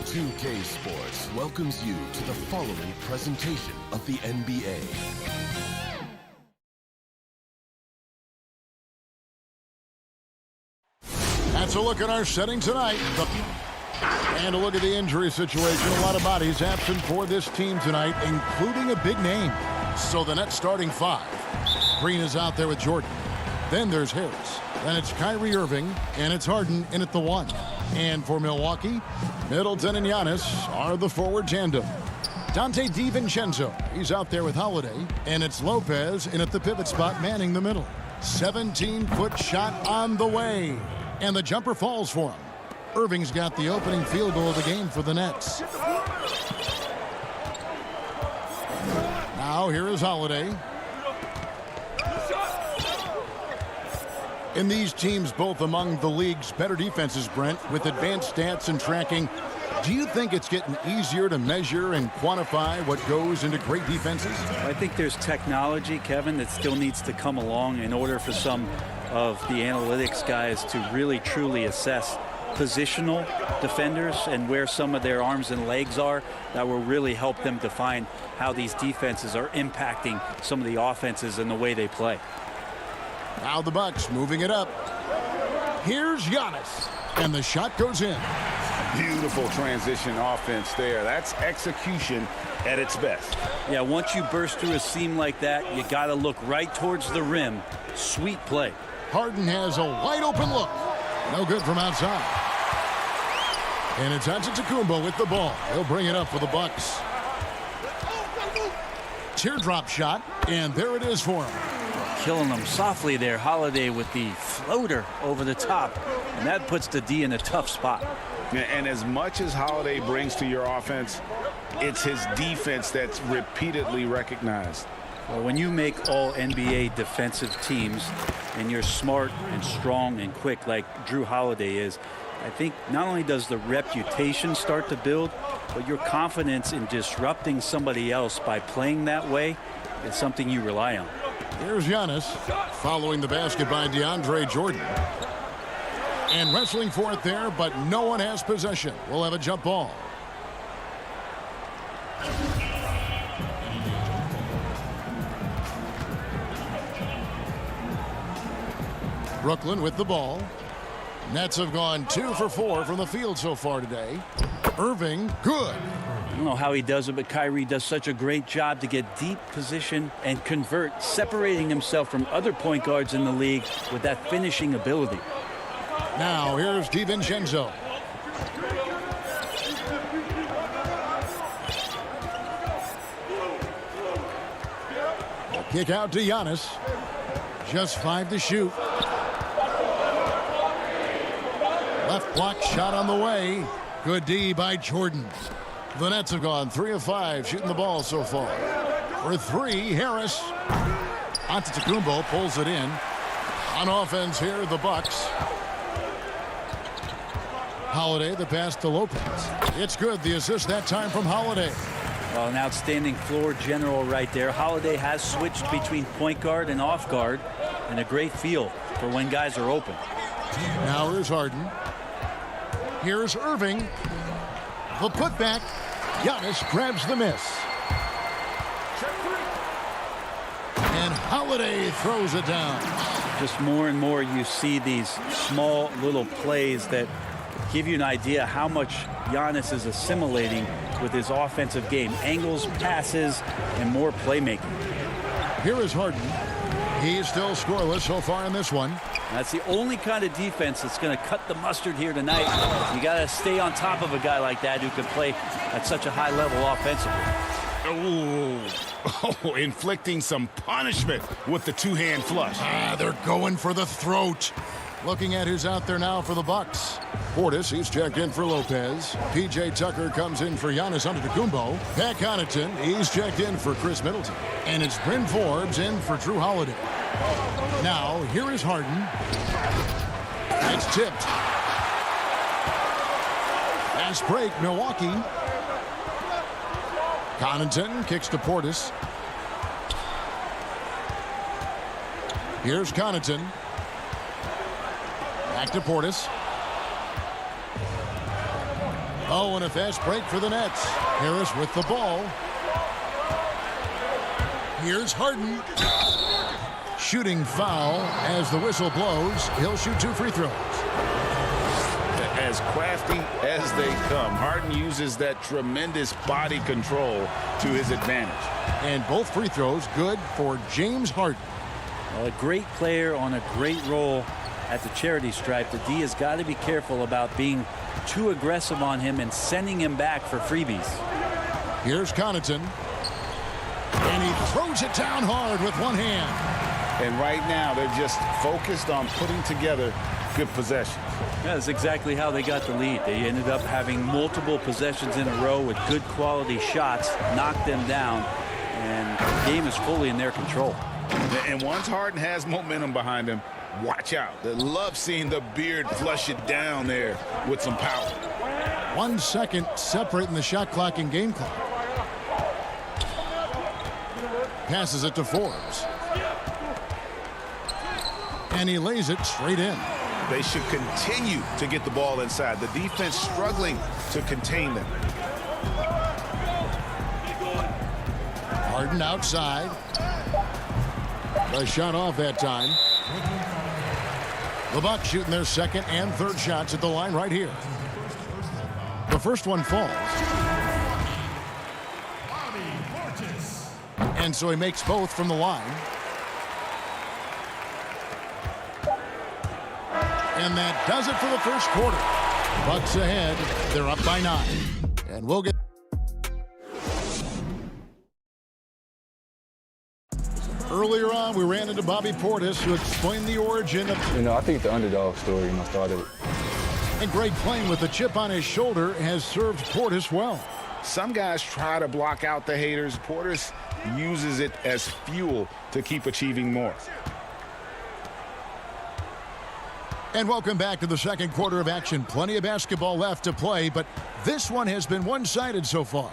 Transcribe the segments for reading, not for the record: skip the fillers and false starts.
2K Sports welcomes you to the following presentation of the NBA. That's a look at our setting tonight. And a look at the injury situation. A lot of bodies absent for this team tonight, including a big name. So the Nets starting five. Green is out there with Jordan. Then there's Harris. Then it's Kyrie Irving, and it's Harden in at the one. And for Milwaukee, Middleton and Giannis are the forward tandem. Dante DiVincenzo, he's out there with Holiday, and it's Lopez in at the pivot spot manning the middle. 17-foot shot on the way, and the jumper falls for him. Irving's got the opening field goal of the game for the Nets. Now here is Holiday. In these teams, both among the league's better defenses, Brent, with advanced stats and tracking, do you think it's getting easier to measure and quantify what goes into great defenses? I think there's technology, Kevin, that still needs to come along in order for some of the analytics guys to really truly assess positional defenders and where some of their arms and legs are. That will really help them define how these defenses are impacting some of the offenses and the way they play. Now the Bucks moving it up. Here's Giannis, and the shot goes in. Beautiful transition offense there. That's execution at its best. Yeah, once you burst through a seam like that, you got to look right towards the rim. Sweet play. Harden has a wide open look. No good from outside. And it's Antetokounmpo with the ball. He'll bring it up for the Bucks. Teardrop shot, and there it is for him. Killing them softly there. Holiday with the floater over the top. And that puts the D in a tough spot. And as much as Holiday brings to your offense, it's his defense that's repeatedly recognized. Well, when you make all NBA defensive teams and you're smart and strong and quick like Drew Holiday is, I think not only does the reputation start to build, but your confidence in disrupting somebody else by playing that way is something you rely on. Here's Giannis following the basket by DeAndre Jordan. And wrestling for it there, but no one has possession. We'll have a jump ball. Brooklyn with the ball. Nets have gone 2 for 4 from the field so far today. Irving, good. I don't know how he does it, but Kyrie does such a great job to get deep position and convert, separating himself from other point guards in the league with that finishing ability. Now here's DiVincenzo. Kick out to Giannis. Just 5 to shoot. Left block shot on the way. Good D by Jordan. The Nets have gone 3 of 5 shooting the ball so far. For 3, Harris. Antetokounmpo pulls it in. On offense here, the Bucks. Holiday, the pass to Lopez. It's good. The assist that time from Holiday. Well, an outstanding floor general right there. Holiday has switched between point guard and off guard, and a great feel for when guys are open. Now here's Harden. Here's Irving. The putback. Giannis grabs the miss. And Holiday throws it down. Just more and more you see these small little plays that give you an idea how much Giannis is assimilating with his offensive game. Angles, passes, and more playmaking. Here is Harden. He's still scoreless so far in this one. That's the only kind of defense that's going to cut the mustard here tonight. You got to stay on top of a guy like that who can play at such a high level offensively. Oh, inflicting some punishment with the two-hand flush. They're going for the throat. Looking at who's out there now for the Bucks. Portis, he's checked in for Lopez. P.J. Tucker comes in for Giannis Antetokounmpo. Pat Connaughton, he's checked in for Chris Middleton. And it's Bryn Forbes in for Drew Holiday. Now, here is Harden. It's tipped. Fast break, Milwaukee. Connaughton kicks to Portis. Here's Connaughton. Back to Portis. Oh, and a fast break for the Nets. Harris with the ball. Here's Harden. Shooting foul as the whistle blows. He'll shoot 2 free throws. As crafty as they come, Harden uses that tremendous body control to his advantage. And both free throws good for James Harden. A great player on a great role at the charity stripe. The D has got to be careful about being too aggressive on him and sending him back for freebies. Here's Connaughton. And he throws it down hard with one hand. And right now, they're just focused on putting together good possessions. That's exactly how they got the lead. They ended up having multiple possessions in a row with good quality shots, knocked them down, and the game is fully in their control. And once Harden has momentum behind him, watch out. They love seeing the beard flush it down there with some power. 1 second separating the shot clock and game clock. Passes it to Forbes. And he lays it straight in. They should continue to get the ball inside. The defense struggling to contain them. Harden outside. A shot off that time. The Bucks shooting their second and third shots at the line right here. The first one falls. And so he makes both from the line. And that does it for the first quarter. Bucks ahead. They're up by 9. And we'll get... Earlier on, we ran into Bobby Portis, who explained the origin of... I think the underdog story, started. And Greg playing with a chip on his shoulder has served Portis well. Some guys try to block out the haters. Portis uses it as fuel to keep achieving more. And welcome back to the second quarter of action. Plenty of basketball left to play, but this one has been one-sided so far.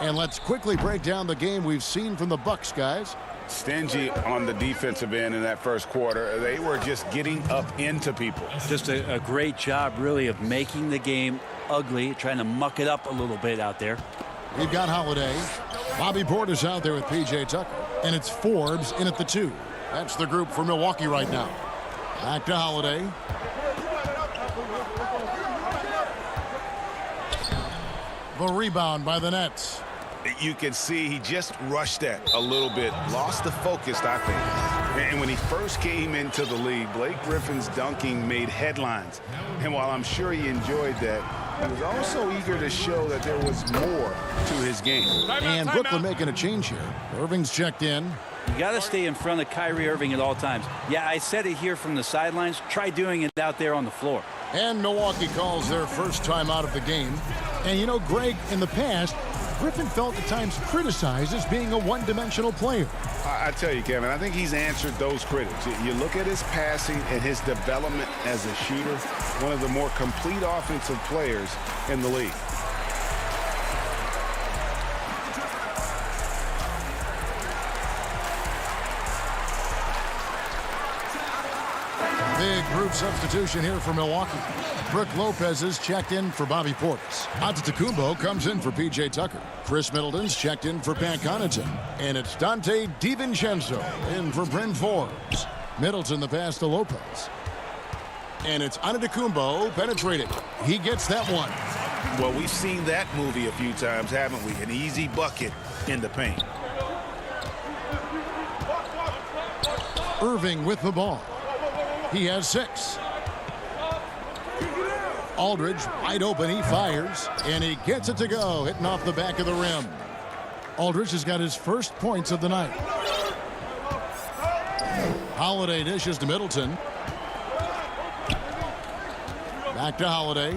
And let's quickly break down the game we've seen from the Bucks, guys. Stingy on the defensive end in that first quarter. They were just getting up into people. Just a great job, really, of making the game ugly, trying to muck it up a little bit out there. We've got Holiday. Bobby Portis out there with P.J. Tucker. And it's Forbes in at the 2. That's the group for Milwaukee right now. Back to Holiday. The rebound by the Nets. You can see he just rushed that a little bit, lost the focus, I think. And when he first came into the league, Blake Griffin's dunking made headlines. And while I'm sure he enjoyed that, he was also eager to show that there was more to his game. And Brooklyn making a change here. Irving's checked in. You got to stay in front of Kyrie Irving at all times. Yeah, I said it here from the sidelines. Try doing it out there on the floor. And Milwaukee calls their first time out of the game. And Greg, in the past, Griffin felt at times criticized as being a one-dimensional player. I tell you, Kevin, I think he's answered those critics. You look at his passing and his development as a shooter, one of the more complete offensive players in the league. Big group substitution here for Milwaukee. Brook Lopez is checked in for Bobby Portis. Antetokounmpo comes in for P.J. Tucker. Chris Middleton's checked in for Pat Connaughton. And it's Dante DiVincenzo in for Bryn Forbes. Middleton the pass to Lopez. And it's Antetokounmpo penetrating. He gets that one. Well, we've seen that movie a few times, haven't we? An easy bucket in the paint. Irving with the ball. He has 6. Aldridge wide open. He fires. And he gets it to go. Hitting off the back of the rim. Aldridge has got his first points of the night. Holiday dishes to Middleton. Back to Holiday.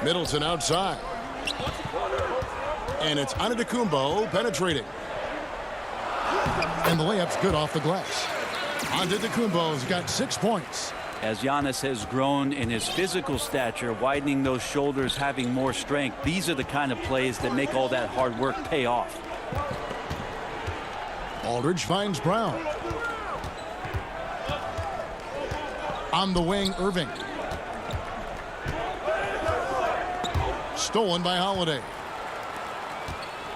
Middleton outside. And it's Antetokounmpo penetrating. And the layup's good off the glass. Antetokounmpo's got 6 points. As Giannis has grown in his physical stature, widening those shoulders, having more strength, these are the kind of plays that make all that hard work pay off. Aldridge finds Brown. On the wing, Irving. Stolen by Holiday.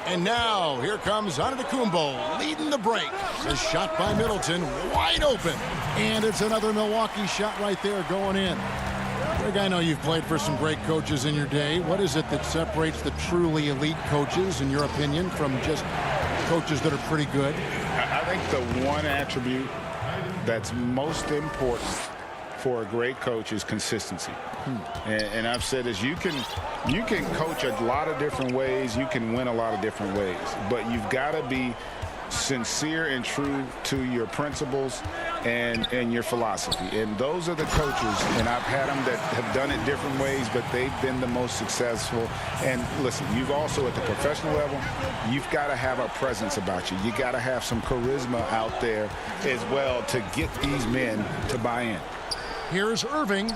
And now here comes Antetokounmpo leading the break. The shot by Middleton, wide open. And it's another Milwaukee shot right there going in. Greg, I know you've played for some great coaches in your day. What is it that separates the truly elite coaches, in your opinion, from just coaches that are pretty good? I think the one attribute that's most important for a great coach is consistency. And I've said this, you can coach a lot of different ways, you can win a lot of different ways, but you've got to be sincere and true to your principles and your philosophy. And those are the coaches, and I've had them that have done it different ways, but they've been the most successful. And listen, you've also, at the professional level, you've got to have a presence about you. You got to have some charisma out there as well to get these men to buy in. Here's Irving.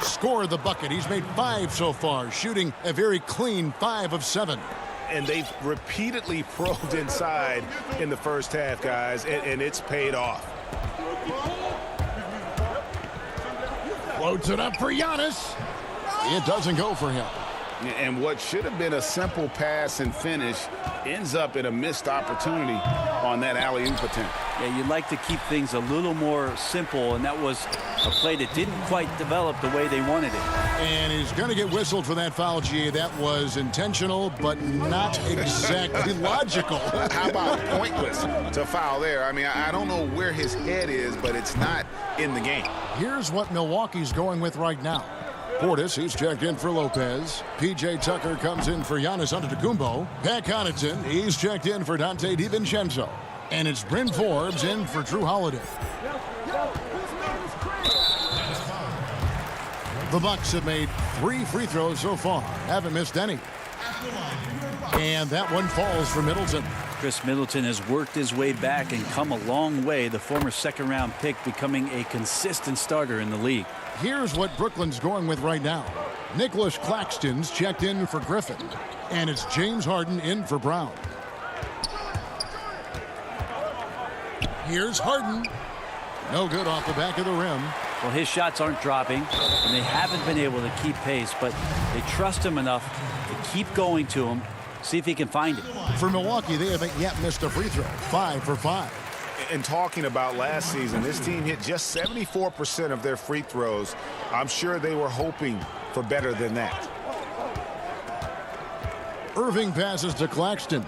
Score the bucket. He's made 5 so far, shooting a very clean 5 of 7. And they've repeatedly probed inside in the first half, guys, and it's paid off. Floats it up for Giannis. It doesn't go for him. And what should have been a simple pass and finish ends up in a missed opportunity on that alley-oop attempt. Yeah, you'd like to keep things a little more simple, and that was a play that didn't quite develop the way they wanted it. And he's going to get whistled for that foul, G. That was intentional, but not exactly logical. How about pointless to foul there? I mean, I don't know where his head is, but it's not in the game. Here's what Milwaukee's going with right now. Portis, he's checked in for Lopez. P.J. Tucker comes in for Giannis Antetokounmpo. Pat Connaughton, he's checked in for Dante DiVincenzo. And it's Bryn Forbes in for Drew Holiday. The Bucks have made 3 free throws so far. Haven't missed any. And that one falls for Middleton. Chris Middleton has worked his way back and come a long way. The former second-round pick becoming a consistent starter in the league. Here's what Brooklyn's going with right now. Nicholas Claxton's checked in for Griffin. And it's James Harden in for Brown. Here's Harden. No good off the back of the rim. Well, his shots aren't dropping, and they haven't been able to keep pace, but they trust him enough to keep going to him, see if he can find it. For Milwaukee, they haven't yet missed a free throw. 5 for 5. And talking about last season, this team hit just 74% of their free throws. I'm sure they were hoping for better than that. Irving passes to Claxton.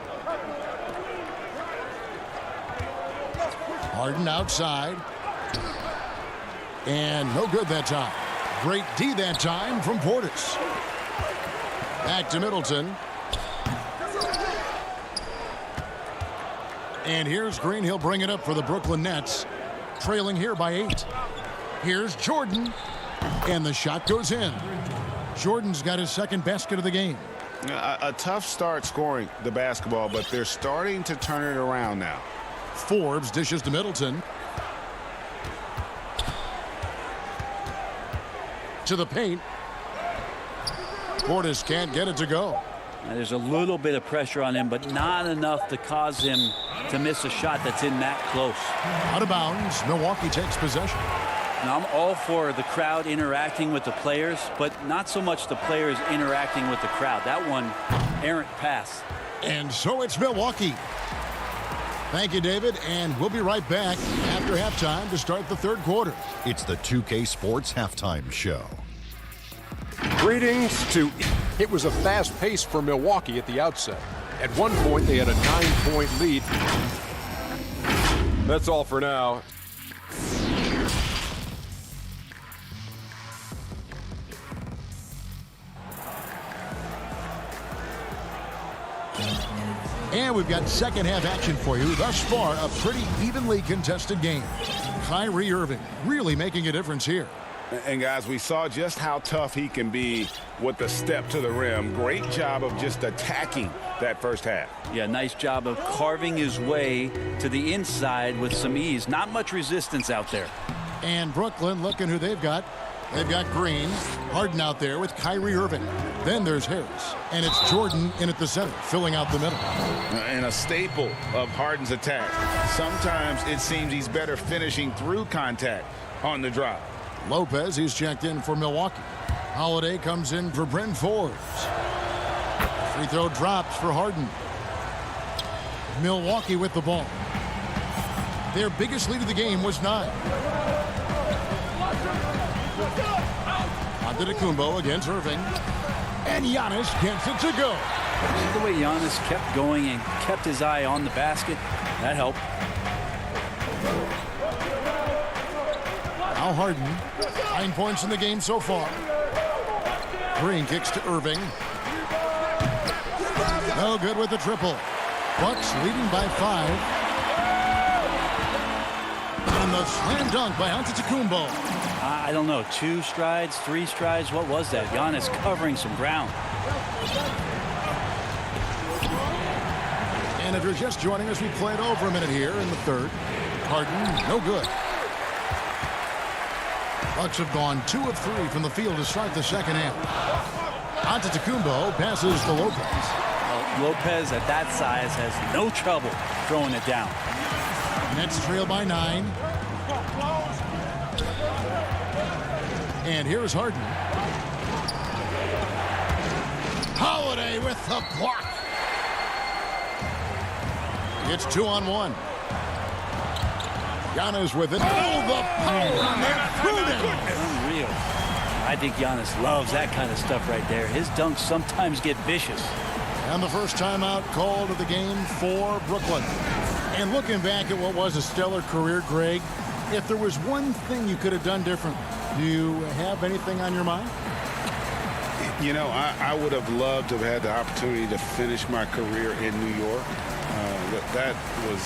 Harden outside. And no good that time. Great D that time from Portis. Back to Middleton. And here's Green. He'll bring it up for the Brooklyn Nets. Trailing here by 8. Here's Jordan. And the shot goes in. Jordan's got his second basket of the game. A tough start scoring the basketball, but they're starting to turn it around now. Forbes dishes to Middleton. To the paint. Portis can't get it to go. Now, there's a little bit of pressure on him, but not enough to cause him to miss a shot that's in that close. Out of bounds. Milwaukee takes possession. Now, I'm all for the crowd interacting with the players, but not so much the players interacting with the crowd. That one, errant pass. And so it's Milwaukee. Thank you, David, and we'll be right back after halftime to start the third quarter. It's the 2K Sports Halftime Show. Greetings to... It was a fast pace for Milwaukee at the outset. At one point, they had a 9-point lead. That's all for now. And we've got second half action for you. Thus far, a pretty evenly contested game. Kyrie Irving really making a difference here. And guys, we saw just how tough he can be with the step to the rim. Great job of just attacking that first half. Yeah, nice job of carving his way to the inside with some ease. Not much resistance out there. And Brooklyn, looking who they've got. They've got Green, Harden out there with Kyrie Irving. Then there's Harris. And it's Jordan in at the center, filling out the middle. And a staple of Harden's attack. Sometimes it seems he's better finishing through contact on the drive. Lopez, he's checked in for Milwaukee. Holiday comes in for Bryn Forbes. Free throw drops for Harden. Milwaukee with the ball. Their biggest lead of the game was 9. Antetokounmpo against Irving. And Giannis gets it to go. The way Giannis kept going and kept his eye on the basket, that helped. Now Harden. 9 points in the game so far. Green kicks to Irving. No good with the triple. Bucks leading by 5. And the slam dunk by Antetokounmpo. I don't know, 2 strides, 3 strides, what was that? Giannis covering some ground. And if you're just joining us, we played over a minute here in the third. Harden, no good. Bucks have gone 2 of 3 from the field to start the second half. Antetokounmpo passes to Lopez. Well, Lopez at that size has no trouble throwing it down. Nets trail by 9. And here's Harden. Holiday with the block. It's 2-on-1. Giannis with it. Oh, the power on that threw down. Unreal. I think Giannis loves that kind of stuff right there. His dunks sometimes get vicious. And the first timeout called of the game for Brooklyn. And looking back at what was a stellar career, Greg, if there was one thing you could have done different, do you have anything on your mind? You know, I would have loved to have had the opportunity to finish my career in New York. That was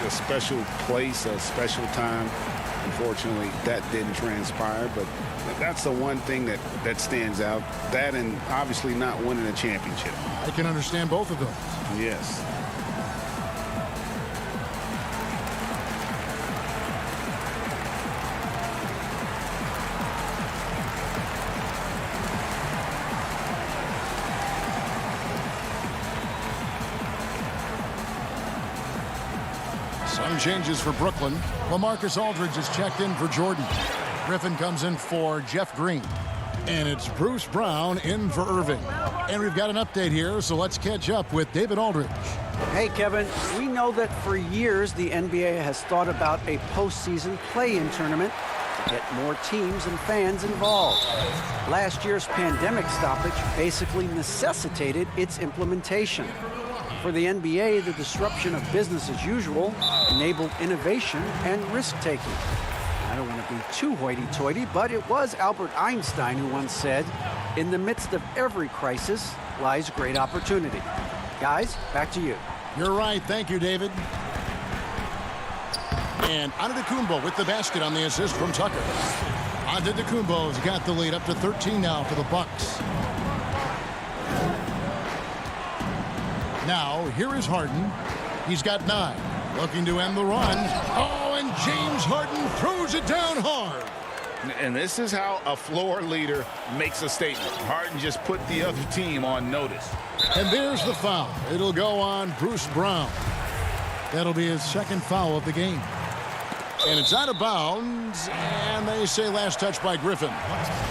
a special place, a special time. Unfortunately, that didn't transpire, but that's the one thing that stands out. That and obviously not winning a championship. I can understand both of those. Yes. Some changes for Brooklyn. LaMarcus Aldridge is checked in for Jordan. Griffin comes in for Jeff Green. And it's Bruce Brown in for Irving. And we've got an update here, so let's catch up with David Aldridge. Hey, Kevin, we know that for years the NBA has thought about a postseason play-in tournament to get more teams and fans involved. Last year's pandemic stoppage basically necessitated its implementation. For the NBA, the disruption of business as usual enabled innovation and risk-taking. I don't want to be too hoity-toity, but it was Albert Einstein who once said, "In the midst of every crisis lies great opportunity." Guys, back to you. You're right. Thank you, David. And Antetokounmpo with the basket on the assist from Tucker. Antetokounmpo's got the lead up to 13 now for the Bucks. Now, here is Harden. He's got 9. Looking to end the run. Oh, and James Harden throws it down hard. And this is how a floor leader makes a statement. Harden just put the other team on notice. And there's the foul. It'll go on Bruce Brown. That'll be his second foul of the game. And it's out of bounds. And they say last touch by Griffin.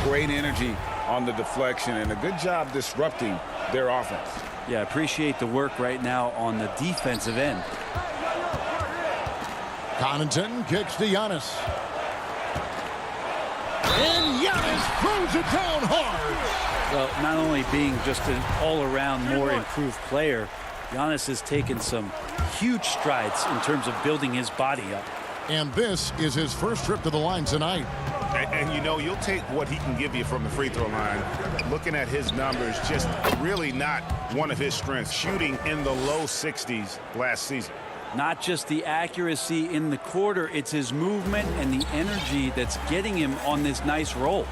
Great energy on the deflection and a good job disrupting their offense. Yeah, appreciate the work right now on the defensive end. Connaughton kicks to Giannis. And Giannis throws it down hard. Well, not only being just an all-around more improved player, Giannis has taken some huge strides in terms of building his body up. And this is his first trip to the line tonight. And you know, you'll take what he can give you from the free throw line. Looking at his numbers, just really not one of his strengths. Shooting in the low 60s last season. Not just the accuracy in the quarter, it's his movement and the energy that's getting him on this nice roll.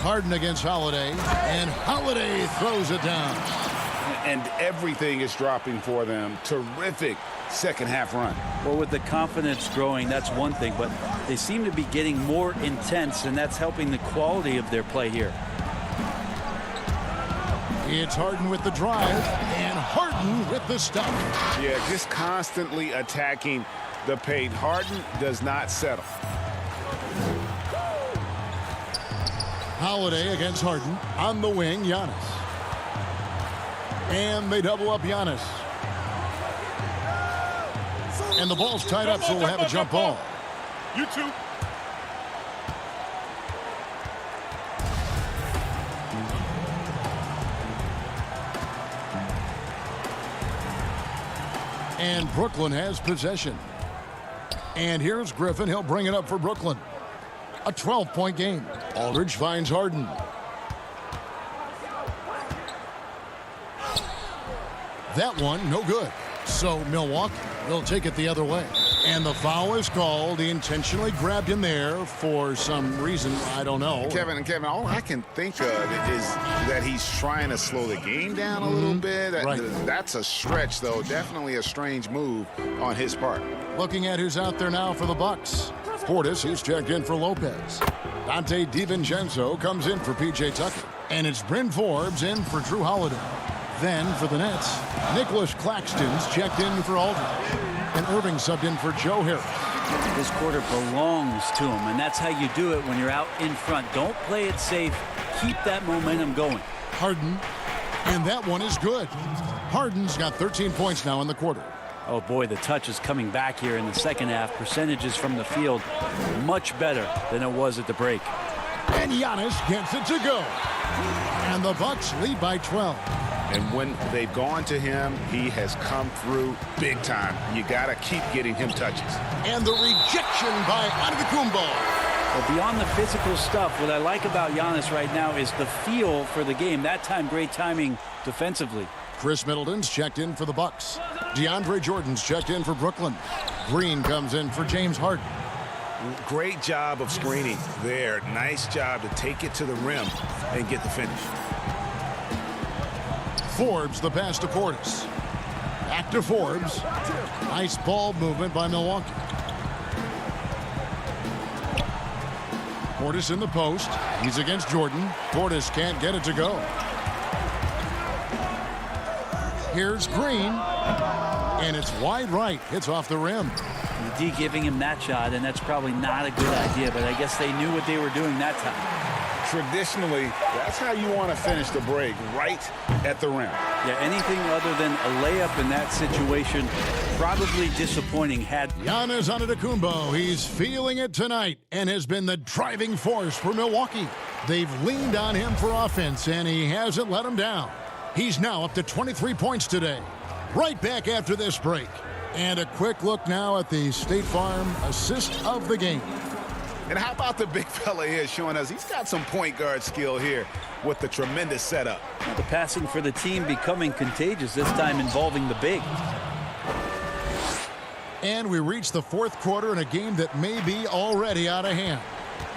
Harden against Holiday, and Holiday throws it down. And everything is dropping for them. Terrific second half run. Well, with the confidence growing, that's one thing, but they seem to be getting more intense, and that's helping the quality of their play here. It's Harden with the drive, and Harden with the stop. Yeah, just constantly attacking the paint. Harden does not settle. Holiday against Harden. On the wing, Giannis. And they double up Giannis. And the ball's tied up, so we'll have a jump ball. You too. And Brooklyn has possession. And here's Griffin. He'll bring it up for Brooklyn. A 12-point game. Aldridge finds Harden. That one, no good. So Milwaukee will take it the other way. And the foul is called. He intentionally grabbed him there for some reason. I don't know. Kevin, all I can think of is that he's trying to slow the game down a little bit. Right. That's a stretch, though. Definitely a strange move on his part. Looking at who's out there now for the Bucks. Portis, he's checked in for Lopez. Dante DiVincenzo comes in for P.J. Tucker. And it's Bryn Forbes in for Drew Holiday. Then for the Nets, Nicholas Claxton's checked in for Aldridge. And Irving subbed in for Joe Harris. This quarter belongs to him, and that's how you do it when you're out in front. Don't play it safe. Keep that momentum going. Harden, and that one is good. Harden's got 13 points now in the quarter. Oh boy, the touch is coming back here in the second half. Percentages from the field much better than it was at the break. And Giannis gets it to go. And the Bucks lead by 12. And when they've gone to him, he has come through big time. You got to keep getting him touches. And the rejection by Antetokounmpo. Well, beyond the physical stuff, what I like about Giannis right now is the feel for the game. That time, great timing defensively. Chris Middleton's checked in for the Bucks. DeAndre Jordan's checked in for Brooklyn. Green comes in for James Harden. Great job of screening there. Nice job to take it to the rim and get the finish. Forbes the pass to Portis. Back to Forbes. Nice ball movement by Milwaukee. Portis in the post. He's against Jordan. Portis can't get it to go. Here's Green. And it's wide right. Hits off the rim. The D giving him that shot, and that's probably not a good idea, but I guess they knew what they were doing that time. Traditionally, that's how you want to finish the break, right at the rim. Yeah, anything other than a layup in that situation, probably disappointing. Giannis Antetokounmpo, he's feeling it tonight and has been the driving force for Milwaukee. They've leaned on him for offense, and he hasn't let them down. He's now up to 23 points today. Right back after this break. And a quick look now at the State Farm assist of the game. And how about the big fella here showing us he's got some point guard skill here with the tremendous setup. The passing for the team becoming contagious, this time involving the big. And we reach the fourth quarter in a game that may be already out of hand.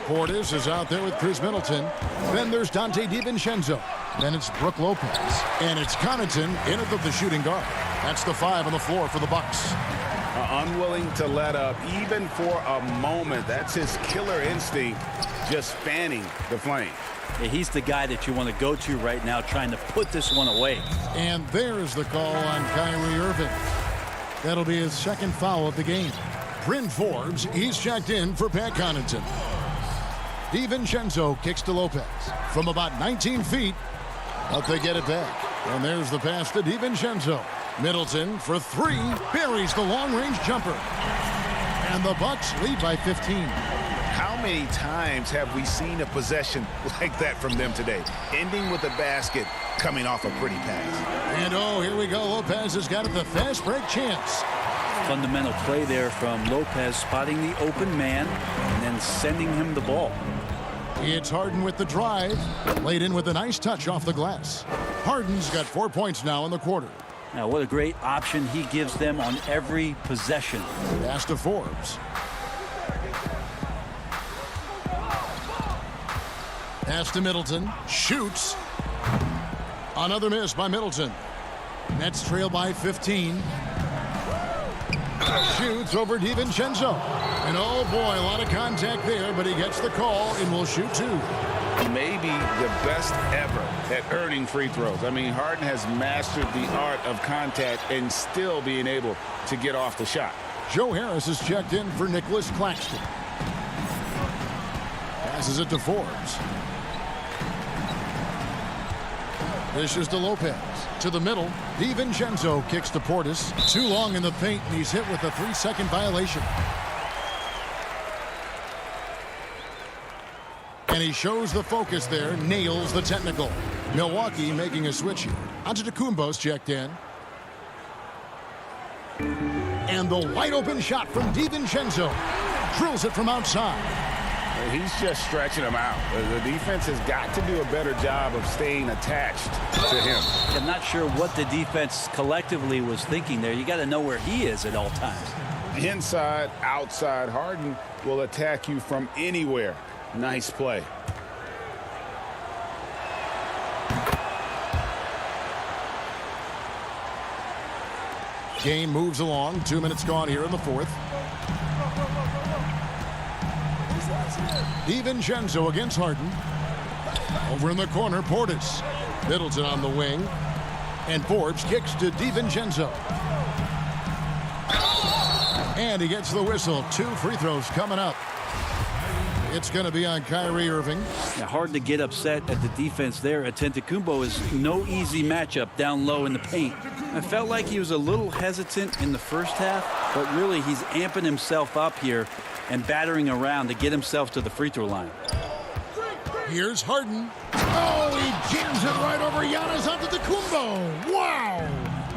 Portis is out there with Chris Middleton. Then there's Dante DiVincenzo. Then it's Brook Lopez. And it's Connaughton in at the shooting guard. That's the 5 on the floor for the Bucks. Unwilling to let up even for a moment. That's his killer instinct, just fanning the flame. Yeah, he's the guy that you want to go to right now, trying to put this one away. And there's the call on Kyrie Irving. That'll be his second foul of the game. Bryn Forbes, he's checked in for Pat Connaughton. DiVincenzo kicks to Lopez from about 19 feet, but they get it back. And there's the pass to DiVincenzo. Middleton for 3, buries the long-range jumper. And the Bucks lead by 15. How many times have we seen a possession like that from them today? Ending with a basket, coming off a pretty pass. And oh, here we go. Lopez has got it, the fast break chance. Fundamental play there from Lopez, spotting the open man and then sending him the ball. It's Harden with the drive, laid in with a nice touch off the glass. Harden's got 4 points now in the quarter. Now, what a great option he gives them on every possession. Pass to Forbes. Pass to Middleton. Shoots. Another miss by Middleton. Nets trail by 15. Shoots over DiVincenzo. And oh boy, a lot of contact there, but he gets the call and will shoot 2. Maybe the best ever at earning free throws. I mean, Harden has mastered the art of contact and still being able to get off the shot. Joe Harris is checked in for Nicholas Claxton. Passes it to Forbes. This is to Lopez. To the middle. DiVincenzo kicks to Portis. Too long in the paint, and he's hit with a 3-second violation. And he shows the focus there, nails the technical. Milwaukee making a switch here. Antetokounmpo's checked in. And the wide open shot from DiVincenzo. Drills it from outside. He's just stretching him out. The defense has got to do a better job of staying attached to him. I'm not sure what the defense collectively was thinking there. You got to know where he is at all times. Inside, outside, Harden will attack you from anywhere. Nice play. Game moves along. 2 minutes gone here in the fourth. DiVincenzo against Harden. Over in the corner, Portis. Middleton on the wing. And Forbes kicks to DiVincenzo. And he gets the whistle. 2 free throws coming up. It's going to be on Kyrie Irving. Yeah, hard to get upset at the defense there. Antetokounmpo is no easy matchup down low in the paint. I felt like he was a little hesitant in the first half, but really he's amping himself up here and battering around to get himself to the free throw line. Here's Harden. Oh, he jams it right over Giannis Antetokounmpo. Wow!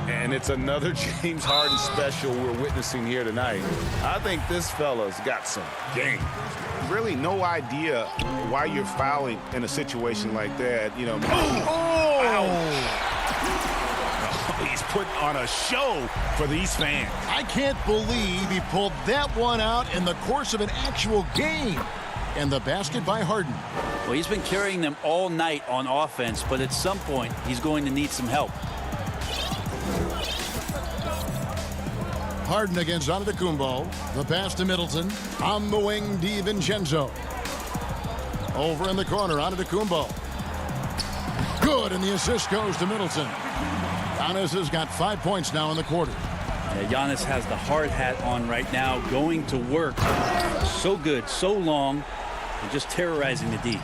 And it's another James Harden special we're witnessing here tonight. I think this fella's got some game. Really no idea why you're fouling in a situation like that. You know, he's put on a show for these fans. I can't believe he pulled that one out in the course of an actual game. And the basket by Harden. Well, he's been carrying them all night on offense, but at some point he's going to need some help. Harden against Antetokounmpo. The pass to Middleton. On the wing, DiVincenzo. Over in the corner, Antetokounmpo. Good, and the assist goes to Middleton. Giannis has got 5 points now in the quarter. Yeah, Giannis has the hard hat on right now, going to work. So good, so long, and just terrorizing the D.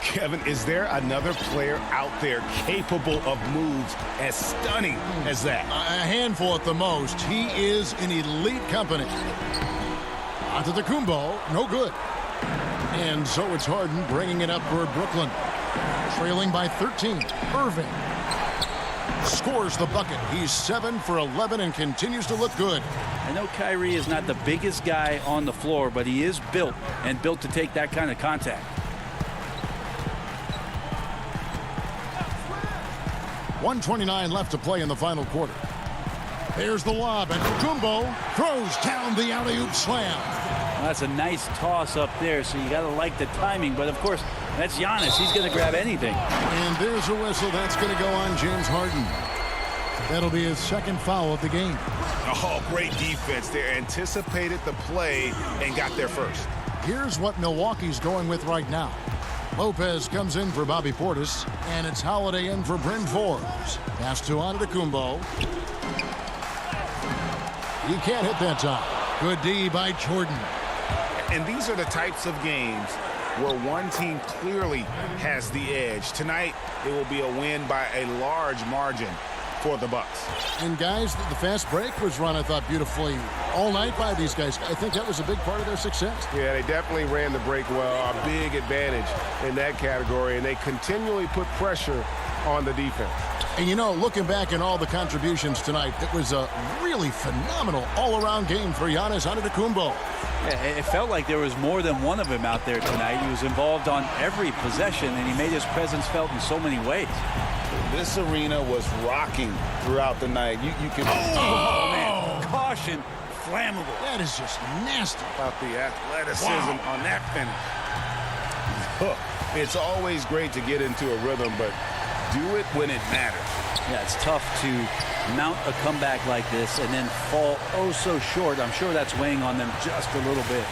Kevin, is there another player out there capable of moves as stunning as that? A handful at the most. He is in elite company. Antetokounmpo, no good. And so it's Harden bringing it up for Brooklyn. Trailing by 13. Irving scores the bucket. He's 7 for 11 and continues to look good. I know Kyrie is not the biggest guy on the floor, but he is built to take that kind of contact. .129 left to play in the final quarter. There's the lob, and Kumbo throws down the alley-oop slam. Well, that's a nice toss up there, so you got to like the timing. But, of course, that's Giannis. He's going to grab anything. And there's a whistle. That's going to go on James Harden. That'll be his second foul of the game. Oh, great defense there. Anticipated the play and got there first. Here's what Milwaukee's going with right now. Lopez comes in for Bobby Portis, and it's Holiday in for Bryn Forbes. Pass to Antetokounmpo. He can't hit that time. Good D by Jordan. And these are the types of games where one team clearly has the edge. Tonight, it will be a win by a large margin for the Bucks. And guys, the fast break was run, I thought, beautifully all night by these guys. I think that was a big part of their success. Yeah, they definitely ran the break well. A big advantage in that category, and they continually put pressure on the defense. And you know, looking back at all the contributions tonight, it was a really phenomenal all-around game for Giannis Antetokounmpo. Yeah, it felt like there was more than one of him out there tonight. He was involved on every possession, and he made his presence felt in so many ways. This arena was rocking throughout the night. You can... Oh, man. Caution. Flammable. That is just nasty. About the athleticism on that finish. It's always great to get into a rhythm, but do it when it matters. Yeah, it's tough to mount a comeback like this and then fall oh so short. I'm sure that's weighing on them just a little bit.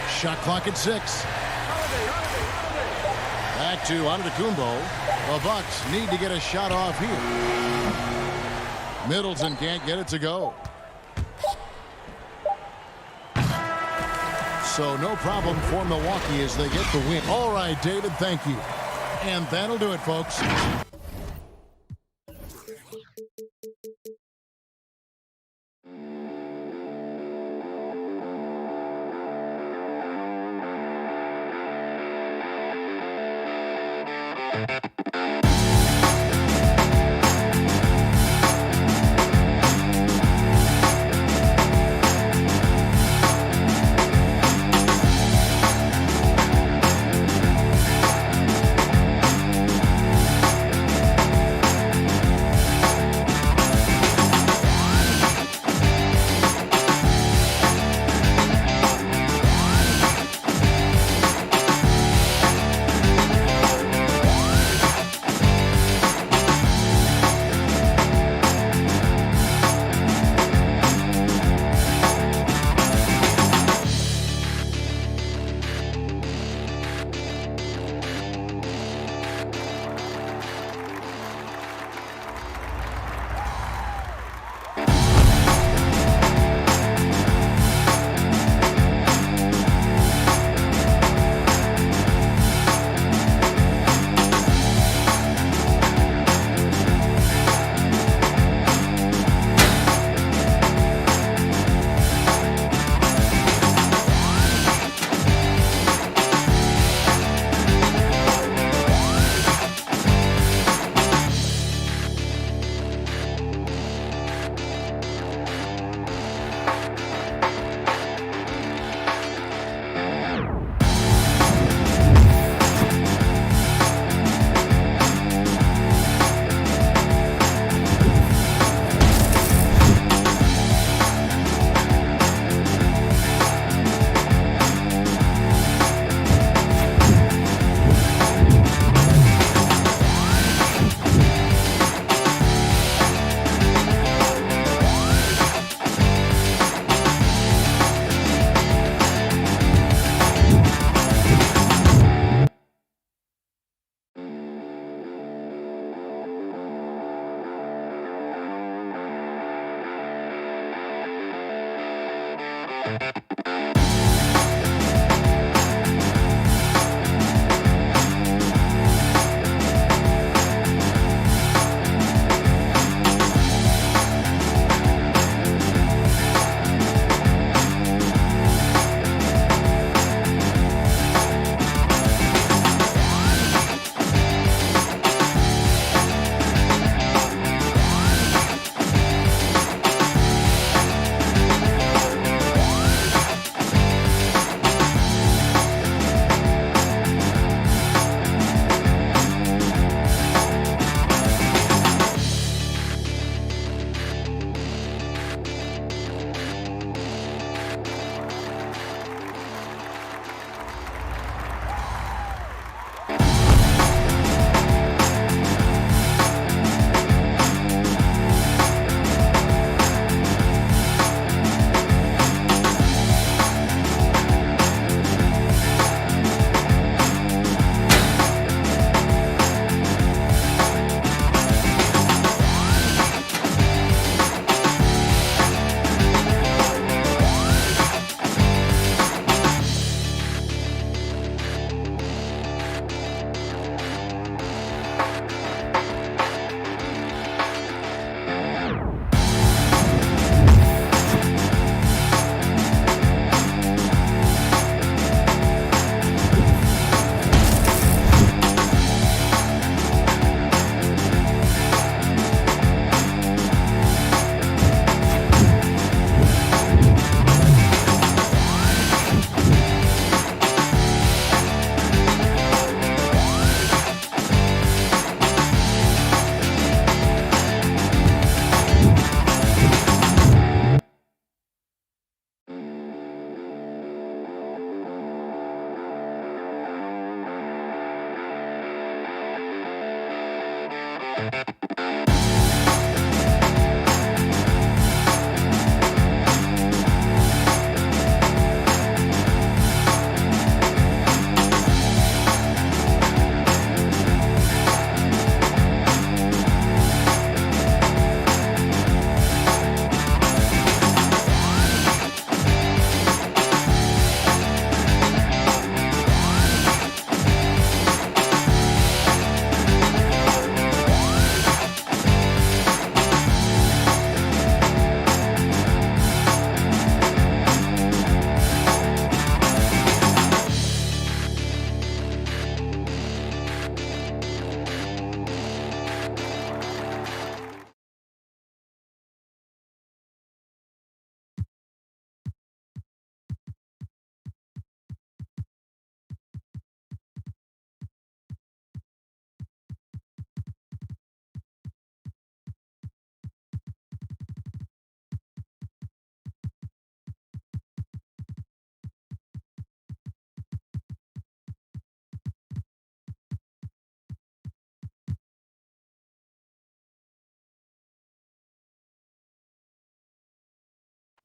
Shot clock at 6. Back to Antetokounmpo. The Bucks need to get a shot off here. Middleton can't get it to go. So no problem for Milwaukee as they get the win. All right, David, thank you. And that'll do it, folks.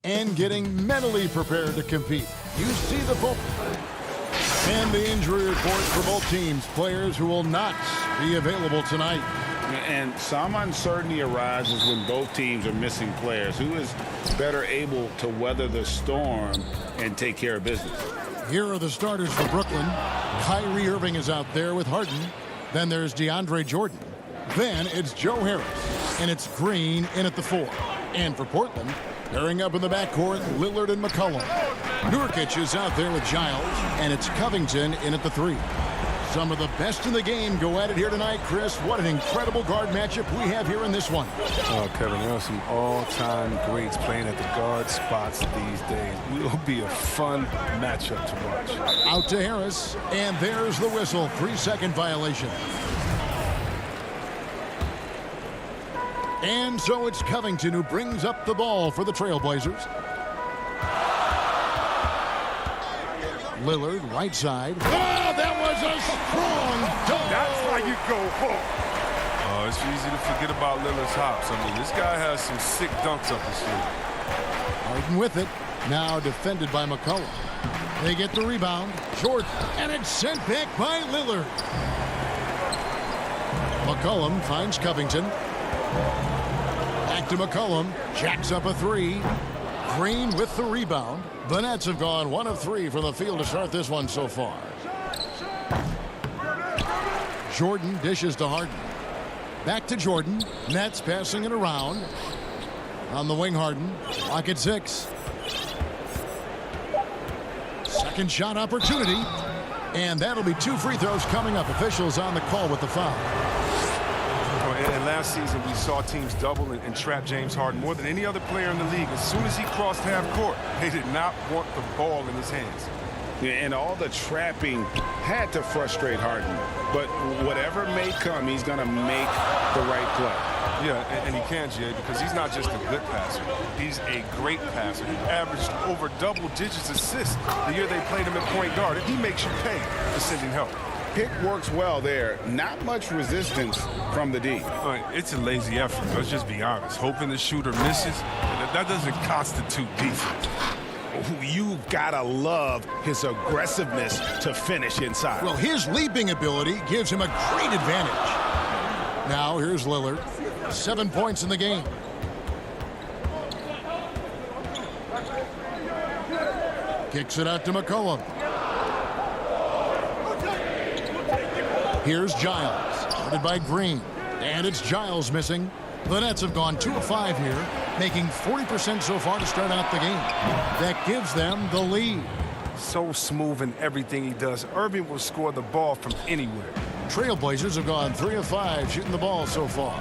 and getting mentally prepared to compete. You see the full. And the injury report for both teams. Players who will not be available tonight. And some uncertainty arises when both teams are missing players. Who is better able to weather the storm and take care of business? Here are the starters for Brooklyn. Kyrie Irving is out there with Harden. Then there's DeAndre Jordan. Then it's Joe Harris. And it's Green in at the 4. And for Portland, pairing up in the backcourt, Lillard and McCollum. Nurkic is out there with Giles. And it's Covington in at the 3. Some of the best in the game go at it here tonight, Chris. What an incredible guard matchup we have here in this one. Oh, Kevin, there are some all-time greats playing at the guard spots these days. Will be a fun matchup to watch. Out to Harris, and there's the whistle. 3-second violation. And so it's Covington who brings up the ball for the Trailblazers. Lillard, right side. Oh, that was a strong dunk. That's how you go home. Oh, it's easy to forget about Lillard's hops. I mean, this guy has some sick dunks up his sleeve. Harden with it. Now defended by McCollum. They get the rebound. Jordan, and it's sent back by Lillard. McCollum finds Covington. Back to McCollum. Jacks up a 3. Green with the rebound. The Nets have gone 1 of 3 from the field to start this one so far. Jordan dishes to Harden. Back to Jordan. Nets passing it around. On the wing, Harden. Clock at 6. Second shot opportunity. And that'll be 2 free throws coming up. Officials on the call with the foul. And last season, we saw teams double and trap James Harden more than any other player in the league. As soon as he crossed half court, they did not want the ball in his hands. Yeah, and all the trapping had to frustrate Harden. But whatever may come, he's going to make the right play. Yeah, and he can, Jay, because he's not just a good passer. He's a great passer. He averaged over double-digits assists the year they played him at point guard. And he makes you pay for sending help. Pick works well there. Not much resistance from the D. It's a lazy effort. Let's just be honest. Hoping the shooter misses, that doesn't constitute defense. You've got to love his aggressiveness to finish inside. Well, his leaping ability gives him a great advantage. Now here's Lillard. 7 points in the game. Kicks it out to McCollum. Here's Giles, guarded by Green. And it's Giles missing. The Nets have gone 2 of 5 here, making 40% so far to start out the game. That gives them the lead. So smooth in everything he does. Irving will score the ball from anywhere. Trailblazers have gone 3 of 5 shooting the ball so far.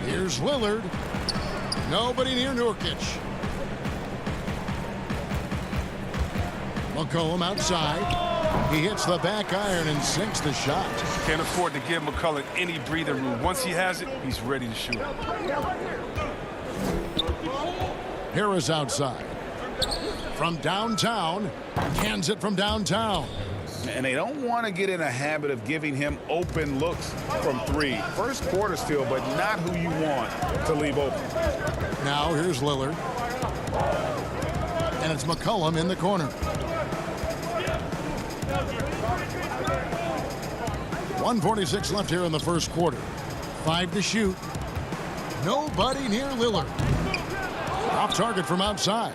Here's Lillard. Nobody near Nurkic. McCollum outside. He hits the back iron and sinks the shot. Can't afford to give McCollum any breathing room. Once he has it, he's ready to shoot. Harris outside. From downtown. Cans it from downtown. And they don't want to get in a habit of giving him open looks from 3. First quarter still, but not who you want to leave open. Now here's Lillard. And it's McCollum in the corner. 1:46 left here in the first quarter. 5 to shoot. Nobody near Lillard. Off target from outside.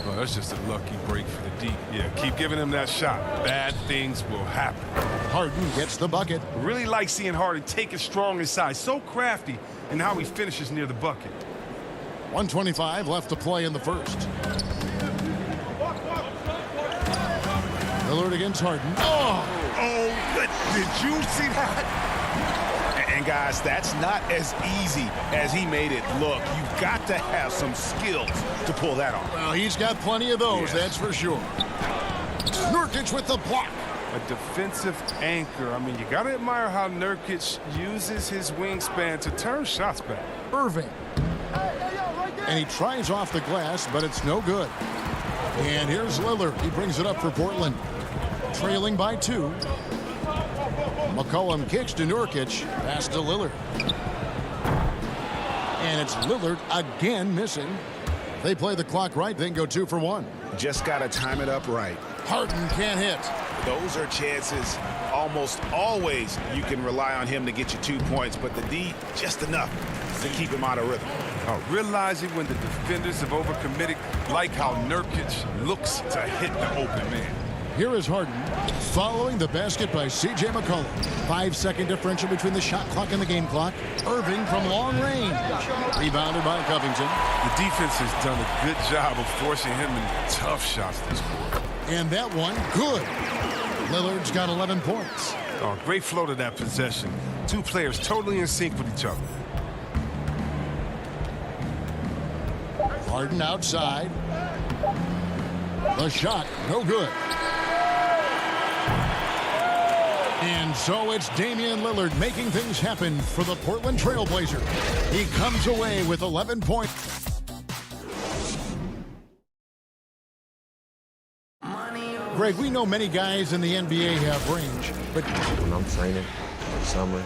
Well, that's just a lucky break for the D. Yeah, keep giving him that shot. Bad things will happen. Harden gets the bucket. Really like seeing Harden take it strong inside. So crafty in how he finishes near the bucket. 1:25 left to play in the first. Lillard against Harden. Oh, good. Did you see that? And guys, that's not as easy as he made it look. You've got to have some skills to pull that off. Well, he's got plenty of those, Yes. that's for sure. Nurkic with the block. A defensive anchor. I mean, you got to admire how Nurkic uses his wingspan to turn shots back. Irving. And he tries off the glass, but it's no good. And here's Lillard. He brings it up for Portland. Trailing by 2. McCollum kicks to Nurkic. Pass to Lillard. And it's Lillard again missing. They play the clock right, then go 2 for 1. Just got to time it up right. Harden can't hit. Those are chances almost always you can rely on him to get you 2 points, but the D just enough to keep him out of rhythm. Realizing when the defenders have overcommitted, like how Nurkic looks to hit the open man. Here is Harden following the basket by C.J. McCollum. 5-second differential between the shot clock and the game clock. Irving from long range. Rebounded by Covington. The defense has done a good job of forcing him into tough shots this quarter. And that one, good. Lillard's got 11 points. Oh, great flow to that possession. Two players totally in sync with each other. Harden outside. The shot, no good. And so it's Damian Lillard making things happen for the Portland Trail Blazers. He comes away with 11 points. Greg, we know many guys in the NBA have range, but When I'm training in the summer,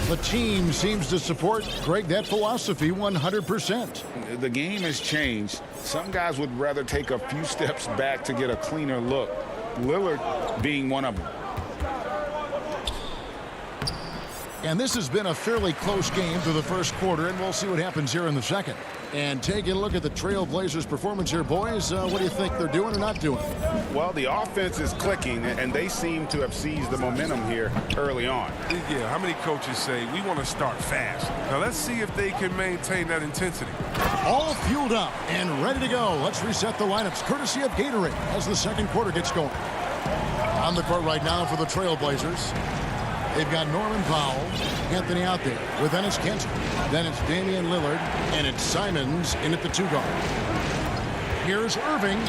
the team seems to support, Greg, that philosophy 100%. The game has changed. Some guys would rather take a few steps back to get a cleaner look. Lillard being one of them. And this has been a fairly close game through the first quarter, and we'll see what happens here in the second. And taking a look at the Trail Blazers' performance here, boys, what do you think they're doing or not doing? Well, the offense is clicking, and they seem to have seized the momentum here early on. Yeah, how many coaches say we want to start fast? Now let's see if they can maintain that intensity. All fueled up and ready to go. Let's reset the lineups, courtesy of Gatorade, as the second quarter gets going. On the court right now for the Trail Blazers, they've got Norman Powell, Anthony out there with Enes Kanter. Then it's Damian Lillard, and it's Simons in at the 2 guard. Here's Irving,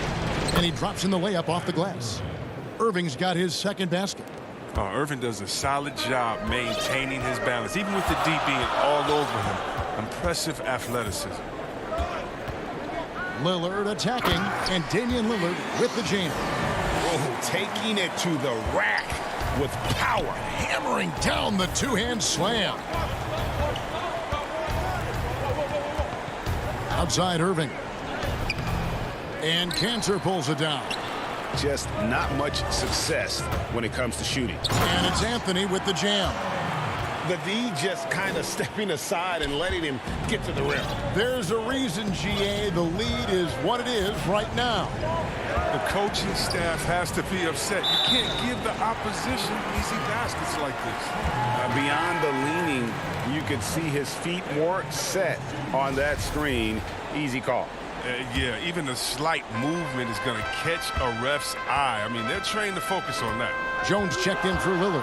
and he drops in the layup off the glass. Irving's got his second basket. Irving does a solid job maintaining his balance, even with the D being all over him. Impressive athleticism. Lillard attacking, and Damian Lillard with the jam. Oh, taking it to the rack with power. Hammering down the two-hand slam. Outside Irving. And Kanter pulls it down. Just not much success when it comes to shooting. And it's Anthony with the jam. The D just kind of stepping aside and letting him get to the rim. There's a reason, GA, the lead is what it is right now. The coaching staff has to be upset. You can't give the opposition easy baskets like this. Beyond the leaning, you could see his feet more set on that screen. Easy call. Yeah, even a slight movement is going to catch a ref's eye. I mean, they're trained to focus on that. Jones checked in for Lillard.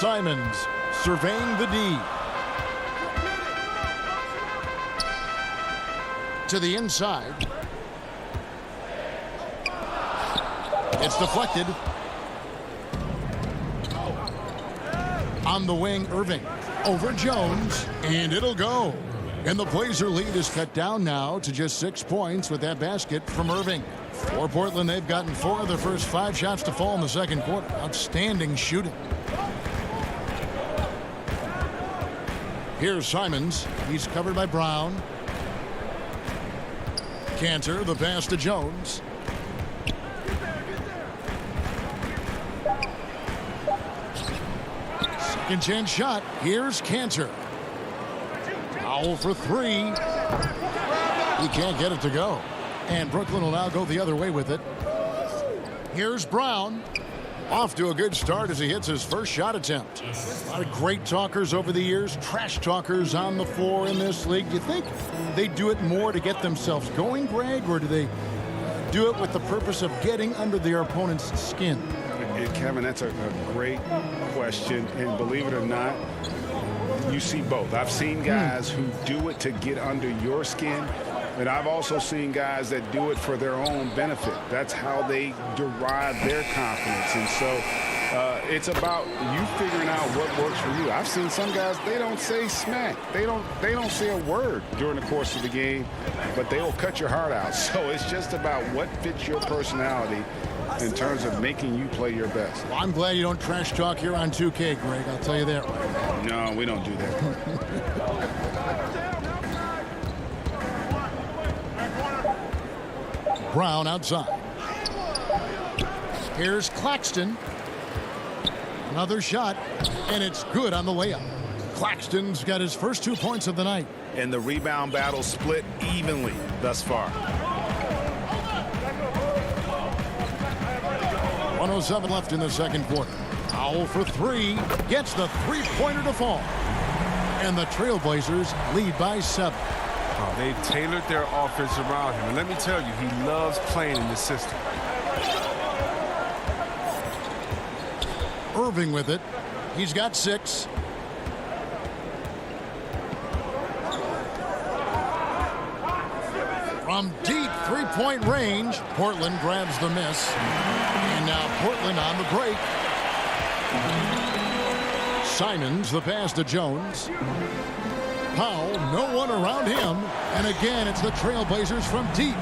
Simons surveying the D. To the inside. It's deflected. On the wing, Irving. Over Jones, and it'll go. And the Blazer lead is cut down now to just 6 points with that basket from Irving. For Portland, they've gotten 4 of their first 5 shots to fall in the second quarter. Outstanding shooting. Here's Simons. He's covered by Brown. Kanter, the pass to Jones. Second chance shot. Here's Kanter. Foul for 3. He can't get it to go. And Brooklyn will now go the other way with it. Here's Brown. Off to a good start as he hits his first shot attempt. A lot of great talkers over the years, trash talkers on the floor in this league. Do you think they do it more to get themselves going, Greg, or do they do it with the purpose of getting under their opponent's skin? Kevin, that's a great question, and believe it or not, you see both. I've seen guys who do it to get under your skin, and I've also seen guys that do it for their own benefit. That's how they derive their confidence. And so It's about you figuring out what works for you. I've seen some guys, they don't say smack. They don't say a word during the course of the game, but they will cut your heart out. So it's just about what fits your personality in terms of making you play your best. Well, I'm glad you don't trash talk here on 2K, Greg. I'll tell you that right now. No, we don't do that. Brown outside. Here's Claxton. Another shot, and it's good on the layup. Claxton's got his first 2 points of the night. And the rebound battle split evenly thus far. 1:07 left in the second quarter. Powell for three. Gets the three-pointer to fall. And the Trailblazers lead by 7. Oh, they've tailored their offense around him. And let me tell you, he loves playing in this system. Irving with it. He's got 6. From deep three-point range, Portland grabs the miss. And now Portland on the break. Simons the pass to Jones. Powell, no one around him. And again, it's the Trailblazers from deep.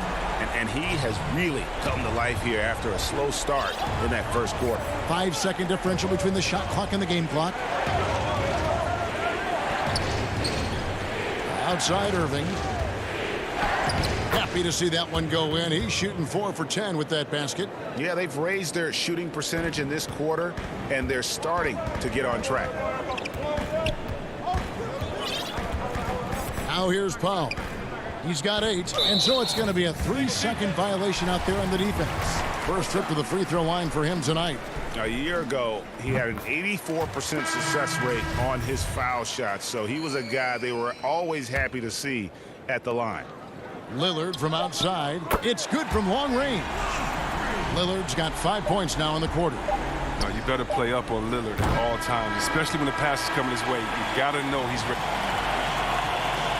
And he has really come to life here after a slow start in that first quarter. 5-second differential between the shot clock and the game clock. Outside Irving. Happy to see that one go in. He's shooting 4 for 10 with that basket. Yeah, they've raised their shooting percentage in this quarter, and they're starting to get on track. Now here's Powell. He's got 8, and so it's going to be a 3-second violation out there on the defense. First trip to the free throw line for him tonight. A year ago, he had an 84% success rate on his foul shots, so he was a guy they were always happy to see at the line. Lillard from outside. It's good from long range. Lillard's got 5 points now in the quarter. Now, you better play up on Lillard at all times, especially when the pass is coming his way. You got to know he's ready.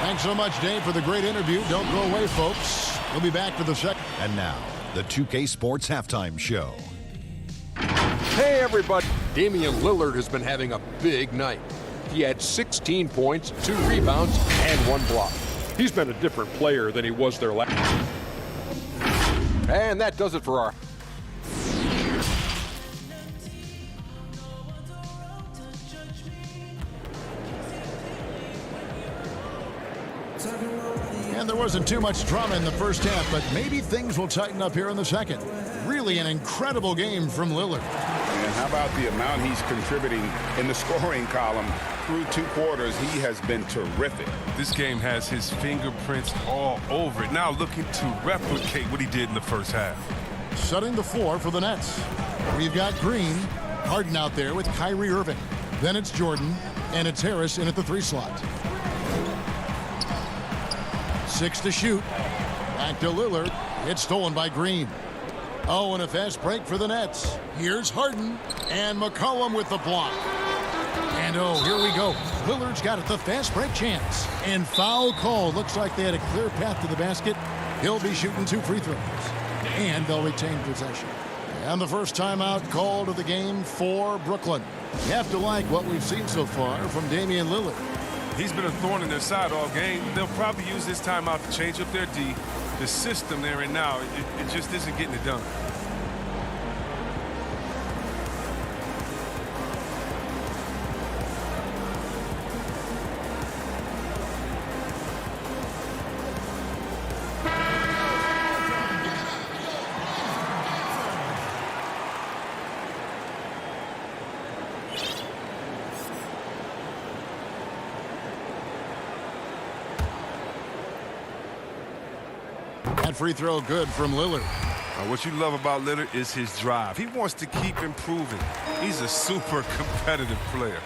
Thanks so much, Dave, for the great interview. Don't go away, folks. We'll be back for the second. And now, the 2K Sports Halftime Show. Hey, everybody. Damian Lillard has been having a big night. He had 16 points, 2 rebounds, and 1 block. He's been a different player than he was there last. And that does it for our... And there wasn't too much drama in the first half, but maybe things will tighten up here in the second. Really an incredible game from Lillard. And how about the amount he's contributing in the scoring column through 2 quarters? He has been terrific. This game has his fingerprints all over it. Now looking to replicate what he did in the first half. Setting the floor for the Nets. We've got Green, Harden out there with Kyrie Irving. Then it's Jordan, and it's Harris in at the 3 slot. 6 to shoot. Back to Lillard. It's stolen by Green. Oh, and a fast break for the Nets. Here's Harden, and McCollum with the block. And oh, here we go. Lillard's got it, the fast break chance. And foul call. Looks like they had a clear path to the basket. He'll be shooting 2 free throws. And they'll retain possession. And the first timeout called of the game for Brooklyn. You have to like what we've seen so far from Damian Lillard. He's been a thorn in their side all game. They'll probably use this timeout to change up their D. The system they're in now, it just isn't getting it done. That free throw good from Lillard. What you love about Lillard is his drive. He wants to keep improving. He's a super competitive player.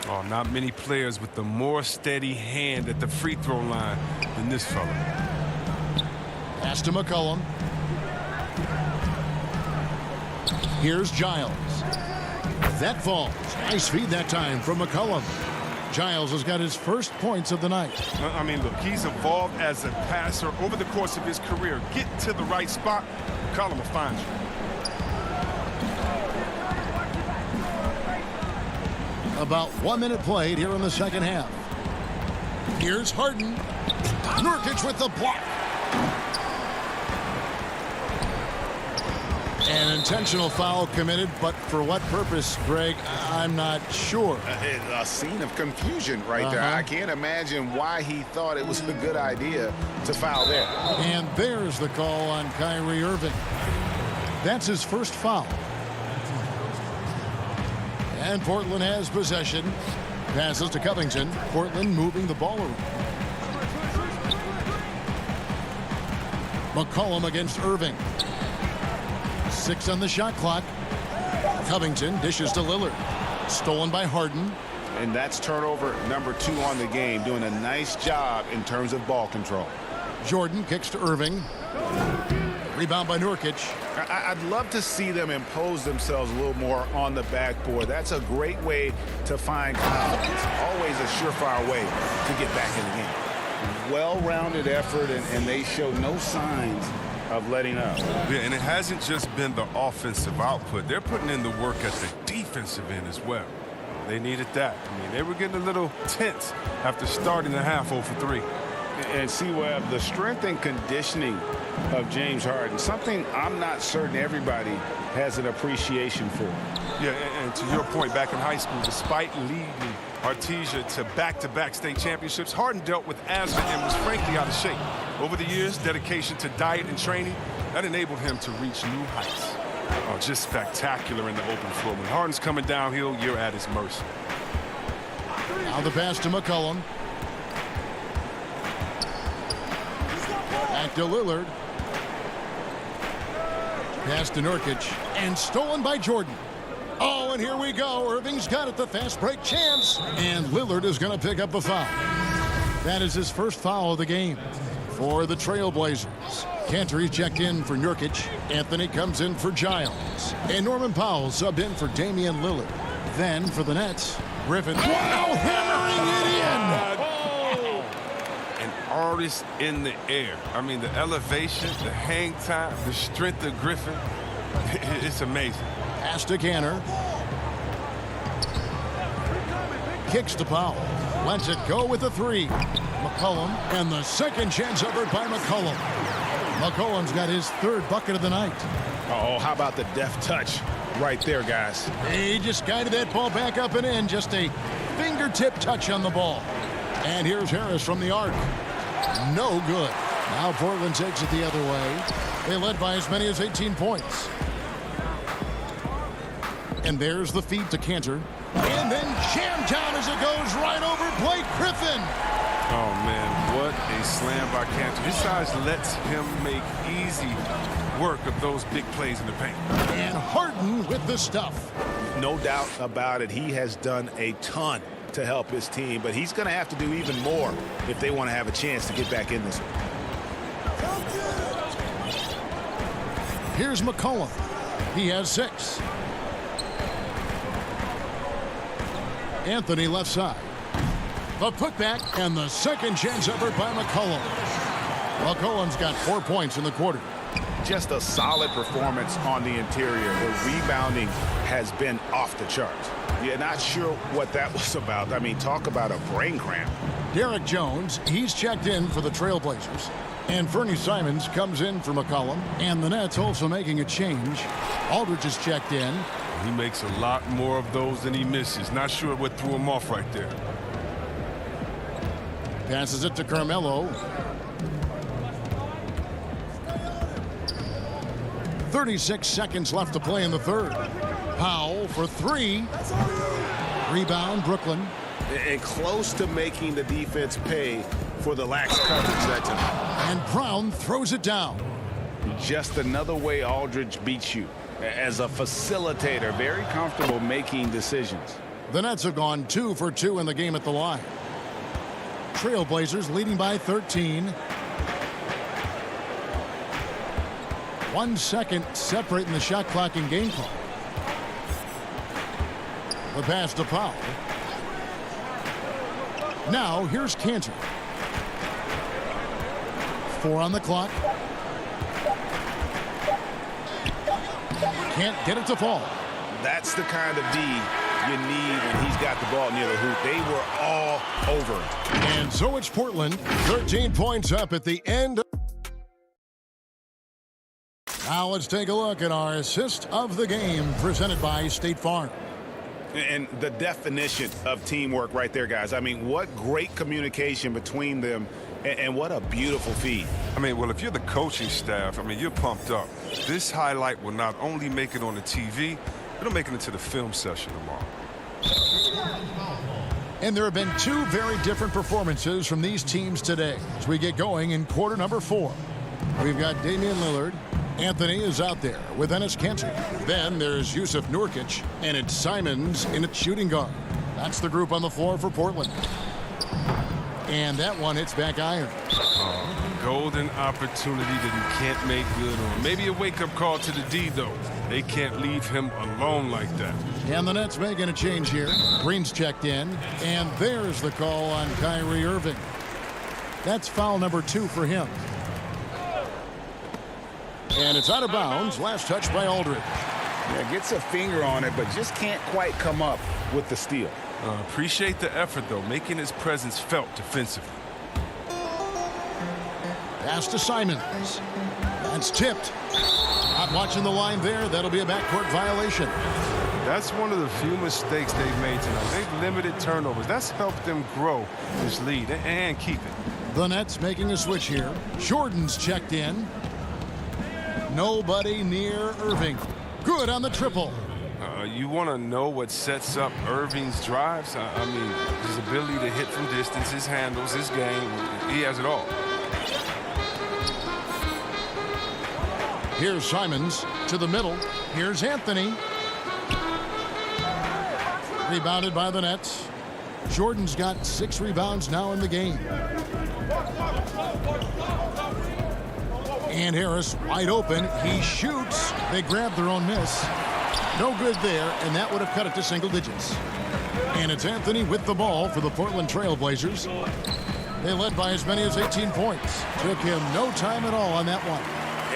Oh, not many players with the more steady hand at the free throw line than this fella. Pass to McCollum. Here's Giles. That falls. Nice feed that time from McCollum. Giles has got his first points of the night. I mean, look, he's evolved as a passer over the course of his career. Get to the right spot, McCollum will find you. About 1 minute played here in the second half. Here's Harden. Nurkic with the block. An intentional foul committed, but for what purpose, Greg, I'm not sure. A scene of confusion right there. I can't imagine why he thought it was a good idea to foul there. And there's the call on Kyrie Irving. That's his first foul. And Portland has possession. Passes to Covington. Portland moving the ball around. McCollum against Irving. 6 on the shot clock. Covington dishes to Lillard. Stolen by Harden. And that's turnover number 2 on the game. Doing a nice job in terms of ball control. Jordan kicks to Irving. Rebound by Nurkic. I'd love to see them impose themselves a little more on the backboard. That's a great way to find confidence. Always a surefire way to get back in the game. Well-rounded effort, and they show no signs of letting up. Yeah, and it hasn't just been the offensive output. They're putting in the work at the defensive end as well. They needed that. I mean, they were getting a little tense after starting the half 0 for 3. And see, Webb, the strength and conditioning of James Harden, something I'm not certain everybody has an appreciation for. Yeah, and to your point, back in high school, despite leading Artesia to back-to-back state championships, Harden dealt with asthma and was frankly out of shape. Over the years, dedication to diet and training, that enabled him to reach new heights. Oh, just spectacular in the open floor. When Harden's coming downhill, you're at his mercy. Now the pass to McCollum. Back to Lillard. Pass to Nurkic. And stolen by Jordan. Oh, and here we go. Irving's got it. The fast break chance. And Lillard is going to pick up a foul. That is his first foul of the game for the Trailblazers. Cantor checked in for Nurkic. Anthony comes in for Giles. And Norman Powell subbed in for Damian Lillard. Then for the Nets, Griffin. Wow, hammering it in. An artist in the air. I mean, the elevation, the hang time, the strength of Griffin, it's amazing. Pass to Cantor. Kicks to Powell. Lets it go with the 3. McCollum, and the second chance effort by McCollum. McCollum's got his 3rd bucket of the night. Oh, how about the deft touch right there, guys? He just guided that ball back up and in. Just a fingertip touch on the ball. And here's Harris from the arc. No good. Now Portland takes it the other way. They led by as many as 18 points. And there's the feed to Cantor. And then jammed down as it goes right over Blake Griffin. Oh, man, what a slam by Cantor. His size lets him make easy work of those big plays in the paint. And Harden with the stuff. No doubt about it. He has done a ton to help his team, but he's going to have to do even more if they want to have a chance to get back in this one. Here's McCollum. He has 6. Anthony left side. The putback and the second chance effort by McCollum. McCollum's got 4 points in the quarter. Just a solid performance on the interior. The rebounding has been off the charts. Yeah, not sure what that was about. I mean, talk about a brain cramp. Derek Jones, he's checked in for the Trailblazers. And Fernie Simons comes in for McCollum. And the Nets also making a change. Aldridge is checked in. He makes a lot more of those than he misses. Not sure what threw him off right there. Passes it to Carmelo. 36 seconds left to play in the 3rd. Powell for 3. Rebound, Brooklyn. And close to making the defense pay for the lax coverage that time. And Brown throws it down. Just another way Aldridge beats you. As a facilitator, very comfortable making decisions. The Nets have gone 2 for 2 in the game at the line. Trailblazers leading by 13. 1 second separating the shot clock and game clock. The pass to Powell. Now here's Cantor. 4 on the clock. Can't get it to fall. That's the kind of D you need when he's got the ball near the hoop. They were all over him. And so it's Portland, 13 points up at the end. Now let's take a look at our assist of the game presented by State Farm. And the definition of teamwork right there, guys. I mean, what great communication between them, and what a beautiful feed. I mean, well, if you're the coaching staff, I mean, you're pumped up. This highlight will not only make it on the TV, it'll make it into the film session tomorrow. And there have been two very different performances from these teams today as we get going in quarter number 4. We've got Damian Lillard. Anthony is out there with Enes Kanter. Then there's Yusuf Nurkic, and it's Simons in at shooting guard. That's the group on the floor for Portland. And that one hits back iron. Golden opportunity that he can't make good on. Maybe a wake-up call to the D, though. They can't leave him alone like that. And the Nets making a change here. Green's checked in, and there's the call on Kyrie Irving. That's foul number 2 for him. And it's out of bounds. Last touch by Aldridge. Yeah, gets a finger on it, but just can't quite come up with the steal. Appreciate the effort, though, making his presence felt defensively. Pass to Simons. That's tipped. Not watching the line there. That'll be a backcourt violation. That's one of the few mistakes they've made tonight. They've limited turnovers. That's helped them grow this lead and keep it. The Nets making a switch here. Jordan's checked in. Nobody near Irving. Good on the triple. You want to know what sets up Irving's drives? I mean, his ability to hit from distance, his handles, his game. He has it all. Here's Simons to the middle. Here's Anthony. Rebounded by the Nets. Jordan's got 6 rebounds now in the game. And Harris wide open. He shoots. They grab their own miss. No good there, and that would have cut it to single digits. And it's Anthony with the ball for the Portland Trail Blazers. They led by as many as 18 points. Took him no time at all on that one.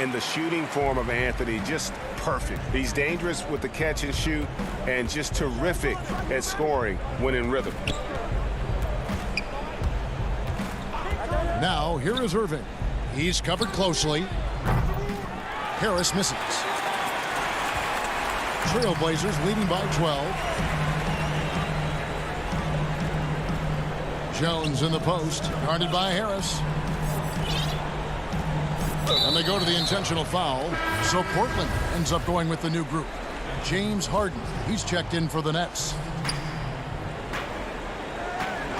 And the shooting form of Anthony, just perfect. He's dangerous with the catch and shoot, and just terrific at scoring when in rhythm. Now, here is Irving. He's covered closely. Harris misses. Trailblazers leading by 12. Jones in the post, guarded by Harris. And they go to the intentional foul. So Portland ends up going with the new group. James Harden, he's checked in for the Nets.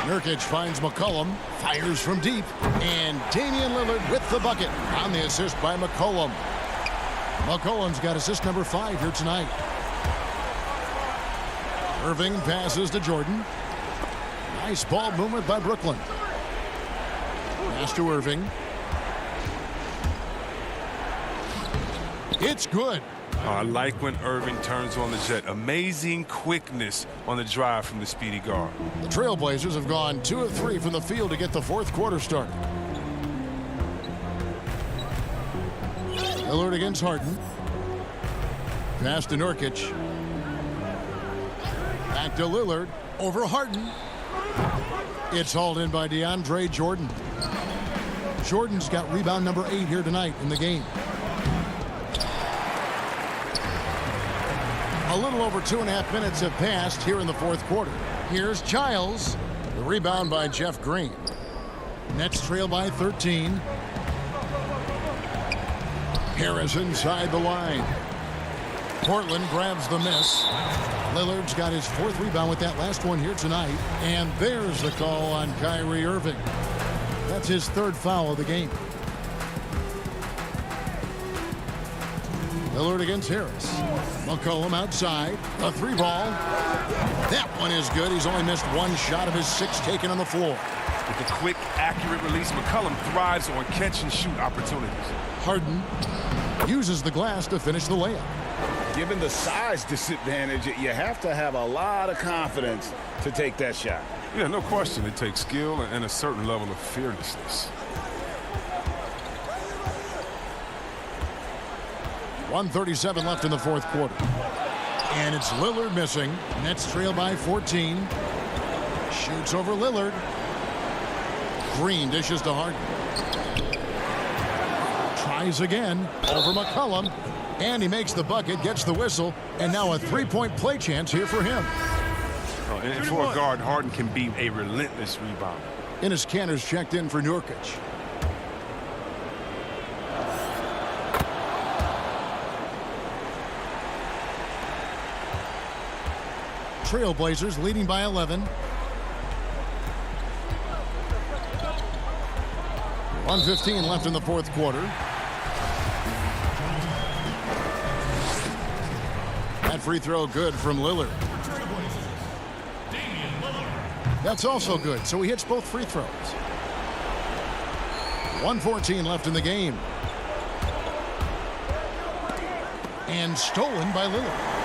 Nurkic finds McCollum, fires from deep, and Damian Lillard with the bucket on the assist by McCollum. McCollum's got assist number 5 here tonight. Irving passes to Jordan. Nice ball movement by Brooklyn. Pass to Irving. It's good. I like when Irving turns on the jet. Amazing quickness on the drive from the speedy guard. The Trailblazers have gone 2 of 3 from the field to get the 4th quarter started. Lillard against Harden. Pass to Nurkic. Back to Lillard. Over Harden. It's hauled in by DeAndre Jordan. Jordan's got rebound number 8 here tonight in the game. A little over 2.5 minutes have passed here in the 4th quarter. Here's Giles. The rebound by Jeff Green. Nets trail by 13. Harris inside the line. Portland grabs the miss. Lillard's got his 4th rebound with that last one here tonight. And there's the call on Kyrie Irving. That's his 3rd foul of the game. Lillard against Harris. McCollum outside. A 3-ball. That one is good. He's only missed 1 shot of his 6 taken on the floor. With the quick, accurate release, McCollum thrives on catch-and-shoot opportunities. Harden uses the glass to finish the layup. Given the size disadvantage, you have to have a lot of confidence to take that shot. Yeah, no question. It takes skill and a certain level of fearlessness. 1:37 left in the 4th quarter. And it's Lillard missing. Nets trail by 14. Shoots over Lillard. Green dishes to Harden. Tries again over McCollum. And he makes the bucket, gets the whistle, and now a three-point play chance here for him. Oh, and for a guard, Harden can be a relentless rebounder. Enes Kanter's checked in for Nurkic. Trailblazers leading by 11. 1:15 left in the fourth quarter. That free throw good from Lillard. That's also good, so he hits both free throws. 1:14 left in the game. And stolen by Lillard.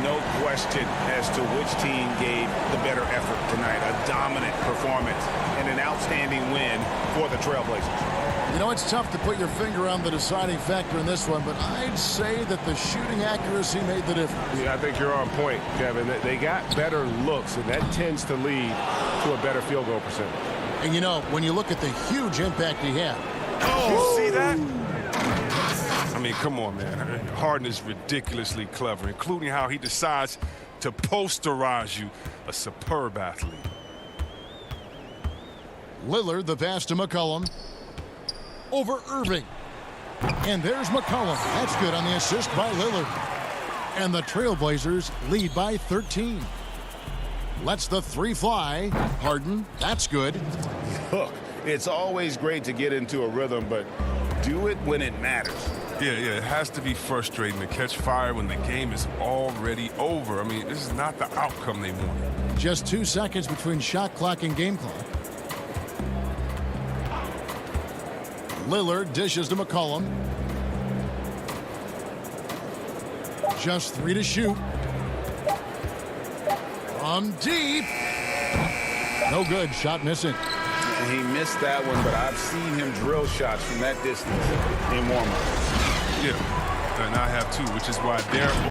No question as to which team gave the better effort tonight. A dominant performance and an outstanding win for the Trailblazers. You know, it's tough to put your finger on the deciding factor in this one, but I'd say that the shooting accuracy made the difference. Yeah, I think you're on point, Kevin. They got better looks, and that tends to lead to a better field goal percentage. And, you know, when you look at the huge impact he had. Oh, you see that? I mean, come on, man. Harden is ridiculously clever, including how he decides to posterize you, a superb athlete. Lillard, the pass to McCollum. Over Irving. And there's McCollum. That's good on the assist by Lillard. And the Trailblazers lead by 13. Lets the three fly. Harden, that's good. Look, it's always great to get into a rhythm, but do it when it matters. Yeah, it has to be frustrating to catch fire when the game is already over. I mean, this is not the outcome they wanted. Just 2 seconds between shot clock and game clock. Lillard dishes to McCollum. Just 3 to shoot. From deep. No good. Shot missing. He missed that one, but I've seen him drill shots from that distance in warm-up. Yeah, and I have too, which is why they're...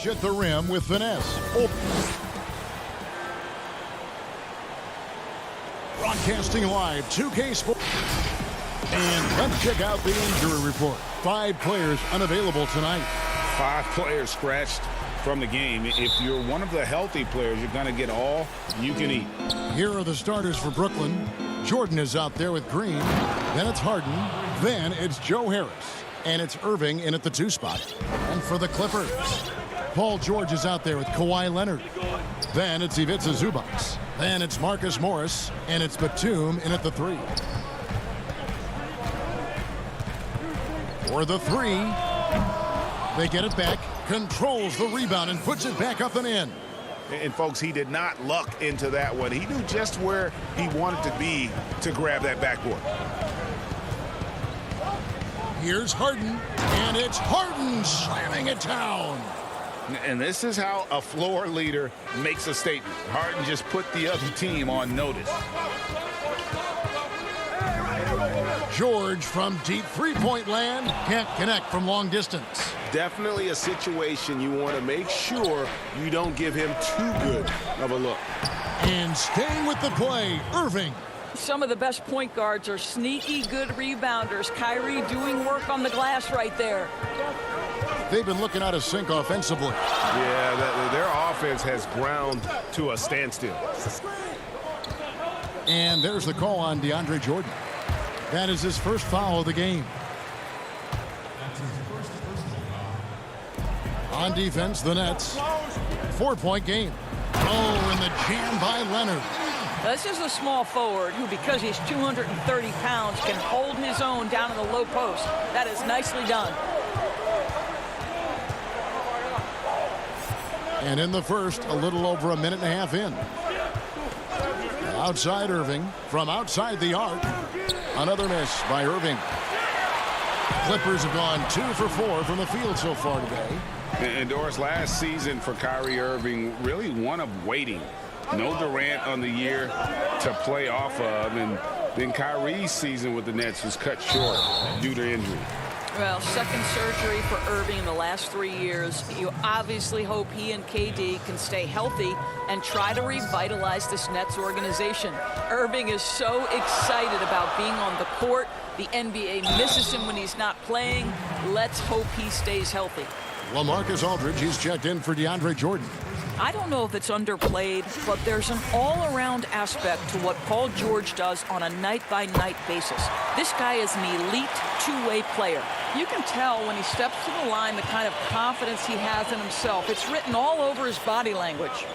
At the rim with finesse. Broadcasting live, 2K Sports. And let's check out the injury report. 5 players unavailable tonight. 5 players scratched from the game. If you're one of the healthy players, you're going to get all you can eat. Here are the starters for Brooklyn. Jordan is out there with Green. Then it's Harden. Then it's Joe Harris. And it's Irving in at the 2 spot. And for the Clippers, Paul George is out there with Kawhi Leonard. Then it's Ivica Zubac. Then it's Marcus Morris. And it's Batum in at the 3. For the 3. They get it back. Controls the rebound and puts it back up and in. And folks, he did not luck into that one. He knew just where he wanted to be to grab that backboard. Here's Harden. And it's Harden slamming it down. And this is how a floor leader makes a statement. Harden just put the other team on notice. George from deep three-point land can't connect from long distance. Definitely a situation you want to make sure you don't give him too good of a look. And staying with the play, Irving. Some of the best point guards are sneaky good rebounders. Kyrie doing work on the glass right there. They've been looking out of sync offensively. Yeah, their offense has ground to a standstill. And there's the call on DeAndre Jordan. That is his first foul of the game. On defense, the Nets. 4-point game. Oh, and the jam by Leonard. This is a small forward who, because he's 230 pounds, can hold his own down in the low post. That is nicely done. And in the first, a little over a minute and a half in. Outside Irving, from outside the arc. Another miss by Irving. Clippers have gone 2 for 4 from the field so far today. And Doris, last season for Kyrie Irving, really one of waiting. No Durant on the year to play off of. And then Kyrie's season with the Nets was cut short due to injury. Well, second surgery for Irving in the last 3 years. You obviously hope he and KD can stay healthy and try to revitalize this Nets organization. Irving is so excited about being on the court. The NBA misses him when he's not playing. Let's hope he stays healthy. LaMarcus Aldridge, he's checked in for DeAndre Jordan. I don't know if it's underplayed, but there's an all-around aspect to what Paul George does on a night-by-night basis. This guy is an elite two-way player. You can tell when he steps to the line the kind of confidence he has in himself. It's written all over his body language.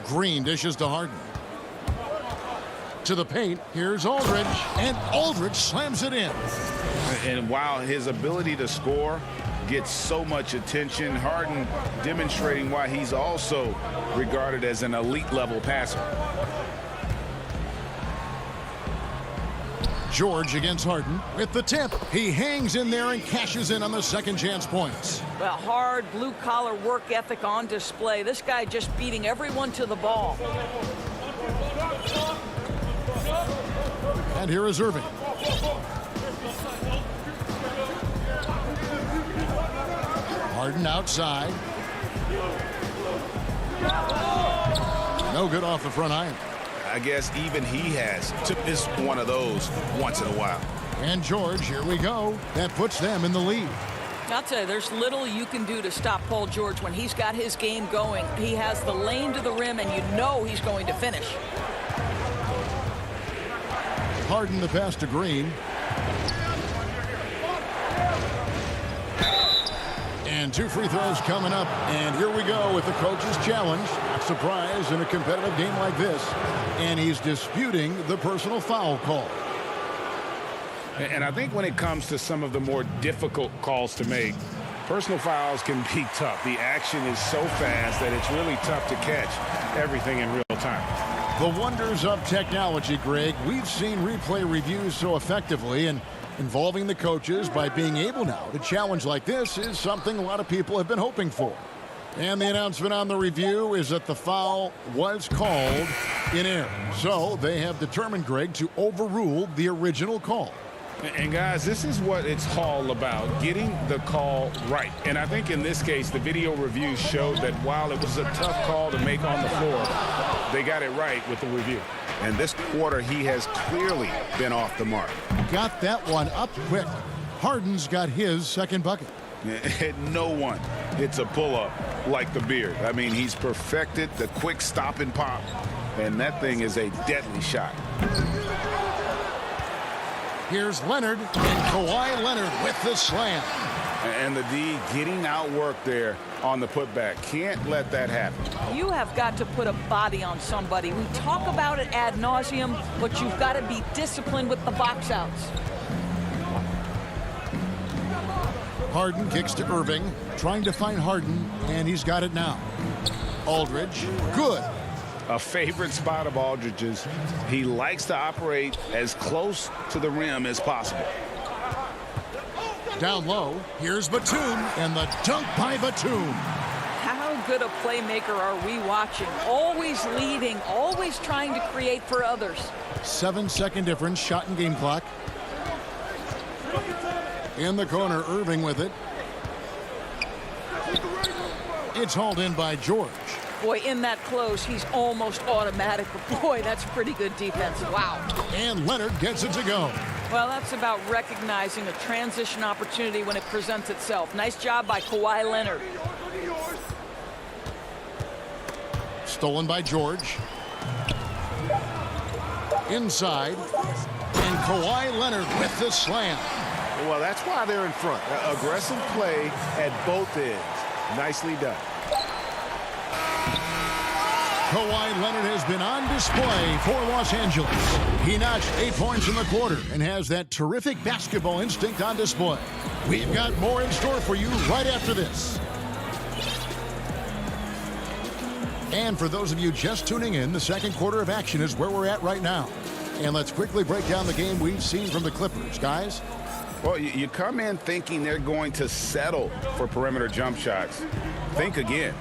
Green dishes to Harden. To the paint, here's Aldridge, and Aldridge slams it in. And while his ability to score gets so much attention, Harden demonstrating why he's also regarded as an elite level passer. George against Harden with the tip. He hangs in there and cashes in on the second chance points. Well, hard blue-collar work ethic on display. This guy just beating everyone to the ball. And here is Irving. Harden outside. No good off the front iron. I guess even he has to miss one of those once in a while. And George, here we go. That puts them in the lead. I'll tell you, there's little you can do to stop Paul George when he's got his game going. He has the lane to the rim, and you know he's going to finish. Harden the pass to Green. And 2 free throws coming up. And here we go with the coach's challenge. Not surprised in a competitive game like this. And he's disputing the personal foul call. And I think when it comes to some of the more difficult calls to make, personal fouls can be tough. The action is so fast that it's really tough to catch everything in real time. The wonders of technology, Greg. We've seen replay reviews so effectively, and involving the coaches by being able now to challenge like this is something a lot of people have been hoping for. And the announcement on the review is that the foul was called in error. So they have determined, Greg, to overrule the original call. And guys, this is what it's all about, getting the call right. And I think in this case, the video review showed that while it was a tough call to make on the floor, they got it right with the review. And this quarter, he has clearly been off the mark. Got that one up quick. Harden's got his second bucket. No one hits a pull-up like the Beard. I mean, he's perfected the quick stop and pop, and that thing is a deadly shot. Here's Leonard, and Kawhi Leonard with the slam. And the D getting outworked there on the putback. Can't let that happen. You have got to put a body on somebody. We talk about it ad nauseum, but you've got to be disciplined with the box outs. Harden kicks to Irving, trying to find Harden, and he's got it now. Aldridge, good. A favorite spot of Aldridge's. He likes to operate as close to the rim as possible. Down low, here's Batum, and the dunk by Batum. How good a playmaker are we watching? Always leading, always trying to create for others. 7-second difference, shot and game clock. In the corner, Irving with it. It's hauled in by George. Boy, in that close, he's almost automatic. But boy, that's pretty good defense. Wow. And Leonard gets it to go. Well, that's about recognizing a transition opportunity when it presents itself. Nice job by Kawhi Leonard. Stolen by George. Inside. And Kawhi Leonard with the slam. Well, that's why they're in front. Aggressive play at both ends. Nicely done. Kawhi Leonard has been on display for Los Angeles. He notched 8 points in the quarter and has that terrific basketball instinct on display. We've got more in store for you right after this. And for those of you just tuning in, the second quarter of action is where we're at right now. And let's quickly break down the game we've seen from the Clippers, guys. Well, you come in thinking they're going to settle for perimeter jump shots. Think again.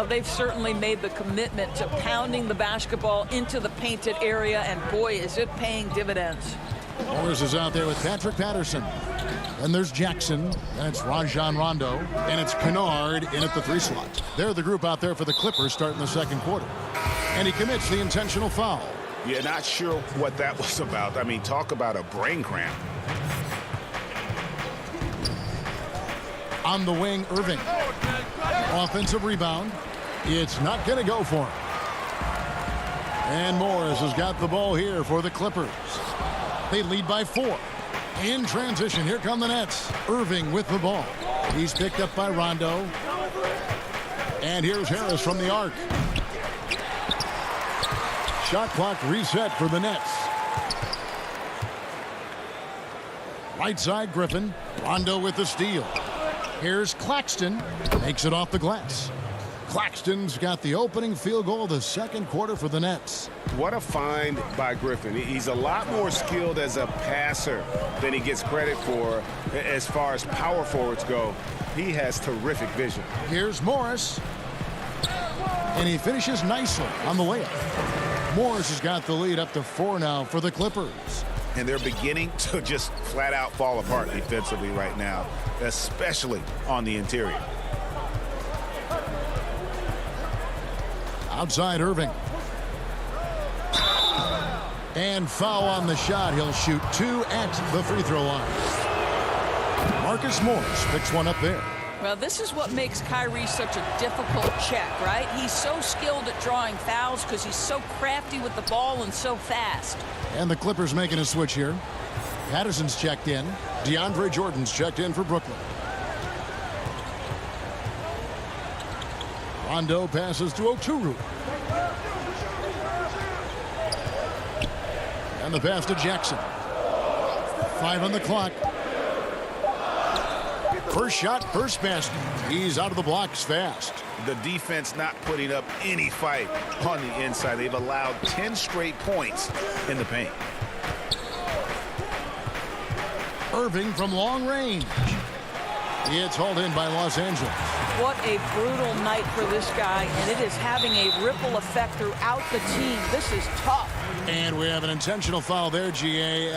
They've certainly made the commitment to pounding the basketball into the painted area, and boy, is it paying dividends. Morris is out there with Patrick Patterson. And there's Jackson, and it's Rajon Rondo, and it's Kennard in at the 3 slot. They're the group out there for the Clippers starting the second quarter. And he commits the intentional foul. Yeah, not sure what that was about. I mean, talk about a brain cramp. On the wing, Irving. Offensive rebound. It's not going to go for him. And Morris has got the ball here for the Clippers. They lead by 4. In transition, here come the Nets. Irving with the ball. He's picked up by Rondo. And here's Harris from the arc. Shot clock reset for the Nets. Right side, Griffin. Rondo with the steal. Here's Claxton. Makes it off the glass. Claxton's got the opening field goal of the second quarter for the Nets. What a find by Griffin. He's a lot more skilled as a passer than he gets credit for as far as power forwards go. He has terrific vision. Here's Morris. And he finishes nicely on the layup. Morris has got the lead up to 4 now for the Clippers. And they're beginning to just flat out fall apart defensively right now, especially on the interior. Outside Irving. And foul on the shot. He'll shoot 2 at the free throw line. Marcus Morris picks one up there. Well, this is what makes Kyrie such a difficult check, right? He's so skilled at drawing fouls because he's so crafty with the ball and so fast. And the Clippers making a switch here. Patterson's checked in. DeAndre Jordan's checked in for Brooklyn. Rondo passes to Oturu. And the pass to Jackson. 5 on the clock. First shot, first basket. He's out of the blocks fast. The defense not putting up any fight on the inside. They've allowed 10 straight points in the paint. Irving from long range. It's hauled in by Los Angeles. What a brutal night for this guy, and it is having a ripple effect throughout the team. This is tough. And we have an intentional foul there, GA.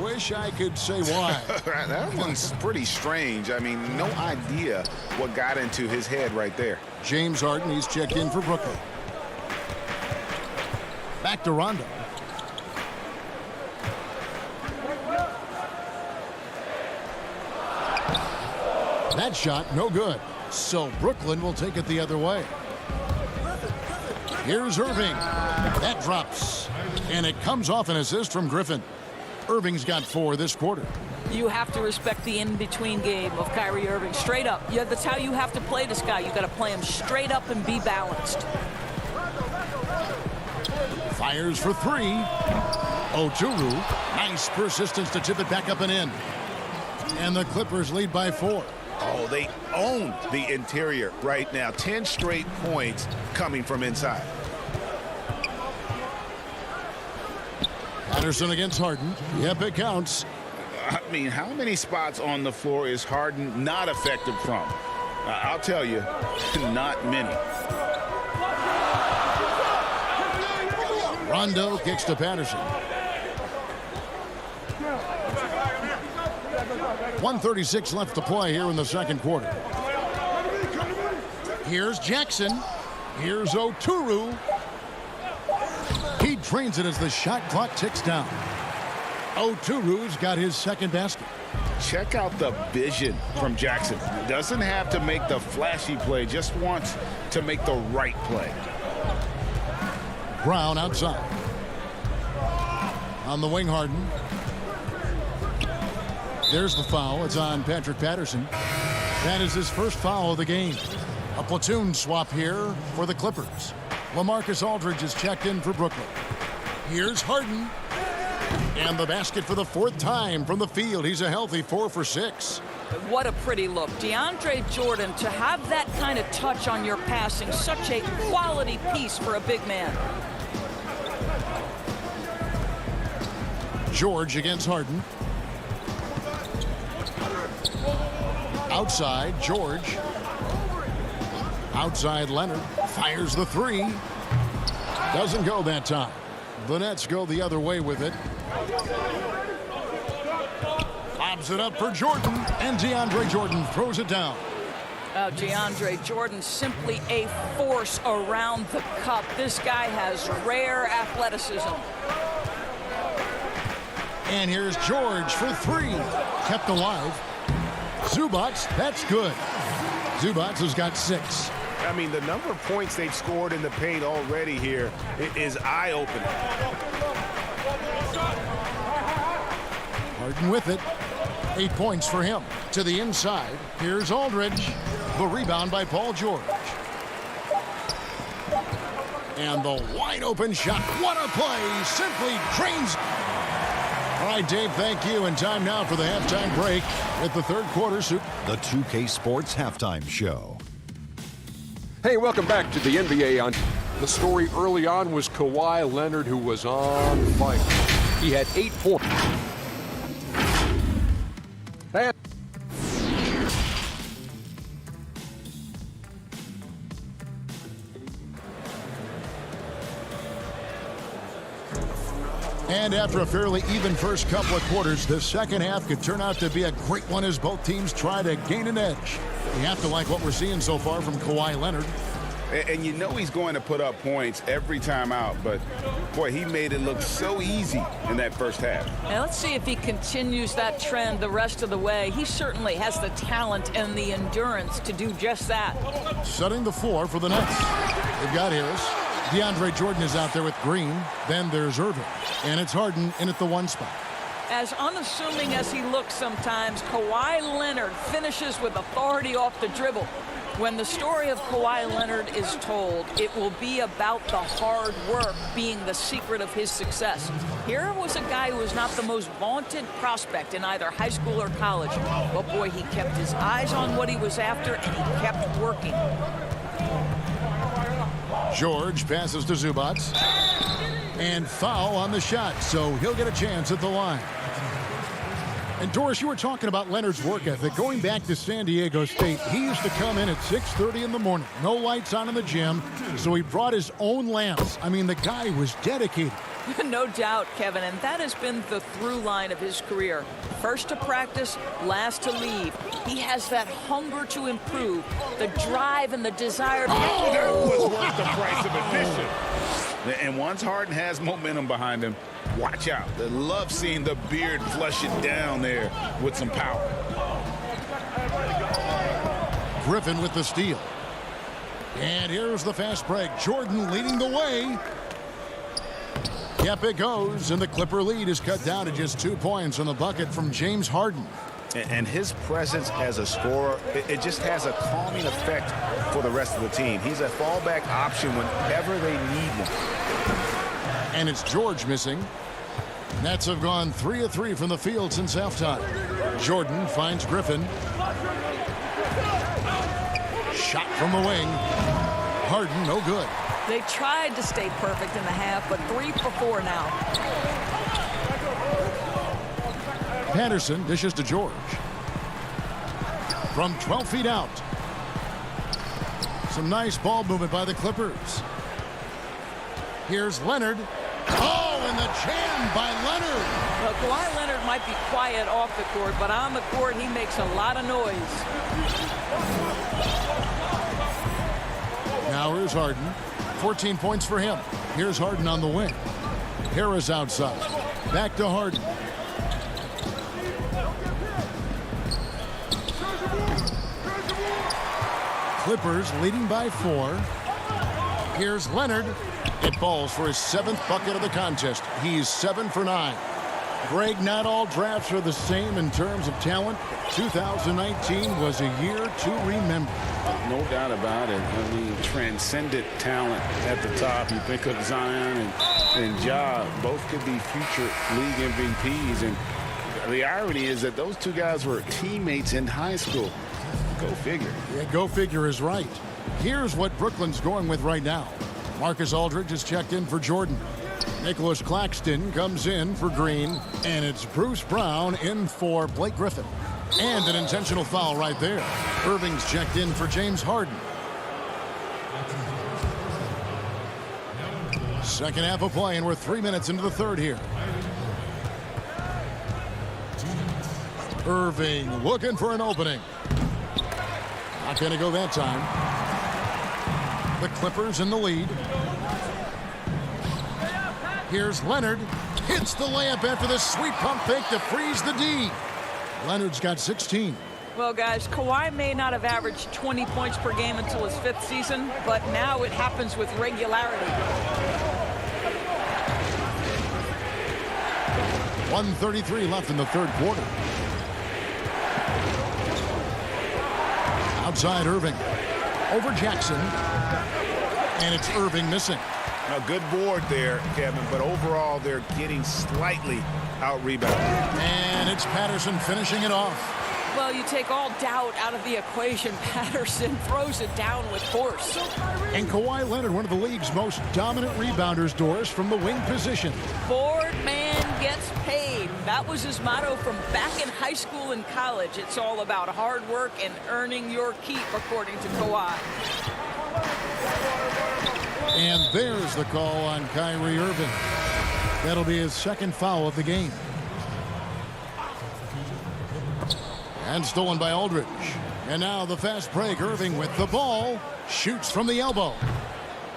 Wish I could say why. That one's pretty strange. I mean, no idea what got into his head right there. James Harden, he's checked in for Brooklyn. Back to Rondo. That shot, no good. So Brooklyn will take it the other way. Here's Irving. That drops. And it comes off an assist from Griffin. Irving's got 4 this quarter. You have to respect the in-between game of Kyrie Irving. Straight up. Yeah, that's how you have to play this guy. You got to play him straight up and be balanced. Fires for 3. Oturu. Nice persistence to tip it back up and in. And the Clippers lead by 4. Oh, they own the interior right now. 10 straight points coming from inside. Patterson against Harden. Yep, it counts. I mean, how many spots on the floor is Harden not effective from? I'll tell you, not many. Rondo kicks to Patterson. 1:36 left to play here in the second quarter. Here's Jackson. Here's Oturu. He drains it as the shot clock ticks down. Oturu's got his second basket. Check out the vision from Jackson. Doesn't have to make the flashy play, just wants to make the right play. Brown outside. On the wing, Harden. There's the foul. It's on Patrick Patterson. That is his first foul of the game. A platoon swap here for the Clippers. LaMarcus Aldridge is checked in for Brooklyn. Here's Harden. And the basket for the fourth time from the field. He's a healthy 4 for 6. What a pretty look. DeAndre Jordan, to have that kind of touch on your passing, such a quality piece for a big man. George against Harden. Outside, George. Outside, Leonard. Fires the three. Doesn't go that time. The Nets go the other way with it. Lobs it up for Jordan. And DeAndre Jordan throws it down. DeAndre Jordan, simply a force around the cup. This guy has rare athleticism. And here's George for three. Kept alive. Zubats, that's good. Zubats has got 6. I mean, the number of points they've scored in the paint already here is eye-opening. Harden with it. 8 points for him. To the inside. Here's Aldridge. The rebound by Paul George. And the wide open shot. What a play. Simply drains. All right, Dave, thank you. And time now for the halftime break with the third quarter. The 2K Sports Halftime Show. Hey, welcome back to the NBA. The story early on was Kawhi Leonard, who was on fire. He had 8 points. And after a fairly even first couple of quarters, the second half could turn out to be a great one as both teams try to gain an edge. You have to like what we're seeing so far from Kawhi Leonard. And you know he's going to put up points every time out, but boy, he made it look so easy in that first half. And let's see if he continues that trend the rest of the way. He certainly has the talent and the endurance to do just that. Setting the floor for the Nets. They've got Harris. DeAndre Jordan is out there with Green. Then there's Irving. And it's Harden in at the 1 spot. As unassuming as he looks sometimes, Kawhi Leonard finishes with authority off the dribble. When the story of Kawhi Leonard is told, it will be about the hard work being the secret of his success. Here was a guy who was not the most vaunted prospect in either high school or college. But boy, he kept his eyes on what he was after, and he kept working. George passes to Zubats. And foul on the shot, so he'll get a chance at the line. And Doris, you were talking about Leonard's work ethic. Going back to San Diego State, he used to come in at 6:30 in the morning. No lights on in the gym, so he brought his own lamps. I mean, the guy was dedicated. No doubt, Kevin, and that has been the through line of his career. First to practice, last to leave. He has that hunger to improve, the drive and the desire to... That was worth the price of admission. And once Harden has momentum behind him, watch out. They love seeing the beard flush it down there with some power. Griffin with the steal. And here's the fast break. Jordan leading the way. Yep, it goes, and the Clipper lead is cut down to just 2 points on the bucket from James Harden. And his presence as a scorer, it just has a calming effect for the rest of the team. He's a fallback option whenever they need one. And it's George missing. Nets have gone 3 of 3 from the field since halftime. Jordan finds Griffin. Shot from the wing. Harden, no good. They tried to stay perfect in the half, but 3 for 4 now. Patterson dishes to George. From 12 feet out. Some nice ball movement by the Clippers. Here's Leonard. Oh, and the jam by Leonard. Well, Kawhi Leonard might be quiet off the court, but on the court, he makes a lot of noise. Now here's Harden. 14 points for him. Here's Harden on the wing. Harris outside. Back to Harden. Clippers leading by 4. Here's Leonard. It falls for his 7th bucket of the contest. He's 7 for 9. Greg, not all drafts are the same in terms of talent. 2019 was a year to remember. No doubt about it. I mean, transcendent talent at the top. You think of Zion and Ja, both could be future league MVPs. And the irony is that those two guys were teammates in high school. Go figure. Yeah, go figure is right. Here's what Brooklyn's going with right now. Marcus Aldridge is checked in for Jordan. Nicholas Claxton comes in for Green. And it's Bruce Brown in for Blake Griffin. And an intentional foul right there. Irving's checked in for James Harden. Second half of play, and we're 3 minutes into the third here. Irving looking for an opening. Not going to go that time. The Clippers in the lead. Here's Leonard. Hits the layup after the sweet pump fake to freeze the D. Leonard's got 16. Well, guys, Kawhi may not have averaged 20 points per game until his 5th season, but now it happens with regularity. 1:33 left in the third quarter. Outside Irving. Over Jackson. And it's Irving missing. A good board there, Kevin, but overall they're getting slightly out-rebounded. And it's Patterson finishing it off. Well, you take all doubt out of the equation. Patterson throws it down with force. And Kawhi Leonard, one of the league's most dominant rebounders, Doris, from the wing position. Board man gets paid. That was his motto from back in high school and college. It's all about hard work and earning your keep, according to Kawhi. And there's the call on Kyrie Irving. That'll be his 2nd foul of the game. And stolen by Aldridge. And now the fast break. Irving with the ball. Shoots from the elbow.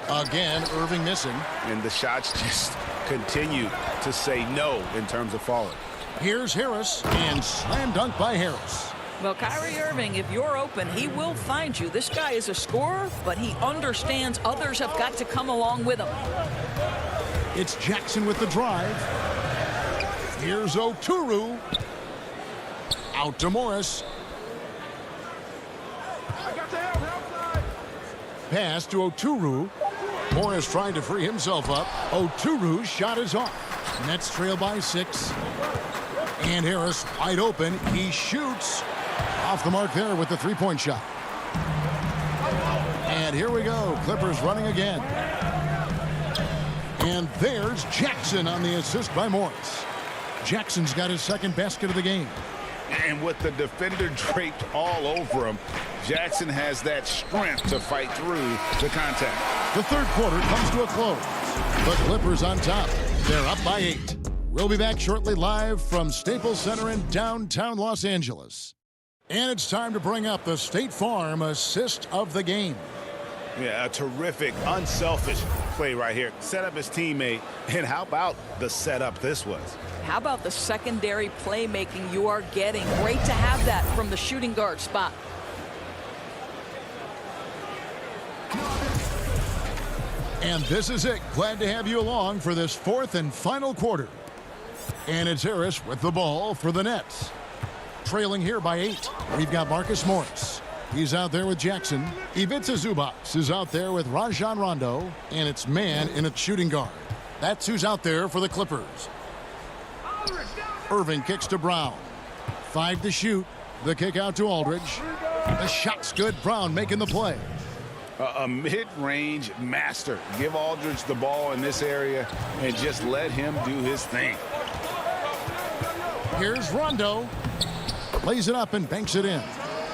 Again, Irving missing. And the shots just continue to say no in terms of falling. Here's Harris. And slam dunk by Harris. Well, Kyrie Irving, if you're open, he will find you. This guy is a scorer, but he understands others have got to come along with him. It's Jackson with the drive. Here's Oturu. Out to Morris. Pass to Oturu. Morris trying to free himself up. Oturu's shot is off. Nets trail by 6. And Harris wide open. He shoots. Off the mark there with the 3-point shot. And here we go. Clippers running again. And there's Jackson on the assist by Morris. Jackson's got his 2nd basket of the game. And with the defender draped all over him, Jackson has that strength to fight through the contact. The third quarter comes to a close. The Clippers on top. They're up by 8. We'll be back shortly live from Staples Center in downtown Los Angeles. And it's time to bring up the State Farm assist of the game. Yeah, a terrific, unselfish play right here. Set up his teammate. And how about the setup this was? How about the secondary playmaking you are getting? Great to have that from the shooting guard spot. And this is it. Glad to have you along for this 4th and final quarter. And it's Harris with the ball for the Nets. Trailing here by 8. We've got Marcus Morris. He's out there with Jackson. Ivica Zubac is out there with Rajon Rondo. And it's man in a shooting guard. That's who's out there for the Clippers. Irving kicks to Brown. 5 to shoot. The kick out to Aldridge. The shot's good. Brown making the play. A mid-range master. Give Aldridge the ball in this area and just let him do his thing. Here's Rondo. Lays it up and banks it in.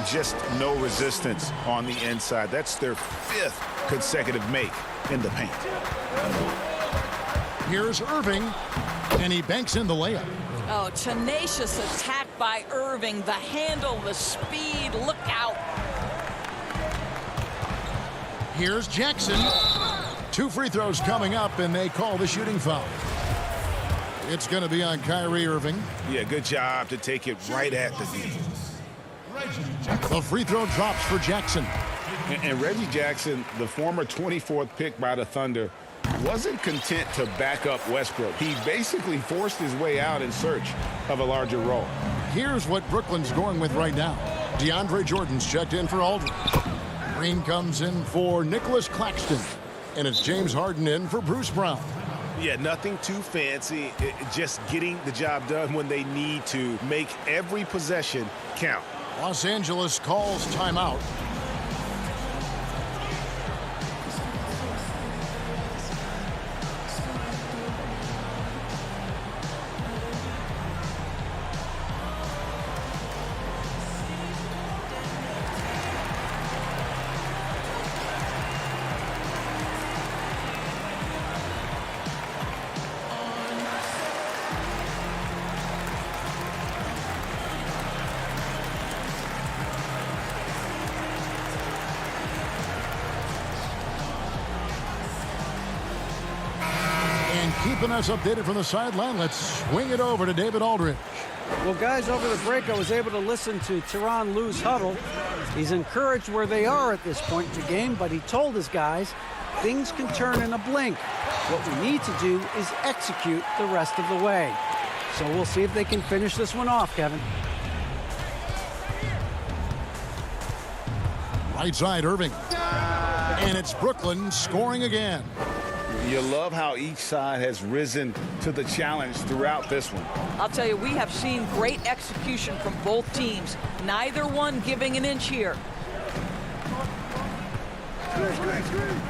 Just no resistance on the inside. That's their 5th consecutive make in the paint. Here's Irving, and he banks in the layup. Oh, tenacious attack by Irving. The handle, the speed, look out. Here's Jackson. 2 free throws coming up, and they call the shooting foul. It's going to be on Kyrie Irving. Yeah, good job to take it right at the D. The free throw drops for Jackson. And Reggie Jackson, the former 24th pick by the Thunder, wasn't content to back up Westbrook. He basically forced his way out in search of a larger role. Here's what Brooklyn's going with right now. DeAndre Jordan's checked in for Aldridge. Green comes in for Nicholas Claxton. And it's James Harden in for Bruce Brown. Yeah, nothing too fancy. Just getting the job done when they need to. Make every possession count. Los Angeles calls timeout. Keeping us updated from the sideline, let's swing it over to David Aldridge. Well, guys, over the break, I was able to listen to Tyronn Lue's huddle. He's encouraged where they are at this point in the game, but he told his guys things can turn in a blink. What we need to do is execute the rest of the way. So we'll see if they can finish this one off, Kevin. Right side, Irving. And it's Brooklyn scoring again. You love how each side has risen to the challenge throughout this one. I'll tell you, we have seen great execution from both teams. Neither one giving an inch here.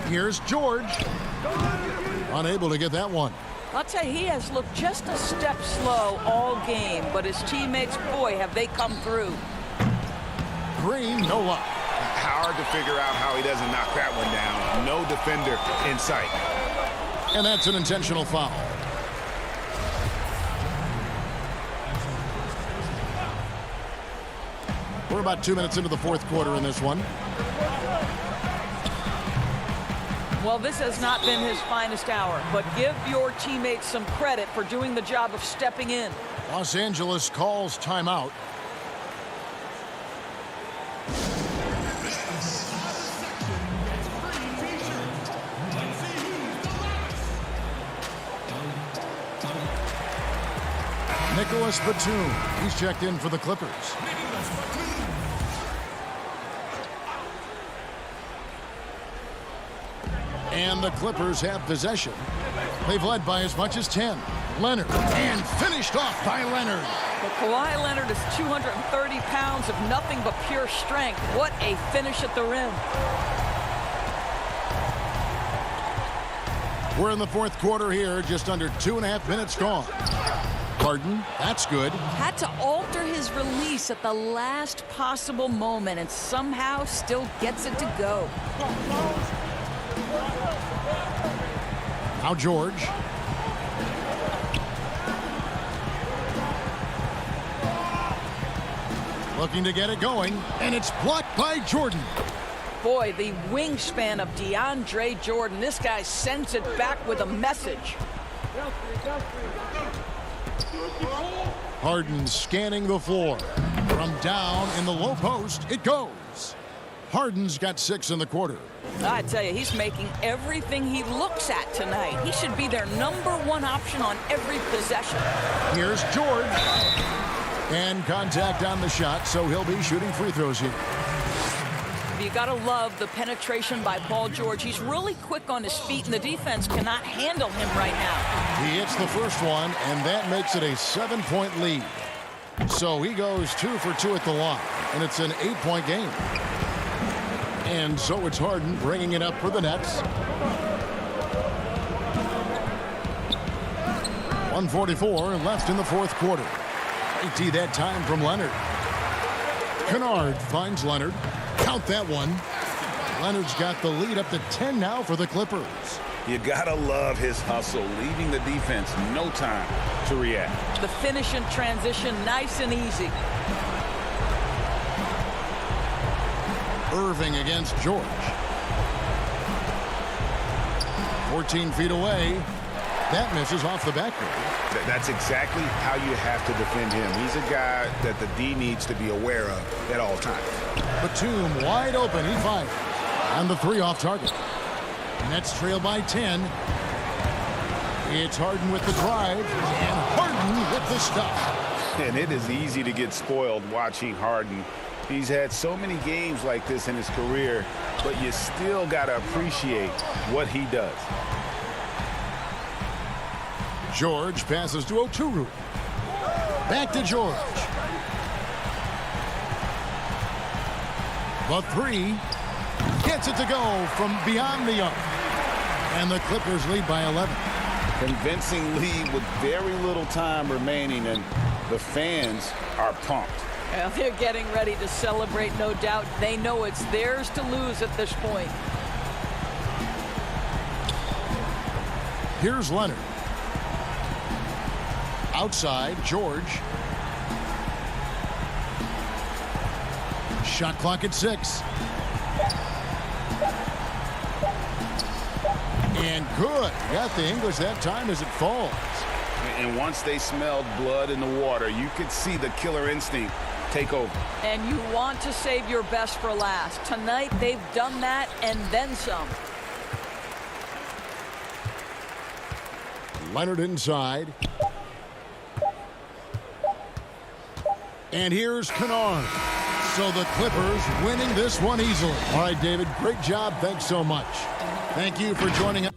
Here's George. Unable to get that one. I'll tell you, he has looked just a step slow all game, but his teammates, boy, have they come through. Green, no luck. Hard to figure out how he doesn't knock that one down. No defender in sight. And that's an intentional foul. We're about 2 minutes into the fourth quarter in this one. Well, this has not been his finest hour, but give your teammates some credit for doing the job of stepping in. Los Angeles calls timeout. Nicholas Batum, he's checked in for the Clippers. And the Clippers have possession. They've led by as much as 10. Leonard, and finished off by Leonard. But Kawhi Leonard is 230 pounds of nothing but pure strength. What a finish at the rim. We're in the fourth quarter here, just under 2.5 minutes gone. Harden, that's good. Had to alter his release at the last possible moment and somehow still gets it to go. Now George. Looking to get it going, and it's blocked by Jordan. Boy, the wingspan of DeAndre Jordan. This guy sends it back with a message. Harden scanning the floor. From down in the low post, it goes. Harden's got 6 in the quarter. I tell you, he's making everything he looks at tonight. He should be their #1 option on every possession. Here's George. And contact on the shot, so he'll be shooting free throws here. You got to love the penetration by Paul George. He's really quick on his feet, and the defense cannot handle him right now. He hits the first one, and that makes it a 7-point lead. So he goes 2 for 2 at the line, and it's an 8-point game. And so it's Harden bringing it up for the Nets. 1:44 left in the fourth quarter. Straight D that time from Leonard. Kennard finds Leonard. Count that one. Leonard's got the lead up to 10 now for the Clippers. You gotta love his hustle, leaving the defense no time to react. The finish in transition, nice and easy. Irving against George. 14 feet away. That misses off the backboard. That's exactly how you have to defend him. He's a guy that the D needs to be aware of at all times. Batum wide open. He fires. And the three off target. Nets trail by 10. It's Harden with the drive. And Harden with the stop. And it is easy to get spoiled watching Harden. He's had so many games like this in his career, but you still got to appreciate what he does. George passes to Oturu. Back to George. The three gets it to go from beyond the arc. And the Clippers lead by 11. Convincing lead with very little time remaining, and the fans are pumped. Well, they're getting ready to celebrate, no doubt. They know it's theirs to lose at this point. Here's Leonard. Outside, George. Shot clock at 6. And good. Got the English that time as it falls. And once they smelled blood in the water, you could see the killer instinct take over. And you want to save your best for last. Tonight, they've done that and then some. Leonard inside. And here's Kennard. So the Clippers winning this one easily. All right, David, great job. Thanks so much. Thank you for joining us.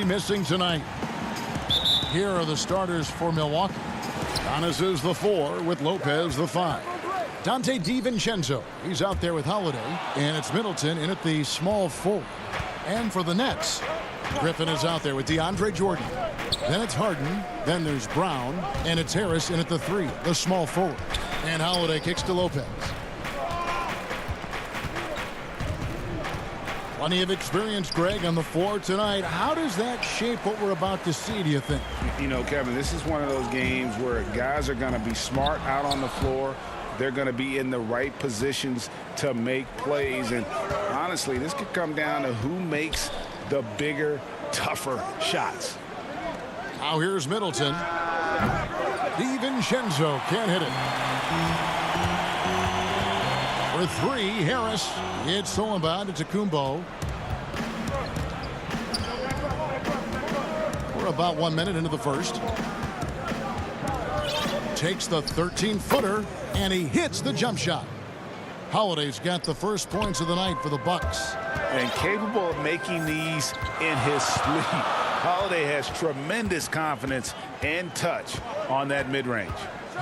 Missing tonight. Here are the starters for Milwaukee. Giannis is the 4 with Lopez the 5. Dante DiVincenzo, he's out there with Holiday, and it's Middleton in at the small forward. And for the Nets, Griffin is out there with DeAndre Jordan. Then it's Harden, then there's Brown, and it's Harris in at the 3, the small forward. And Holiday kicks to Lopez. Plenty of experience, Greg, on the floor tonight. How does that shape what we're about to see, do you think? You know, Kevin, this is one of those games where guys are going to be smart out on the floor. They're going to be in the right positions to make plays. And honestly, this could come down to who makes the bigger, tougher shots. Now here's Middleton. DiVincenzo can't hit it. For 3, Harris. It's Solomon to Kumbo. We're about 1 minute into the first. Takes the 13-footer, and he hits the jump shot. Holiday's got the first points of the night for the Bucks. And capable of making these in his sleep. Holiday has tremendous confidence and touch on that mid-range.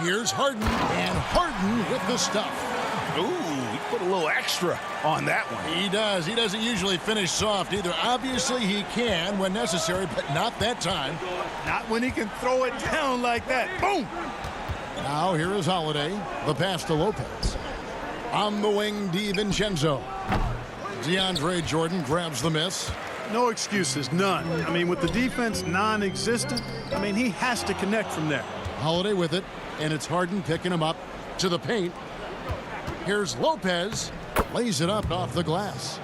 Here's Harden, and Harden with the stuff. Ooh, he put a little extra on that one. He does. He doesn't usually finish soft either. Obviously, he can when necessary, but not that time. Not when he can throw it down like that. Boom! Now here is Holiday. The pass to Lopez. On the wing, DiVincenzo. DeAndre Jordan grabs the miss. No excuses, none. I mean, with the defense non-existent, I mean, he has to connect from there. Holiday with it, and it's Harden picking him up to the paint. Here's Lopez. Lays it up off the glass.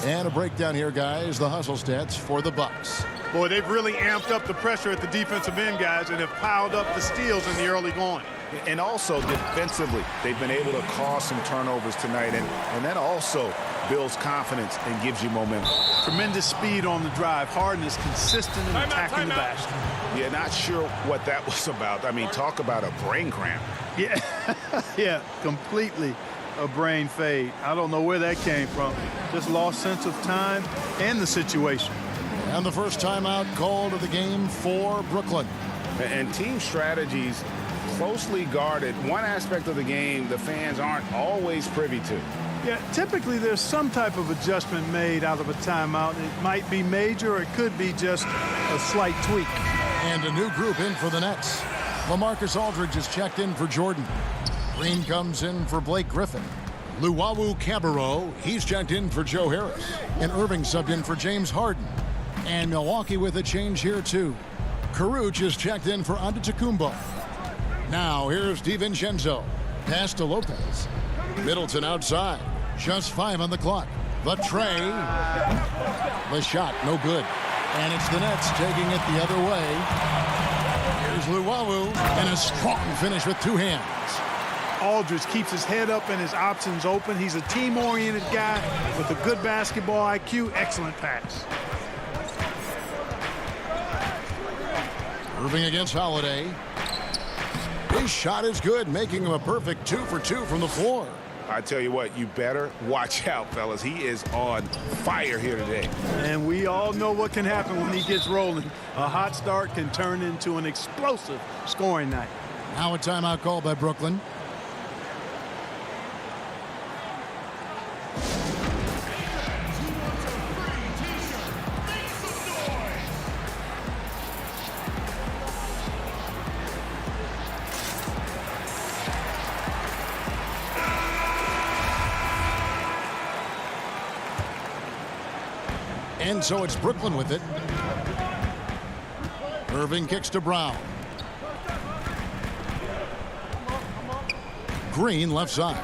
And a breakdown here, guys. The hustle stats for the Bucks. Boy, they've really amped up the pressure at the defensive end, guys, and have piled up the steals in the early going. And also defensively, they've been able to cause some turnovers tonight, and that also builds confidence and gives you momentum. Tremendous speed on the drive. Harden is consistent in attacking the basket. Yeah, not sure what that was about. I mean, talk about a brain cramp. Yeah, yeah, completely a brain fade. I don't know where that came from. Just lost sense of time and the situation. And the first timeout called of the game for Brooklyn. And team strategies closely guarded. One aspect of the game the fans aren't always privy to. Yeah, typically there's some type of adjustment made out of a timeout. It might be major, or it could be just a slight tweak. And a new group in for the Nets. LaMarcus Aldridge is checked in for Jordan. Green comes in for Blake Griffin. Luwawu Cabarrot, he's checked in for Joe Harris. And Irving subbed in for James Harden. And Milwaukee with a change here too. Caruch is checked in for Antetokounmpo. Now here's DiVincenzo. Pass to Lopez. Middleton outside. Just 5 on the clock. The tray. The shot, no good. And it's the Nets taking it the other way. Here's Luwawu. And a strong finish with 2 hands. Aldridge keeps his head up and his options open. He's a team-oriented guy with a good basketball IQ. Excellent pass. Irving against Holiday. His shot is good, making him a perfect 2 for 2 from the floor. I tell you what, you better watch out, fellas. He is on fire here today. And we all know what can happen when he gets rolling. A hot start can turn into an explosive scoring night. Now a timeout call by Brooklyn. And so it's Brooklyn with it. Irving kicks to Brown. Green left side.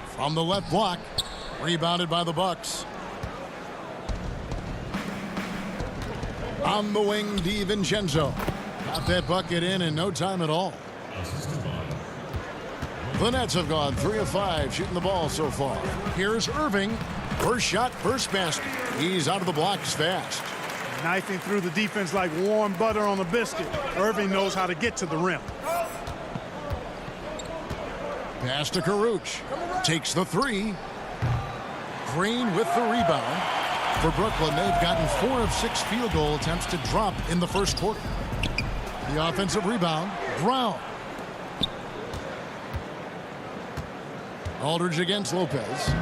From the left block. Rebounded by the Bucks. On the wing, DiVincenzo. Got that bucket in no time at all. The Nets have gone 3 of 5 shooting the ball so far. Here's Irving. First shot, first basket. He's out of the blocks fast. Knifing through the defense like warm butter on a biscuit. Irving knows how to get to the rim. Pass to Caruch. Takes the 3. Green with the rebound. For Brooklyn, they've gotten 4 of 6 field goal attempts to drop in the first quarter. The offensive rebound, Brown. Aldridge against Lopez.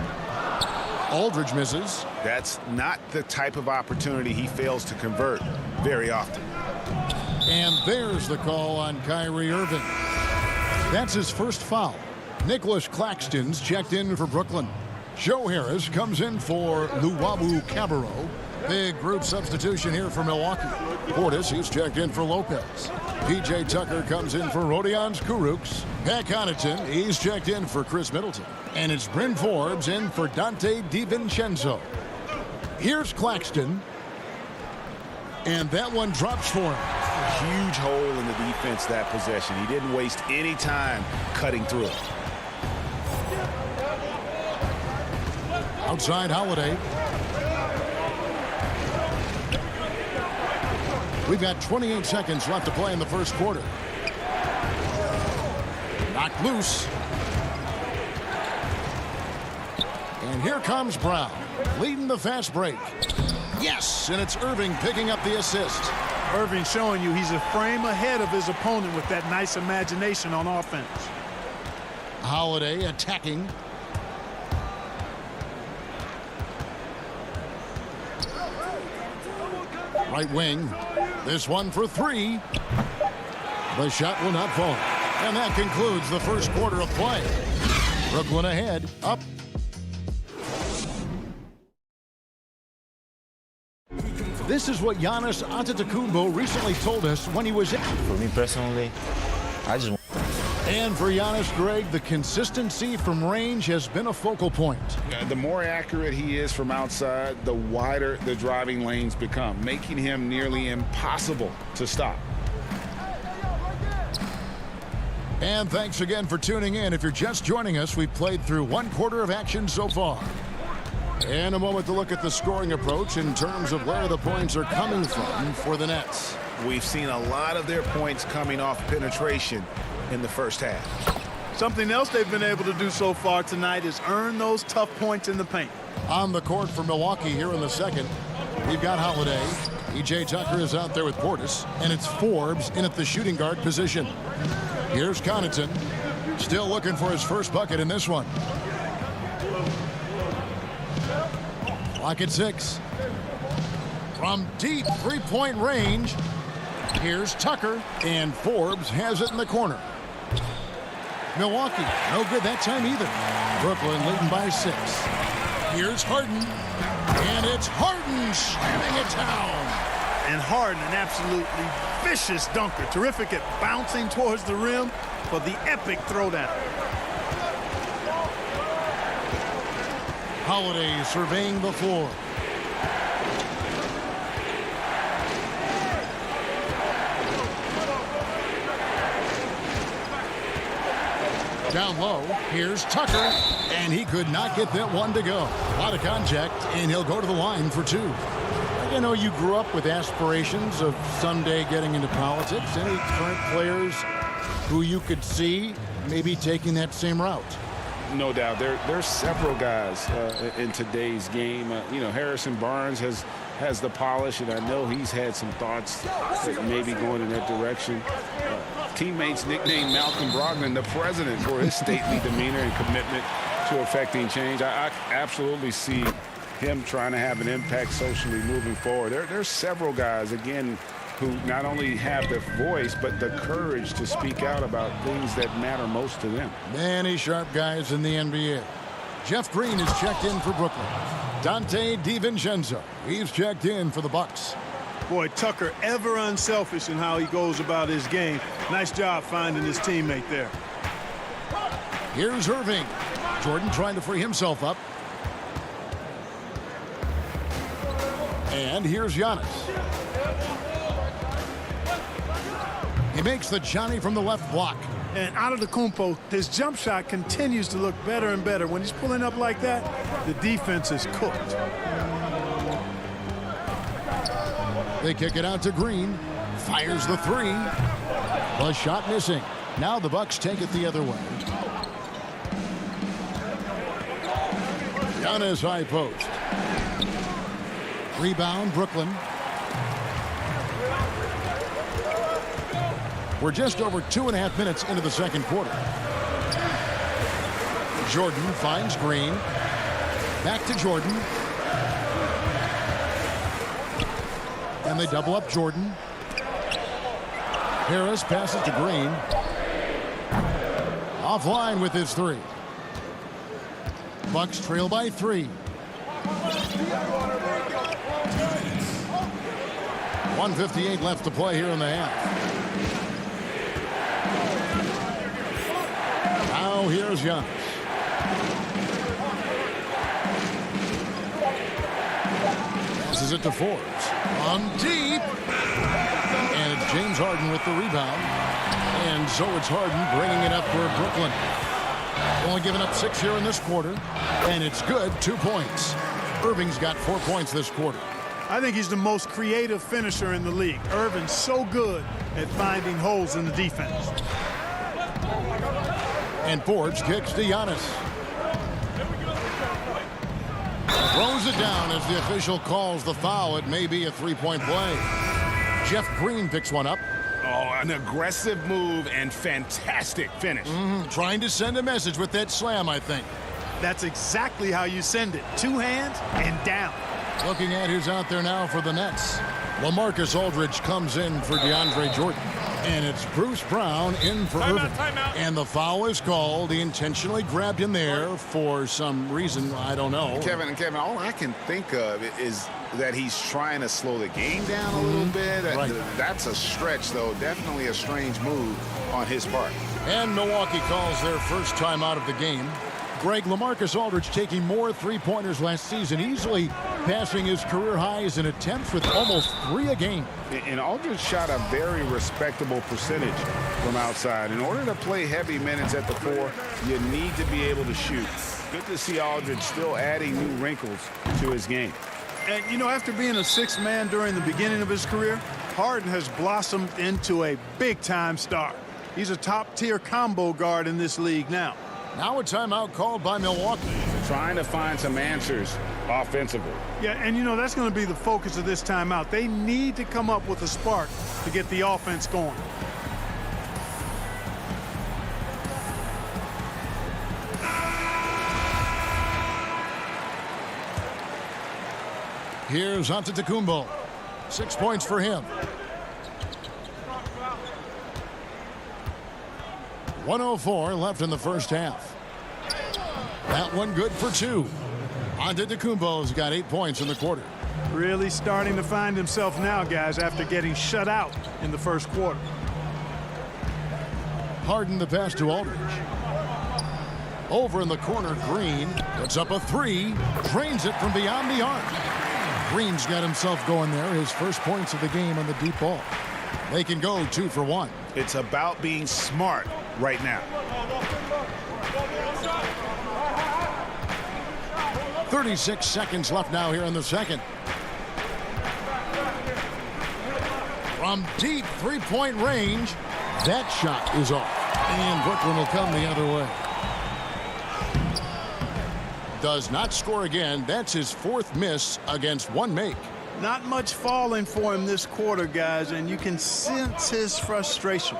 Aldridge misses. That's not the type of opportunity he fails to convert very often. And there's the call on Kyrie Irving. That's his first foul. Nicholas Claxton's checked in for Brooklyn. Joe Harris comes in for Luwawu Cabarrot. Big group substitution here for Milwaukee. Portis, he's checked in for Lopez. P.J. Tucker comes in for Rodions Kurucs. Pat Connaughton, he's checked in for Chris Middleton. And it's Bryn Forbes in for Dante DiVincenzo. Here's Claxton. And that one drops for him. A huge hole in the defense that possession. He didn't waste any time cutting through it. Outside Holiday. We've got 28 seconds left to play in the first quarter. Knocked loose. And here comes Brown, leading the fast break. Yes, and it's Irving picking up the assist. Irving showing you he's a frame ahead of his opponent with that nice imagination on offense. Holiday attacking. Right wing. This one for 3. The shot will not fall. And that concludes the first quarter of play. Brooklyn ahead, up. This is what Giannis Antetokounmpo recently told us when he was in. For me personally, I just. And for Giannis, Greg, the consistency from range has been a focal point. The more accurate he is from outside, the wider the driving lanes become, making him nearly impossible to stop. And thanks again for tuning in. If you're just joining us, we've played through 1/4 of action so far. And a moment to look at the scoring approach in terms of where the points are coming from for the Nets. We've seen a lot of their points coming off penetration in the first half. Something else they've been able to do so far tonight is earn those tough points in the paint. On the court for Milwaukee here in the second, we've got Holiday. E.J. Tucker is out there with Portis, and it's Forbes in at the shooting guard position. Here's Connaughton, still looking for his first bucket in this one. Clock at 6. From deep three-point range, here's Tucker, and Forbes has it in the corner. Milwaukee, no good that time either. Brooklyn leading by 6. Here's Harden, and it's Harden slamming it down. And Harden, an absolutely vicious dunker. Terrific at bouncing towards the rim for the epic throwdown. Holiday surveying the floor. Down low, here's Tucker, and he could not get that one to go. A lot of contact, and he'll go to the line for 2. I know you grew up with aspirations of someday getting into politics. Any current players who you could see maybe taking that same route? No doubt. There's several guys in today's game. Harrison Barnes has the polish, and I know he's had some thoughts maybe going in that direction. Teammates nicknamed Malcolm Brogdon the president for his stately demeanor and commitment to affecting change. I absolutely see him trying to have an impact socially moving forward. There's several guys, again, who not only have the voice, but the courage to speak out about things that matter most to them. Many sharp guys in the NBA. Jeff Green is checked in for Brooklyn. Dante DiVincenzo, he's checked in for the Bucks. Boy, Tucker ever unselfish in how he goes about his game. Nice job finding his teammate there. Here's Irving. Jordan trying to free himself up. And here's Giannis. He makes the Johnny from the left block. And Antetokounmpo, his jump shot continues to look better and better. When he's pulling up like that, the defense is cooked. They kick it out to Green. Fires the 3. The shot missing. Now the Bucks take it the other way. Giannis high post. Rebound, Brooklyn. We're just over 2.5 minutes into the second quarter. Jordan finds Green. Back to Jordan. And they double up Jordan. Harris passes to Green. Offline with his 3. Bucks trail by 3. 1:58 left to play here in the half. Now here's Giannis. Passes it to Forbes. On deep. And it's James Harden with the rebound. And so it's Harden bringing it up for Brooklyn. Only giving up 6 here in this quarter. And it's good, 2 points. Irving's got 4 points this quarter. I think he's the most creative finisher in the league. Irving's so good at finding holes in the defense. And Forbes kicks to Giannis. Throws it down as the official calls the foul. It may be a 3-point play. Jeff Green picks one up. Oh, an aggressive move and fantastic finish. Trying to send a message with that slam, I think. That's exactly how you send it. 2 hands and down. Looking at who's out there now for the Nets. LaMarcus Aldridge comes in for DeAndre Jordan. And it's Bruce Brown in for Irving. And the foul is called. He intentionally grabbed him there for some reason. I don't know. Kevin, all I can think of is that he's trying to slow the game down a little bit. Right. That's a stretch, though. Definitely a strange move on his part. And Milwaukee calls their first time out of the game. Greg, LaMarcus Aldridge taking more three-pointers last season, easily passing his career highs in attempts with almost 3 a game. And Aldridge shot a very respectable percentage from outside. In order to play heavy minutes at the 4, you need to be able to shoot. Good to see Aldridge still adding new wrinkles to his game. And, you know, after being a sixth man during the beginning of his career, Harden has blossomed into a big-time star. He's a top-tier combo guard in this league now. Now a timeout called by Milwaukee. Trying to find some answers offensively. Yeah, and, you know, that's going to be the focus of this timeout. They need to come up with a spark to get the offense going. Here's Antetokounmpo. 6 points for him. 1:04 left in the first half. That one good for 2. Antetokounmpo's got 8 points in the quarter. Really starting to find himself now, guys, after getting shut out in the first quarter. Harden the pass to Aldridge. Over in the corner, Green puts up a 3, drains it from beyond the arc. Green's got himself going there, his first points of the game on the deep ball. They can go 2 for 1. It's about being smart right now. 36 seconds left now here in the second. From deep three-point range, that shot is off. And Brooklyn will come the other way. Does not score again. That's his 4th miss against 1 make. Not much falling for him this quarter, guys, and you can sense his frustration.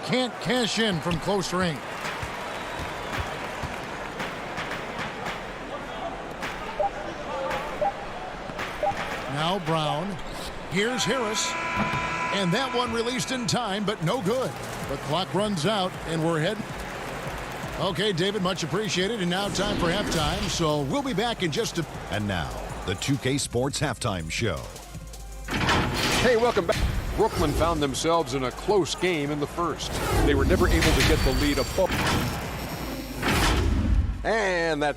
Can't cash in from close range. Now Brown. Here's Harris. And that one released in time, but no good. The clock runs out, and we're heading. Okay, David, much appreciated. And now time for halftime, so we'll be back in just a... And now, the 2K Sports Halftime Show. Hey, welcome back. Brooklyn found themselves in a close game in the first. They were never able to get the lead above. And that...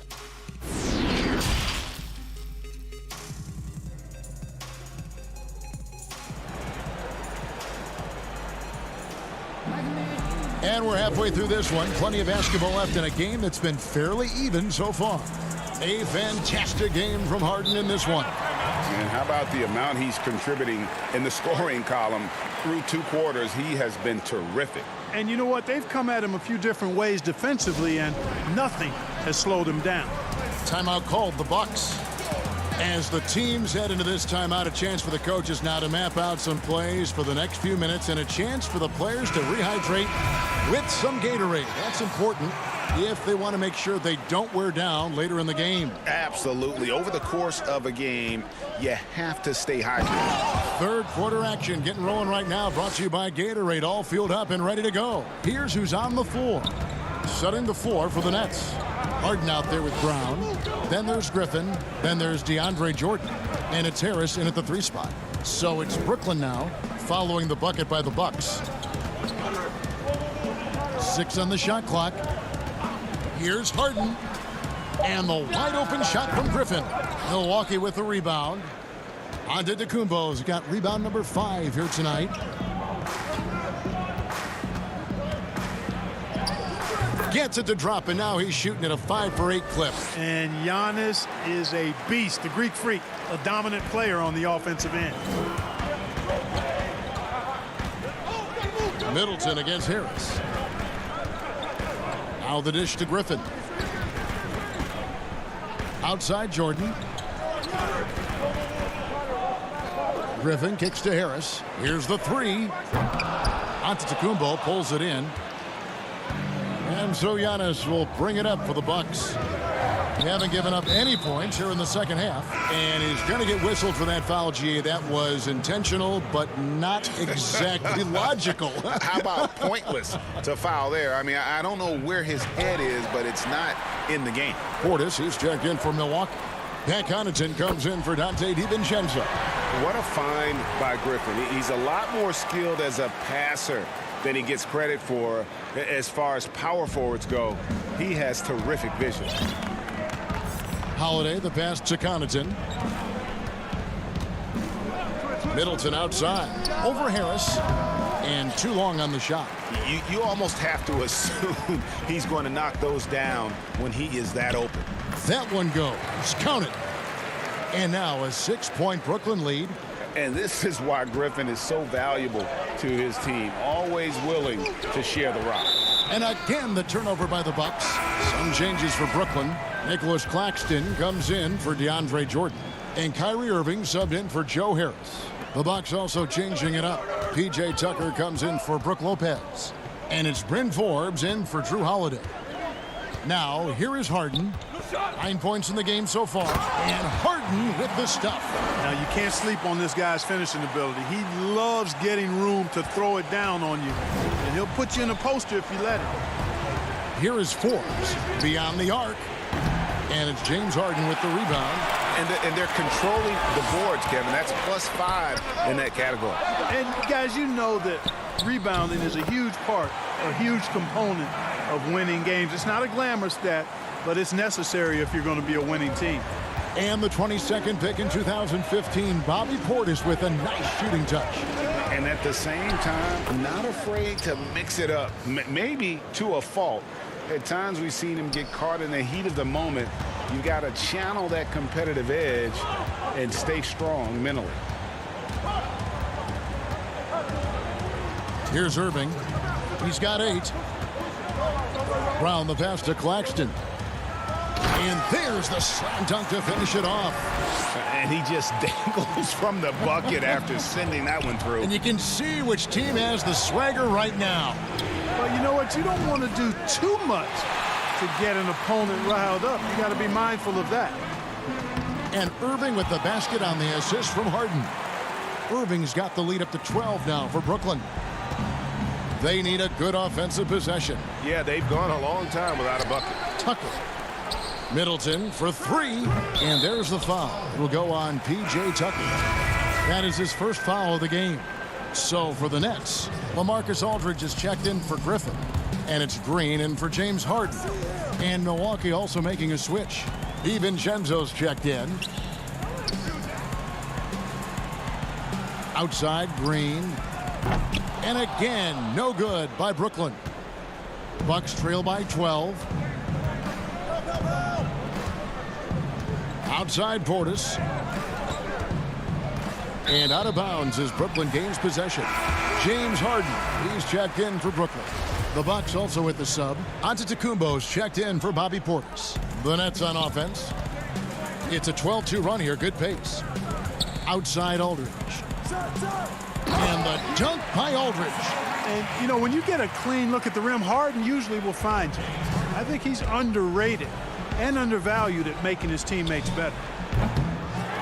And we're halfway through this one. Plenty of basketball left in a game that's been fairly even so far. A fantastic game from Harden in this one. And how about the amount he's contributing in the scoring column through 2 quarters? He has been terrific. And you know what? They've come at him a few different ways defensively, and nothing has slowed him down. Timeout called the Bucks. As the teams head into this timeout, a chance for the coaches now to map out some plays for the next few minutes and a chance for the players to rehydrate with some Gatorade. That's important if they want to make sure they don't wear down later in the game. Absolutely. Over the course of a game, you have to stay hydrated. Third quarter action getting rolling right now, brought to you by Gatorade, all fueled up and ready to go. Here's who's on the floor. Setting the floor for the Nets. Harden out there with Brown. Then there's Griffin. Then there's DeAndre Jordan. And it's Harris in at the 3 spot. So it's Brooklyn now, following the bucket by the Bucks. 6 on the shot clock. Here's Harden. And the wide open shot from Griffin. Milwaukee with the rebound. Antetokounmpo's got rebound number 5 here tonight. Gets it to drop, and now he's shooting at a 5 for 8 clip. And Giannis is a beast, the Greek freak, a dominant player on the offensive end. Middleton against Harris. Now the dish to Griffin. Outside Jordan. Griffin kicks to Harris. Here's the 3. Antetokounmpo pulls it in. And so Giannis will bring it up for the Bucks. They haven't given up any points here in the second half. And he's going to get whistled for that foul, GA. That was intentional, but not exactly logical. How about pointless to foul there? I mean, I don't know where his head is, but it's not in the game. Portis, he's checked in for Milwaukee. Pat Connaughton comes in for Dante DiVincenzo. What a find by Griffin. He's a lot more skilled as a passer than he gets credit for as far as power forwards go. He has terrific vision. Holiday, the pass to Connaughton. Middleton outside. Over Harris. And too long on the shot. You almost have to assume he's going to knock those down when he is that open. That one goes. Count it. And now a 6-point Brooklyn lead. And this is why Griffin is so valuable to his team. Always willing to share the rock. And again, the turnover by the Bucks. Some changes for Brooklyn. Nicholas Claxton comes in for DeAndre Jordan. And Kyrie Irving subbed in for Joe Harris. The Bucks also changing it up. P.J. Tucker comes in for Brook Lopez. And it's Bryn Forbes in for Drew Holiday. Now, here is Harden. 9 points in the game so far. And Harden with the stuff. Now, you can't sleep on this guy's finishing ability. He loves getting room to throw it down on you. And he'll put you in a poster if you let him. Here is Forbes beyond the arc. And it's James Harden with the rebound. And they're controlling the boards, Kevin. That's +5 in that category. And, guys, you know that rebounding is a huge part, a huge component of winning games. It's not a glamour stat, but it's necessary if you're going to be a winning team. And the 22nd pick in 2015, Bobby Portis with a nice shooting touch. And at the same time, not afraid to mix it up, maybe to a fault. At times we've seen him get caught in the heat of the moment. You got to channel that competitive edge and stay strong mentally. Here's Irving. He's got 8. Brown the pass to Claxton. And there's the slam dunk to finish it off. And he just dangles from the bucket after sending that one through. And you can see which team has the swagger right now. But you know what? You don't want to do too much to get an opponent riled up. You got to be mindful of that. And Irving with the basket on the assist from Harden. Irving's got the lead up to 12 now for Brooklyn. They need a good offensive possession. Yeah, they've gone a long time without a bucket. Tucker. Middleton for 3. And there's the foul. It will go on P.J. Tucker. That is his first foul of the game. So for the Nets, LaMarcus Aldridge is checked in for Griffin. And it's Green in for James Harden. And Milwaukee also making a switch. DiVincenzo's checked in. Outside, Green. And again, no good by Brooklyn. Bucks trail by 12. Outside, Portis. And out of bounds as Brooklyn gains possession. James Harden, he's checked in for Brooklyn. The Bucks also with the sub. Antetokounmpo's checked in for Bobby Portis. The Nets on offense. It's a 12-2 run here, good pace. Outside Aldridge. And the dunk by Aldridge. And, you know, when you get a clean look at the rim, Harden usually will find you. I think he's underrated and undervalued at making his teammates better.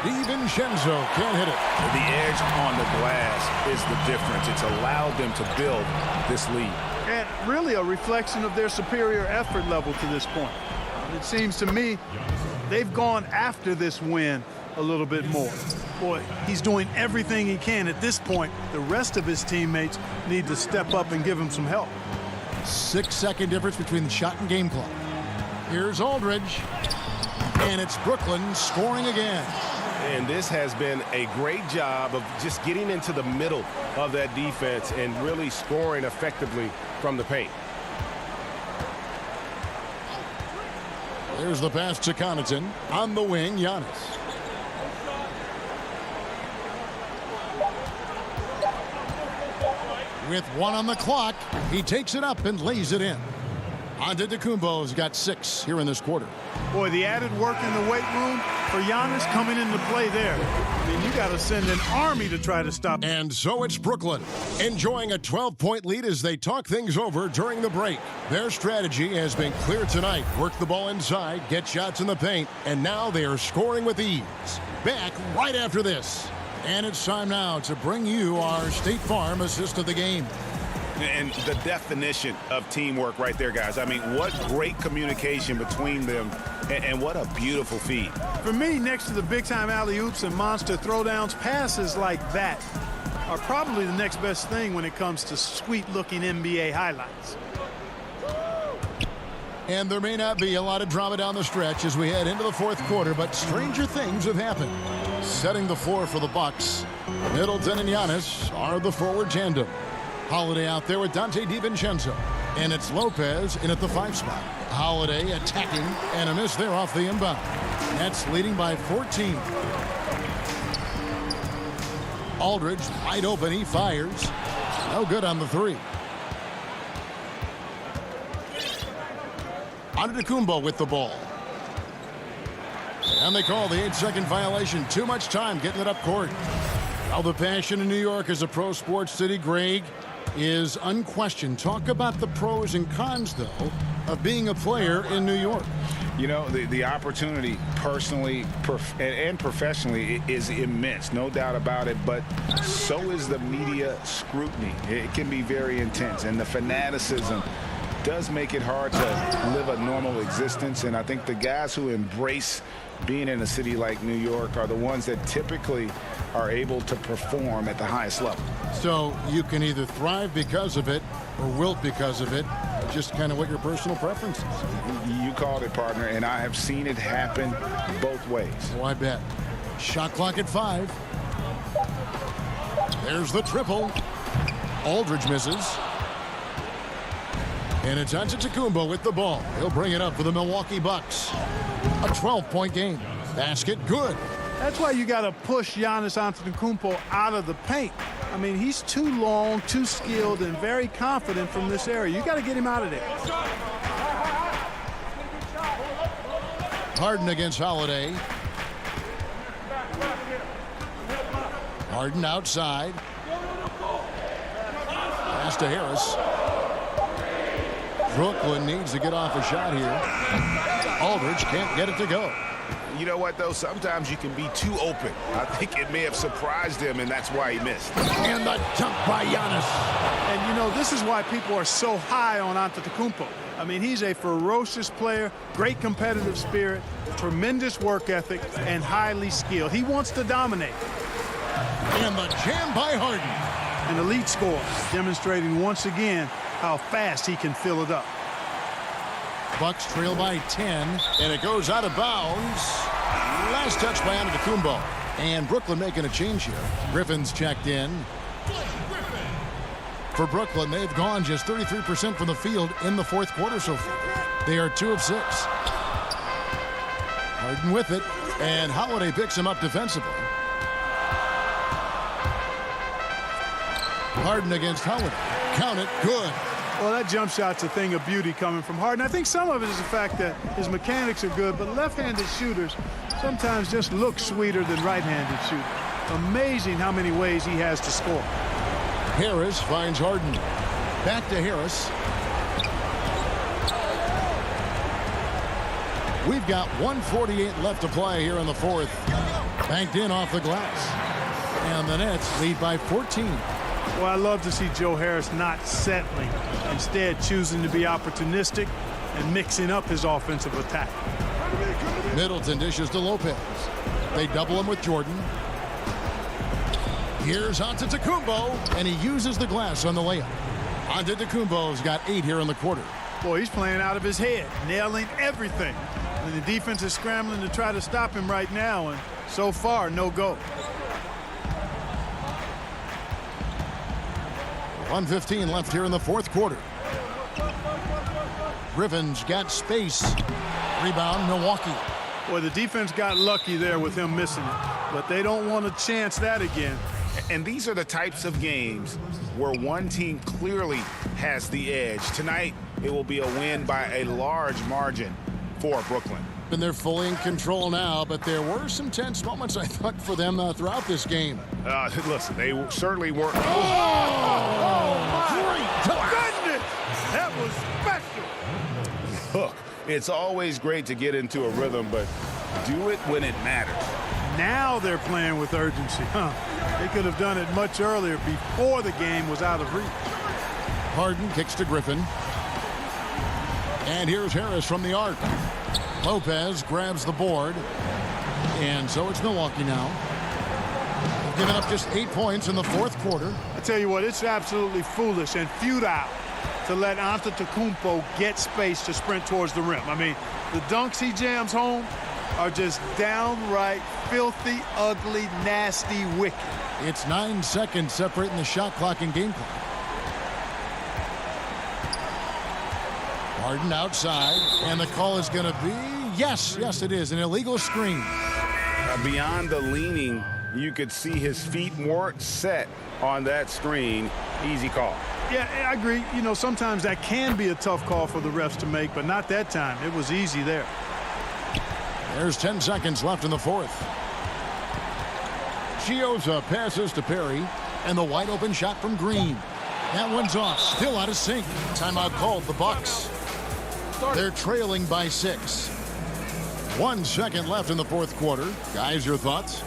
DiVincenzo can't hit it. The edge on the glass is the difference. It's allowed them to build this lead. And really a reflection of their superior effort level to this point. It seems to me they've gone after this win a little bit more. Boy, he's doing everything he can at this point. The rest of his teammates need to step up and give him some help. 6-second difference between the shot and game clock. Here's Aldridge. And it's Brooklyn scoring again. And this has been a great job of just getting into the middle of that defense and really scoring effectively from the paint. There's the pass to Connaughton. On the wing, Giannis. With 1 on the clock, he takes it up and lays it in. Antetokounmpo's got 6 here in this quarter. Boy, the added work in the weight room for Giannis coming into play there. I mean, you got to send an army to try to stop. And so it's Brooklyn, enjoying a 12-point lead as they talk things over during the break. Their strategy has been clear tonight. Work the ball inside, get shots in the paint, and now they are scoring with ease. Back right after this. And it's time now to bring you our State Farm assist of the game. And the definition of teamwork right there, guys. I mean, what great communication between them, and what a beautiful feed. For me, next to the big-time alley-oops and monster throwdowns, passes like that are probably the next best thing when it comes to sweet-looking NBA highlights. And there may not be a lot of drama down the stretch as we head into the fourth quarter, but stranger things have happened. Setting the floor for the Bucks, Middleton and Giannis are the forward tandem. Holiday out there with Dante DiVincenzo. And it's Lopez in at the 5 spot. Holiday attacking, and a miss there off the inbound. Nets leading by 14. Aldridge wide open, he fires. No good on the 3. Antetokounmpo with the ball. And they call the 8-second violation. Too much time getting it up court. Well, the passion in New York is a pro sports city, Greg, is unquestioned. Talk about the pros and cons, though, of being a player in New York. You know, the opportunity personally and professionally is immense, no doubt about it, but so is the media scrutiny. It can be very intense, and the fanaticism does make it hard to live a normal existence. And I think the guys who embrace being in a city like New York are the ones that typically are able to perform at the highest level. So you can either thrive because of it or wilt because of it. Just kind of what your personal preference is. You called it, partner, and I have seen it happen both ways. Oh, I bet. Shot clock at 5. There's the triple. Aldridge misses. And it's Antetokounmpo with the ball. He'll bring it up for the Milwaukee Bucks. A 12-point game. Basket good. That's why you got to push Giannis Antetokounmpo out of the paint. I mean, he's too long, too skilled, and very confident from this area. You got to get him out of there. Harden against Holiday. Harden outside. Pass to Harris. Brooklyn needs to get off a shot here. Aldridge can't get it to go. You know what, though? Sometimes you can be too open. I think it may have surprised him, and that's why he missed. And the dunk by Giannis. And, you know, this is why people are so high on Antetokounmpo. I mean, he's a ferocious player, great competitive spirit, tremendous work ethic, and highly skilled. He wants to dominate. And the jam by Harden. An elite scorer, demonstrating once again how fast he can fill it up. Bucks trail by 10, and it goes out of bounds. Last touch by Antetokounmpo. And Brooklyn making a change here. Griffin's checked in. For Brooklyn, they've gone just 33% from the field in the fourth quarter so far. They are 2 of 6. Harden with it, and Holiday picks him up defensively. Harden against Holiday. Count it, good. Well, that jump shot's a thing of beauty coming from Harden. I think some of it is the fact that his mechanics are good, but left-handed shooters sometimes just look sweeter than right-handed shooters. Amazing how many ways he has to score. Harris finds Harden. Back to Harris. We've got 1:48 left to play here in the fourth. Banked in off the glass. And the Nets lead by 14. Well, I love to see Joe Harris not settling, instead choosing to be opportunistic and mixing up his offensive attack. Middleton dishes to Lopez. They double him with Jordan. Here's Antetokounmpo, and he uses the glass on the layup. Antetokounmpo's got 8 here in the quarter. Boy, he's playing out of his head, nailing everything. And the defense is scrambling to try to stop him right now, and so far, no go. 1:15 left here in the fourth quarter. Griffin's got space. Rebound, Milwaukee. Boy, the defense got lucky there with him missing it, but they don't want to chance that again. And these are the types of games where one team clearly has the edge. Tonight, it will be a win by a large margin for Brooklyn. And they're fully in control now, but there were some tense moments, I thought, for them throughout this game. Listen, they certainly weren't. Great goodness! That was special. Look, it's always great to get into a rhythm, but do it when it matters. Now they're playing with urgency. They could have done it much earlier before the game was out of reach. Harden kicks to Griffin. And here's Harris from the arc. Lopez grabs the board. And so it's Milwaukee now. They've given up just 8 points in the fourth quarter. I tell you what, it's absolutely foolish and futile to let Antetokounmpo get space to sprint towards the rim. I mean, the dunks he jams home are just downright filthy, ugly, nasty, wicked. It's 9 seconds separating the shot clock and game clock. Harden outside, and the call is going to be, yes, it is, an illegal screen. Beyond the leaning, you could see his feet weren't set on that screen. Easy call. Yeah, I agree. You know, sometimes that can be a tough call for the refs to make, but not that time. It was easy there. There's 10 seconds left in the fourth. Chioza passes to Perry, and the wide open shot from Green. That one's off, still out of sync. Timeout called, the Bucks. They're trailing by 6. 1 second left in the fourth quarter. Guys, your thoughts?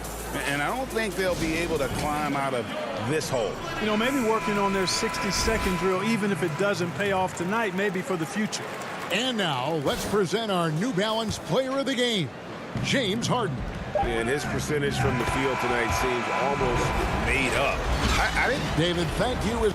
And I don't think they'll be able to climb out of this hole. You know, maybe working on their 60-second drill, even if it doesn't pay off tonight, maybe for the future. And now, let's present our New Balance player of the game, James Harden. And his percentage from the field tonight seems almost made up. David, thank you.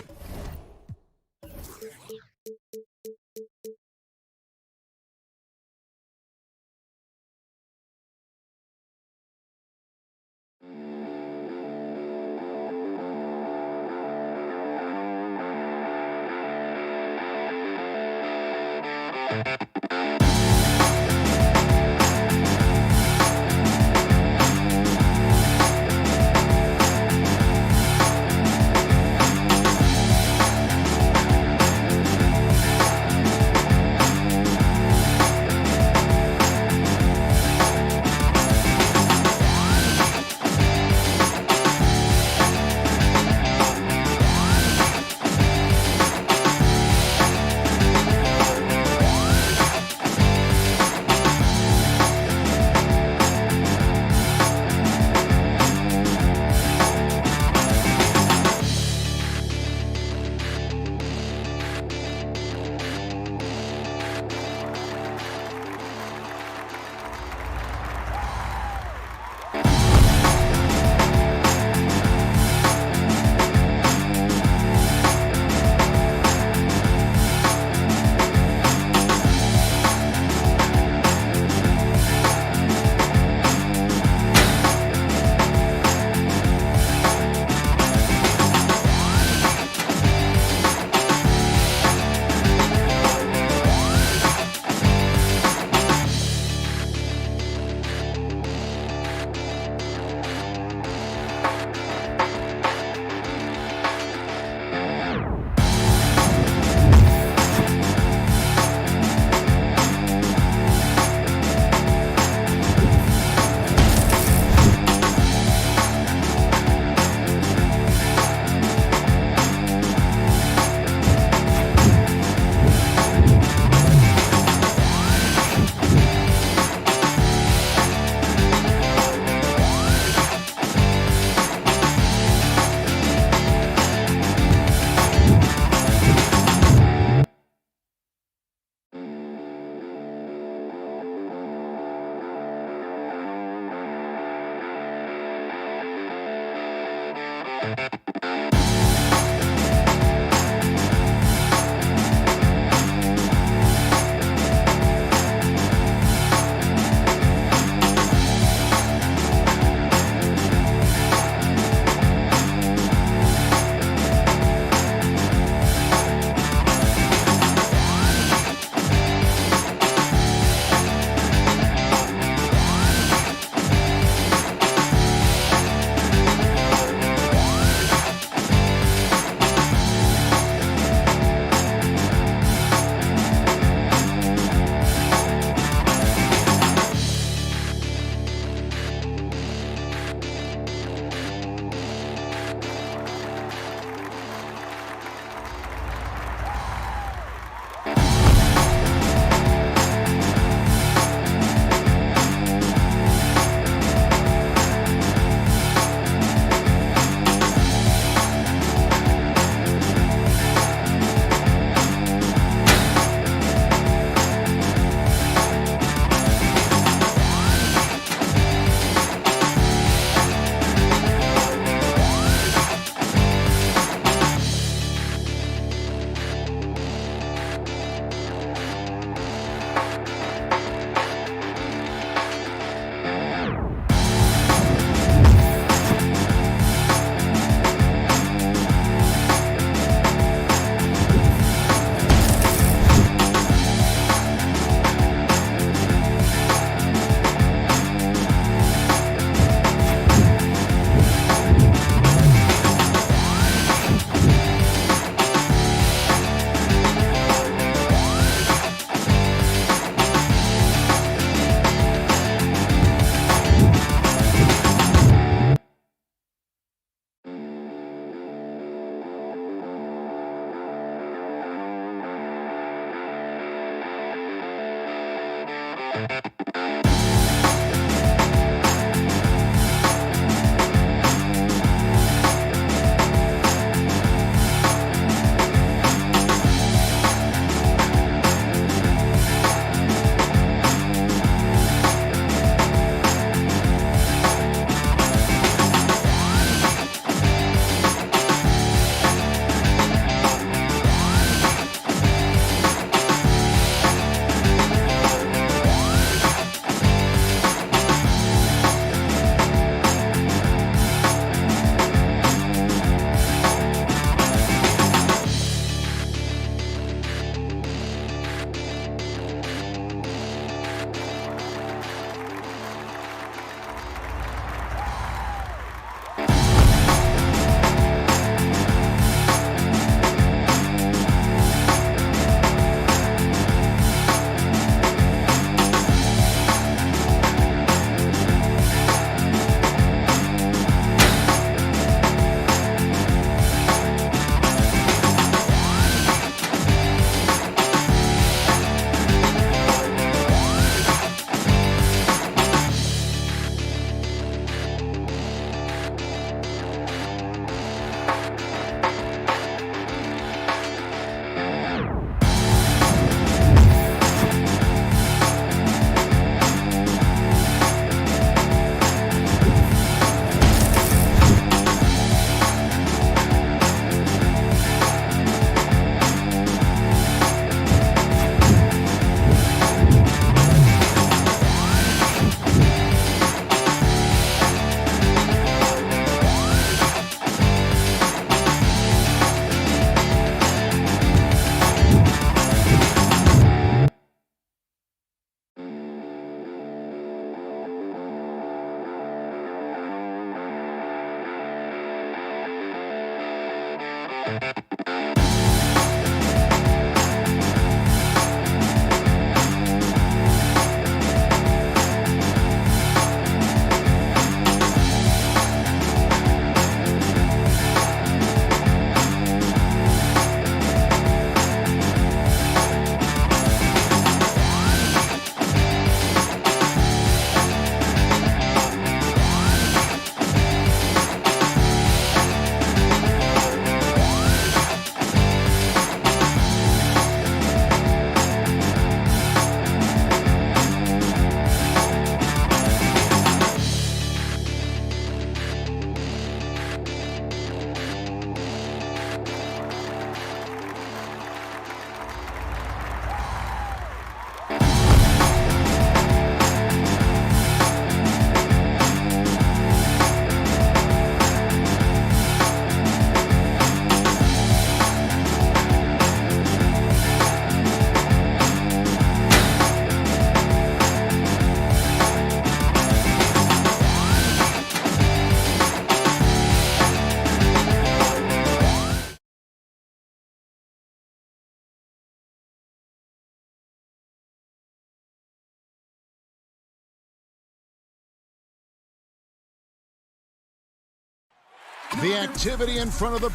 The activity in front of the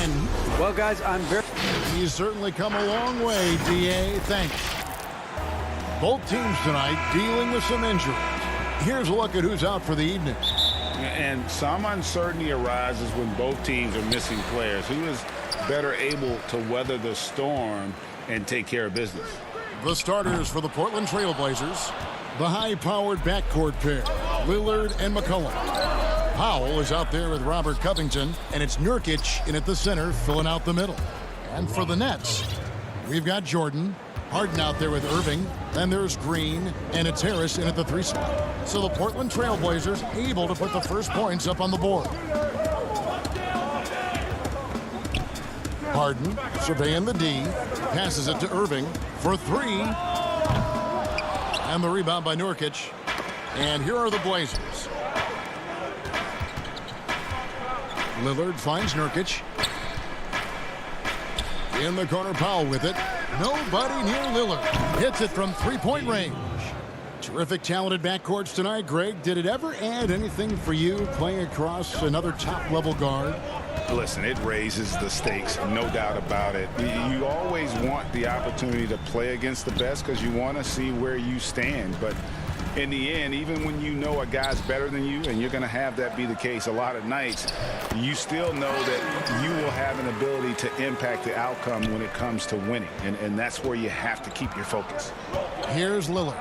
end. Well, guys, He's certainly come a long way, DA. Thanks. Both teams tonight dealing with some injuries. Here's a look at who's out for the evening. And some uncertainty arises when both teams are missing players. Who is better able to weather the storm and take care of business? The starters for the Portland Trail Blazers. The high-powered backcourt pair, Lillard and McCollum. Powell is out there with Robert Covington, and it's Nurkic in at the center, filling out the middle. And for the Nets, we've got Jordan, Harden out there with Irving, then there's Green, and it's Harris in at the 3 spot. So the Portland Trail Blazers able to put the first points up on the board. Harden surveying the D, passes it to Irving for 3. And the rebound by Nurkic. And here are the Blazers. Lillard finds Nurkic. In the corner, Powell with it. Nobody near Lillard. Hits it from three-point range. Terrific, talented backcourts tonight. Greg, did it ever add anything for you playing across another top-level guard? Listen, it raises the stakes, no doubt about it. You always want the opportunity to play against the best because you want to see where you stand. But in the end, even when you know a guy's better than you, and you're going to have that be the case a lot of nights, you still know that you will have an ability to impact the outcome when it comes to winning. And that's where you have to keep your focus. Here's Lillard,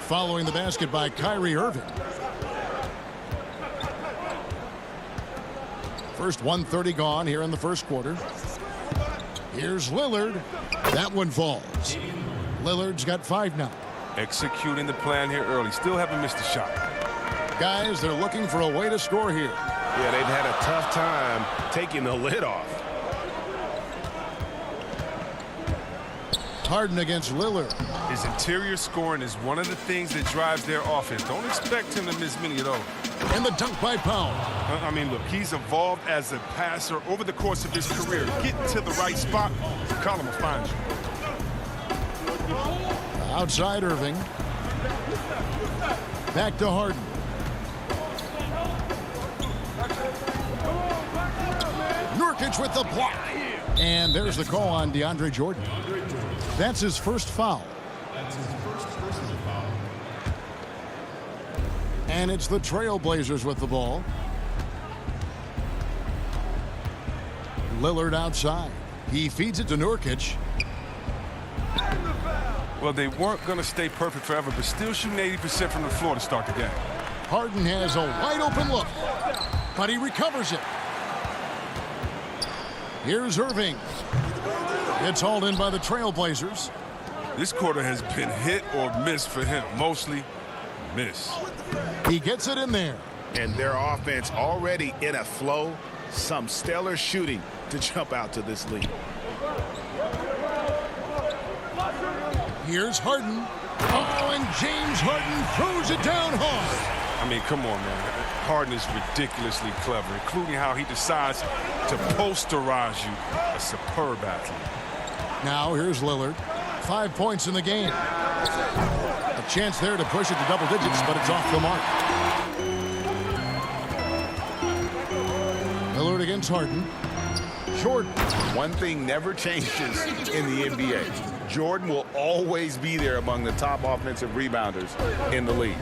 following the basket by Kyrie Irving. First 1:30 gone here in the first quarter. Here's Lillard. That one falls. Lillard's got 5 now. Executing the plan here early. Still haven't missed a shot. Guys, they're looking for a way to score here. Yeah, they've had a tough time taking the lid off. Harden against Lillard. His interior scoring is one of the things that drives their offense. Don't expect him to miss many of those. And the dunk by Powell. I mean, look, he's evolved as a passer over the course of his career. Get to the right spot, McCollum will find you. Outside Irving. Back to Harden. Nurkic with the block. And there's the call on DeAndre Jordan. That's his first foul. And it's the Trailblazers with the ball. Lillard outside. He feeds it to Nurkic. Well, they weren't going to stay perfect forever, but still shooting 80% from the floor to start the game. Harden has a wide open look, but he recovers it. Here's Irving. It's hauled in by the Trailblazers. This quarter has been hit or miss for him. Mostly miss. He gets it in there. And their offense already in a flow. Some stellar shooting to jump out to this lead. Here's Harden. Oh, and James Harden throws it down hard. I mean, come on, man. Harden is ridiculously clever, including how he decides to posterize you. A superb athlete. Now here's Lillard. 5 points in the game. A chance there to push it to double digits, but it's off the mark. Lillard against Harden. Jordan. One thing never changes in the NBA. Jordan will always be there among the top offensive rebounders in the league.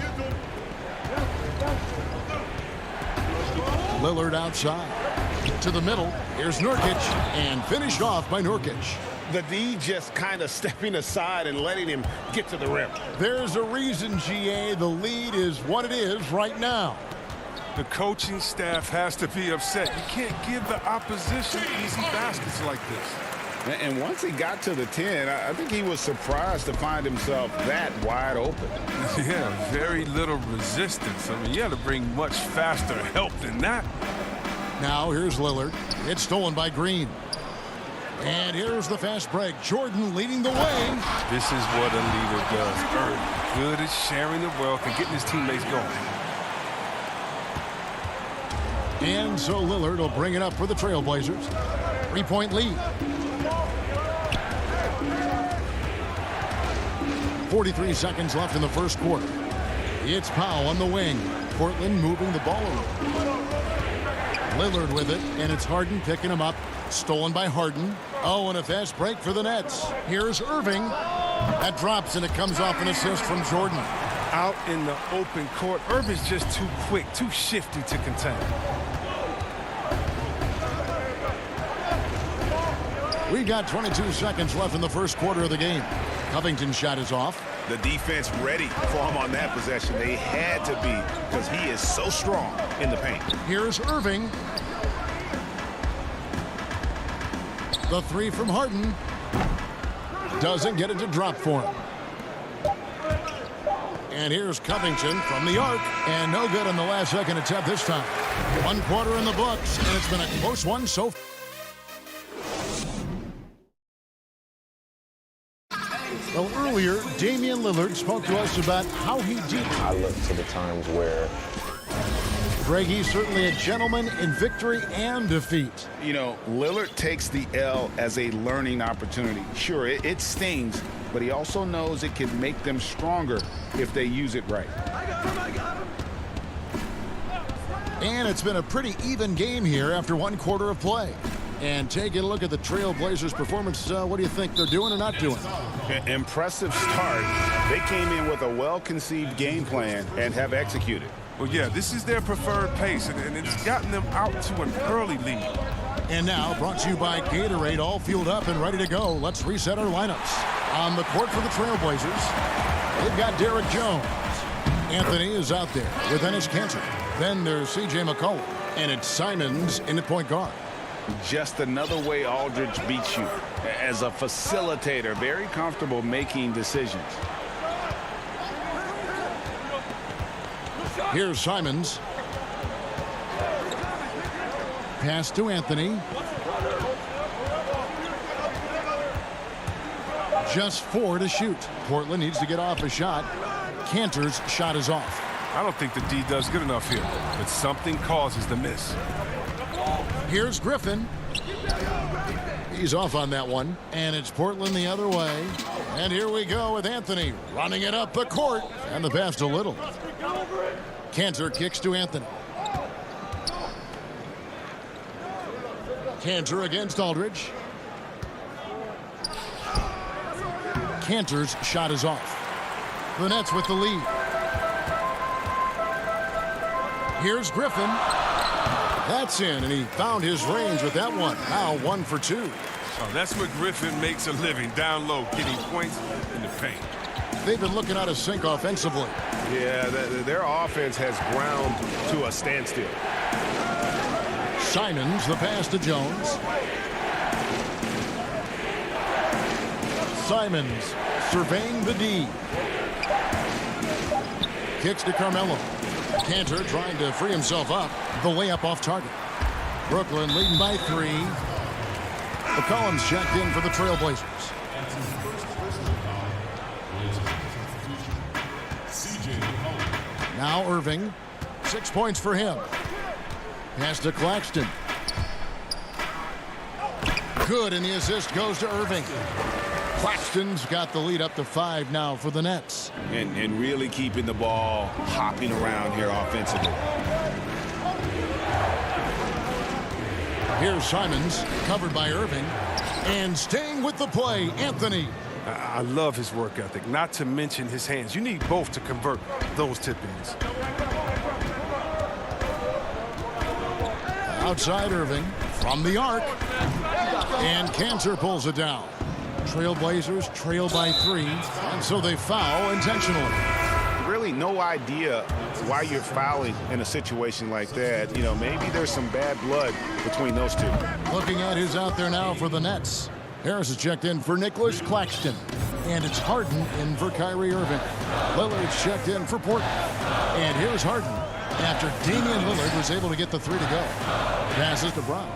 Lillard outside. To the middle. Here's Nurkic. And finished off by Nurkic. The D just kind of stepping aside and letting him get to the rim. There's a reason, GA, the lead is what it is right now. The coaching staff has to be upset. You can't give the opposition easy baskets like this. And once he got to the 10, I think he was surprised to find himself that wide open. Yeah, very little resistance. I mean, you had to bring much faster help than that. Now here's Lillard. It's stolen by Green. And here's the fast break. Jordan leading the way. This is what a leader does. Early. Good at sharing the wealth and getting his teammates going. And so Lillard will bring it up for the Trailblazers. 3-point lead. 43 seconds left in the first quarter. It's Powell on the wing. Portland moving the ball around. Lillard with it, and it's Harden picking him up. Stolen by Harden. Oh, and a fast break for the Nets. Here's Irving. That drops, and it comes off an assist from Jordan. Out in the open court, Irving's just too quick, too shifty to contain. We got 22 seconds left in the first quarter of the game. Covington's shot is off. The defense ready for him on that possession. They had to be because he is so strong in the paint. Here's Irving. The three from Harden. Doesn't get it to drop for him. And here's Covington from the arc. And no good on the last second attempt this time. 1 quarter in the books, and it's been a close one so far. Well, earlier, Damian Lillard spoke to us about how he did. I look to the times where Greg, he's certainly a gentleman in victory and defeat. You know, Lillard takes the L as a learning opportunity. Sure, it stings, but he also knows it can make them stronger if they use it right. And it's been a pretty even game here after 1 quarter of play. And taking a look at the Trailblazers' performance, what do you think they're doing or not doing? Impressive start. They came in with a well-conceived game plan and have executed. Well, yeah, this is their preferred pace, and it's gotten them out to an early lead. And now, brought to you by Gatorade, all fueled up and ready to go. Let's reset our lineups. On the court for the Trailblazers, they've got Derek Jones. Anthony is out there with Enes Kanter. Then there's C.J. McCollum, and it's Simons in the point guard. Just another way Aldridge beats you. As a facilitator, very comfortable making decisions. Here's Simons. Pass to Anthony. Just 4 to shoot. Portland needs to get off a shot. Kanter's shot is off. I don't think the D does good enough here, but something causes the miss. Here's Griffin. He's off on that one. And it's Portland the other way. And here we go with Anthony running it up the court. And the pass to Little. Kanter kicks to Anthony. Kanter against Aldridge. Kanter's shot is off. The Nets with the lead. Here's Griffin. That's in, and he found his range with that one. Now 1 for 2. Oh, that's where Griffin makes a living, down low, getting points in the paint. They've been looking out of sync offensively. Yeah, their offense has ground to a standstill. Simons, the pass to Jones. Simons surveying the D. Kicks to Carmelo. Kanter trying to free himself up. The layup off target. Brooklyn leading by 3. McCollum's checked in for the Trailblazers. Now Irving. 6 points for him. Pass to Claxton. Good, and the assist goes to Irving. Claxton's got the lead up to 5 now for the Nets. And really keeping the ball hopping around here offensively. Here's Simons, covered by Irving. And staying with the play, Anthony. I love his work ethic, not to mention his hands. You need both to convert those tip-ins. Outside Irving, from the arc. And Cantor pulls it down. Trailblazers trail by 3, and so they foul intentionally. Really no idea why you're fouling in a situation like that. You know, maybe there's some bad blood between those two. Looking at who's out there now for the Nets. Harris is checked in for Nicholas Claxton. And it's Harden in for Kyrie Irving. Lillard's checked in for Portland. And here's Harden after Damian Lillard was able to get the 3 to go. Passes to Brown.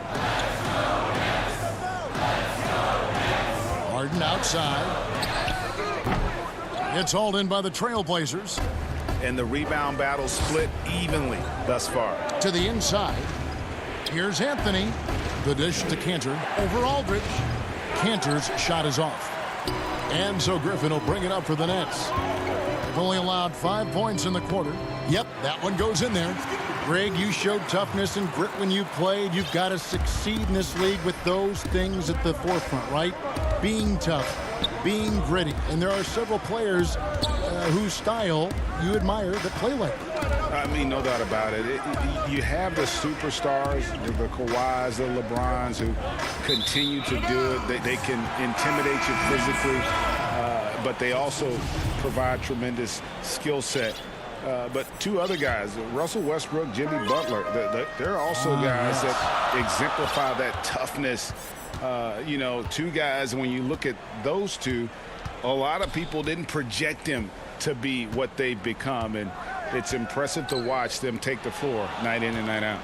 Harden outside. It's hauled in by the Trailblazers. And the rebound battle split evenly thus far. To the inside. Here's Anthony. The dish to Cantor over Aldridge. Cantor's shot is off. And so Griffin will bring it up for the Nets. They've only allowed 5 points in the quarter. Yep, that one goes in there. Greg, you showed toughness and grit when you played. You've got to succeed in this league with those things at the forefront, right? Being tough, being gritty. And there are several players whose style you admire that play like that. I mean, no doubt about it. You have the superstars, the Kawhis, the LeBrons, who continue to do it. They can intimidate you physically, but they also provide tremendous skill set. But 2 other guys, Russell Westbrook, Jimmy Butler, they're also guys that exemplify that toughness. You know, 2 guys, when you look at those 2, a lot of people didn't project them to be what they've become, and it's impressive to watch them take the floor night in and night out.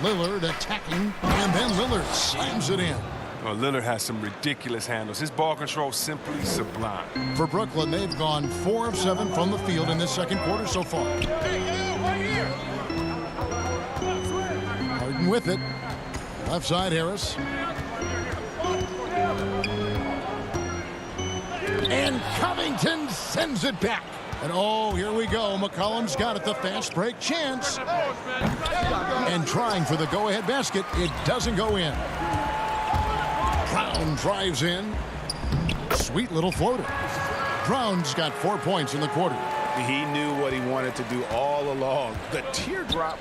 Lillard attacking, and then Lillard slams it in. Well, Lillard has some ridiculous handles. His ball control simply sublime. For Brooklyn, they've gone 4 of 7 from the field in this second quarter so far. Harden with it. Left side, Harris. And Covington sends it back. And oh, here we go. McCollum's got it, the fast break chance. And trying for the go-ahead basket. It doesn't go in. Brown drives in. Sweet little floater. Brown's got 4 points in the quarter. He knew what he wanted to do all along. The teardrop.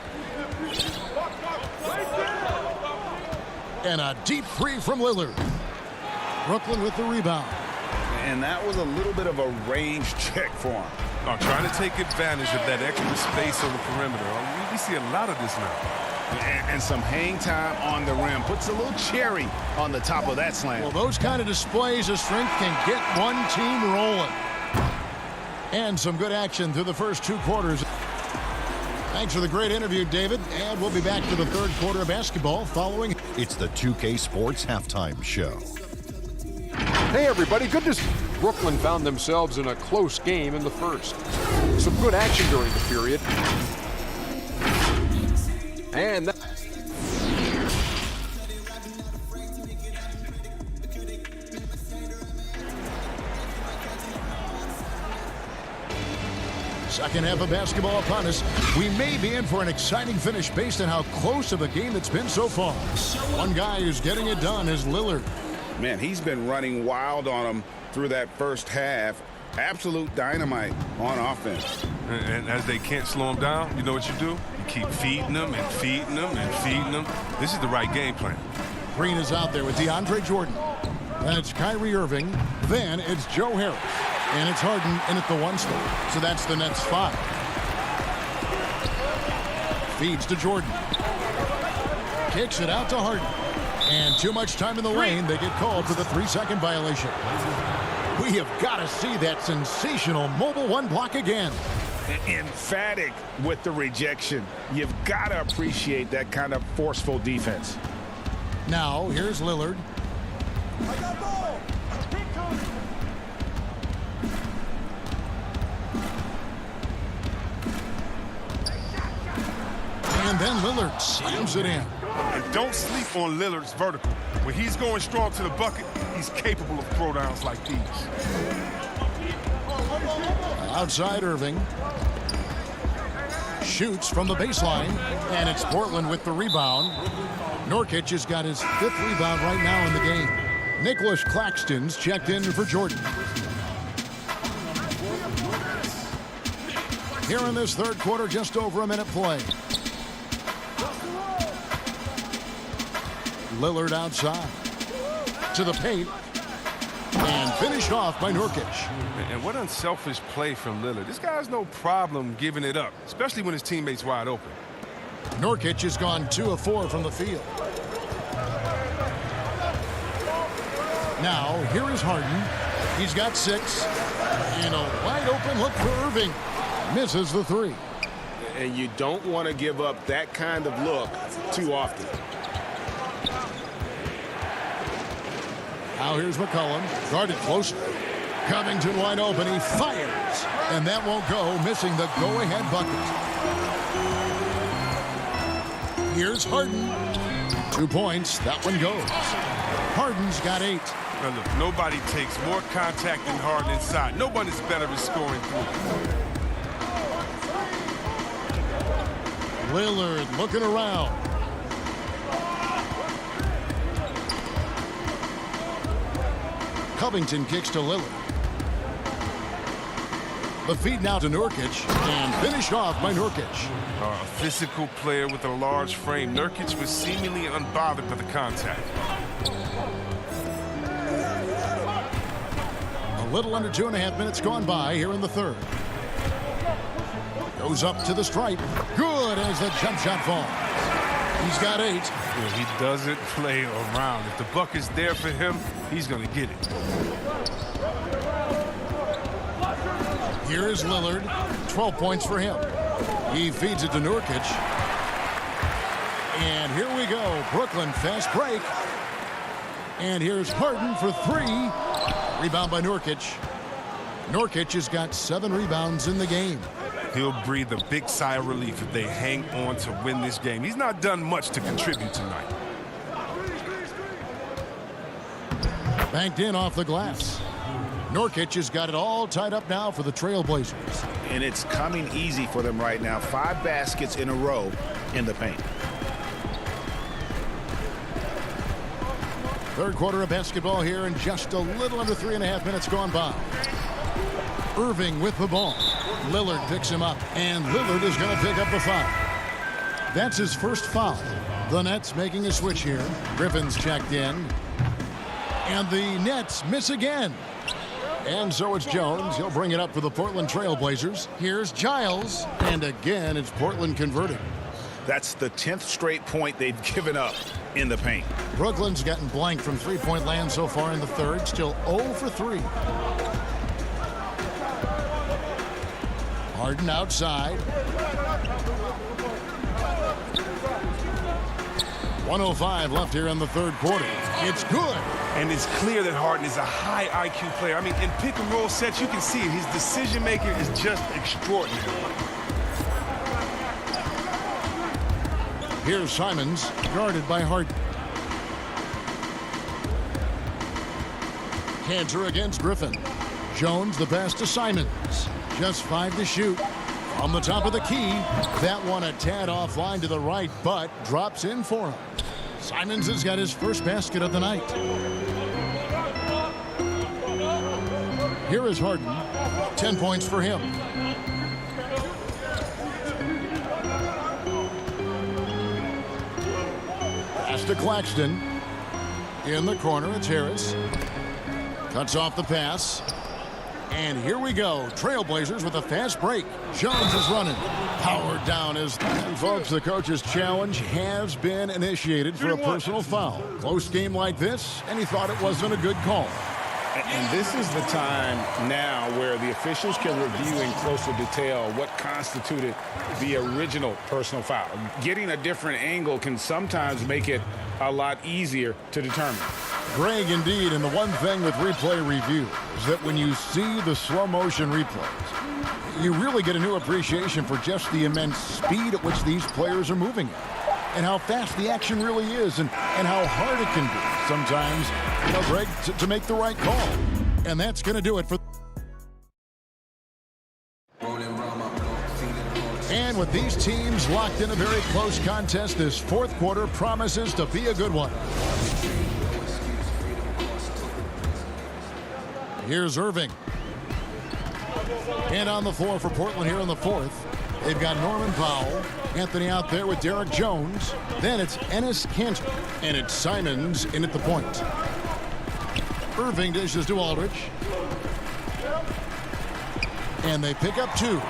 And a deep 3 from Lillard. Brooklyn with the rebound. And that was a little bit of a range check for him. Trying to take advantage of that extra space on the perimeter. We see a lot of this now. And some hang time on the rim. Puts a little cherry on the top of that slam. Well, those kind of displays of strength can get one team rolling. And some good action through the first 2 quarters. Thanks for the great interview, David. And we'll be back to the third quarter of basketball following. It's the 2K Sports Halftime Show. Hey, everybody. Good to see. Brooklyn found themselves in a close game in the first. Some good action during the period. And that... Second half of basketball upon us. We may be in for an exciting finish based on how close of a game it's been so far. One guy who's getting it done is Lillard. Man, he's been running wild on him through that first half. Absolute dynamite on offense. And as they can't slow him down, you know what you do? You keep feeding them and feeding them and feeding them. This is the right game plan. Green is out there with DeAndre Jordan. Then it's Kyrie Irving. Then it's Joe Harris. And it's Harden in at the 1 spot. So that's the Nets 5. Feeds to Jordan. Kicks it out to Harden. And too much time in the lane. They get called for the 3-second violation. We have got to see that sensational mobile 1 block again. Emphatic with the rejection. You've got to appreciate that kind of forceful defense. Now, here's Lillard. And then Lillard slams it in. And don't sleep on Lillard's vertical. When he's going strong to the bucket, he's capable of throwdowns like these. Outside Irving. Shoots from the baseline. And it's Portland with the rebound. Nurkic has got his 5th rebound right now in the game. Nicholas Claxton's checked in for Jordan. Here in this third quarter, just over a minute play. Lillard outside. To the paint. And finished off by Nurkic. And what unselfish play from Lillard. This guy has no problem giving it up, especially when his teammate's wide open. Nurkic has gone 2 of 4 from the field. Now, here is Harden. He's got 6. In a wide open look for Irving. Misses the 3. And you don't want to give up that kind of look too often. Now here's McCollum. Guarded closely. Covington wide open. He fires. And that won't go, missing the go-ahead bucket. Here's Harden. 2 points. That one goes. Harden's got 8. Now look, nobody takes more contact than Harden inside. Nobody's better at scoring through. Lillard looking around. Covington kicks to Lillard. The feed now to Nurkic, and finished off by Nurkic. A physical player with a large frame. Nurkic was seemingly unbothered by the contact. A little under 2.5 minutes gone by here in the third. Goes up to the stripe. Good as the jump shot falls. He's got 8. Yeah, he doesn't play around. If the bucket's there for him, he's going to get it. Here is Lillard. 12 points for him. He feeds it to Nurkic. And here we go. Brooklyn fast break. And here's Harden for 3. Rebound by Nurkic. Nurkic has got 7 rebounds in the game. He'll breathe a big sigh of relief if they hang on to win this game. He's not done much to contribute tonight. Banked in off the glass. Nurkic has got it all tied up now for the Trailblazers. And it's coming easy for them right now. 5 baskets in a row in the paint. Third quarter of basketball here, and just a little under 3.5 minutes gone by. Irving with the ball. Lillard picks him up, and Lillard is going to pick up the foul. That's his first foul. The Nets making a switch here. Griffin's checked in. And the Nets miss again. And so it's Jones. He'll bring it up for the Portland Trailblazers. Here's Giles. And again, it's Portland converting. That's the 10th straight point they've given up in the paint. Brooklyn's gotten blank from three-point land so far in the third. Still 0 for 3. Harden outside. 1:05 left here in the third quarter. It's good. And it's clear that Harden is a high IQ player. I mean, in pick-and-roll sets, you can see it. His decision-making is just extraordinary. Here's Simons, guarded by Harden. Cantor against Griffin. Jones the pass to Simons. Just 5 to shoot. From the top of the key. That one a tad offline to the right, but drops in for him. Simons has got his first basket of the night. Here is Harden. 10 points for him. Pass to Claxton. In the corner, it's Harris. Cuts off the pass. And here we go. Trailblazers with a fast break. Jones is running. Powered down is... And folks, the coach's challenge has been initiated for a personal foul. Close game like this, and he thought it wasn't a good call. And this is the time now where the officials can review in closer detail what constituted the original personal foul. Getting a different angle can sometimes make it a lot easier to determine. Greg, indeed, and the one thing with replay review is that when you see the slow motion replays, you really get a new appreciation for just the immense speed at which these players are moving at, and how fast the action really is, and how hard it can be sometimes, Greg, to make the right call. And that's going to do it for... And with these teams locked in a very close contest, this fourth quarter promises to be a good one. Here's Irving. And on the floor for Portland here in the fourth, they've got Norman Powell, Anthony out there with Derek Jones. Then it's Enes Kanter, and it's Simons in at the point. Irving dishes to Aldridge. And they pick up two.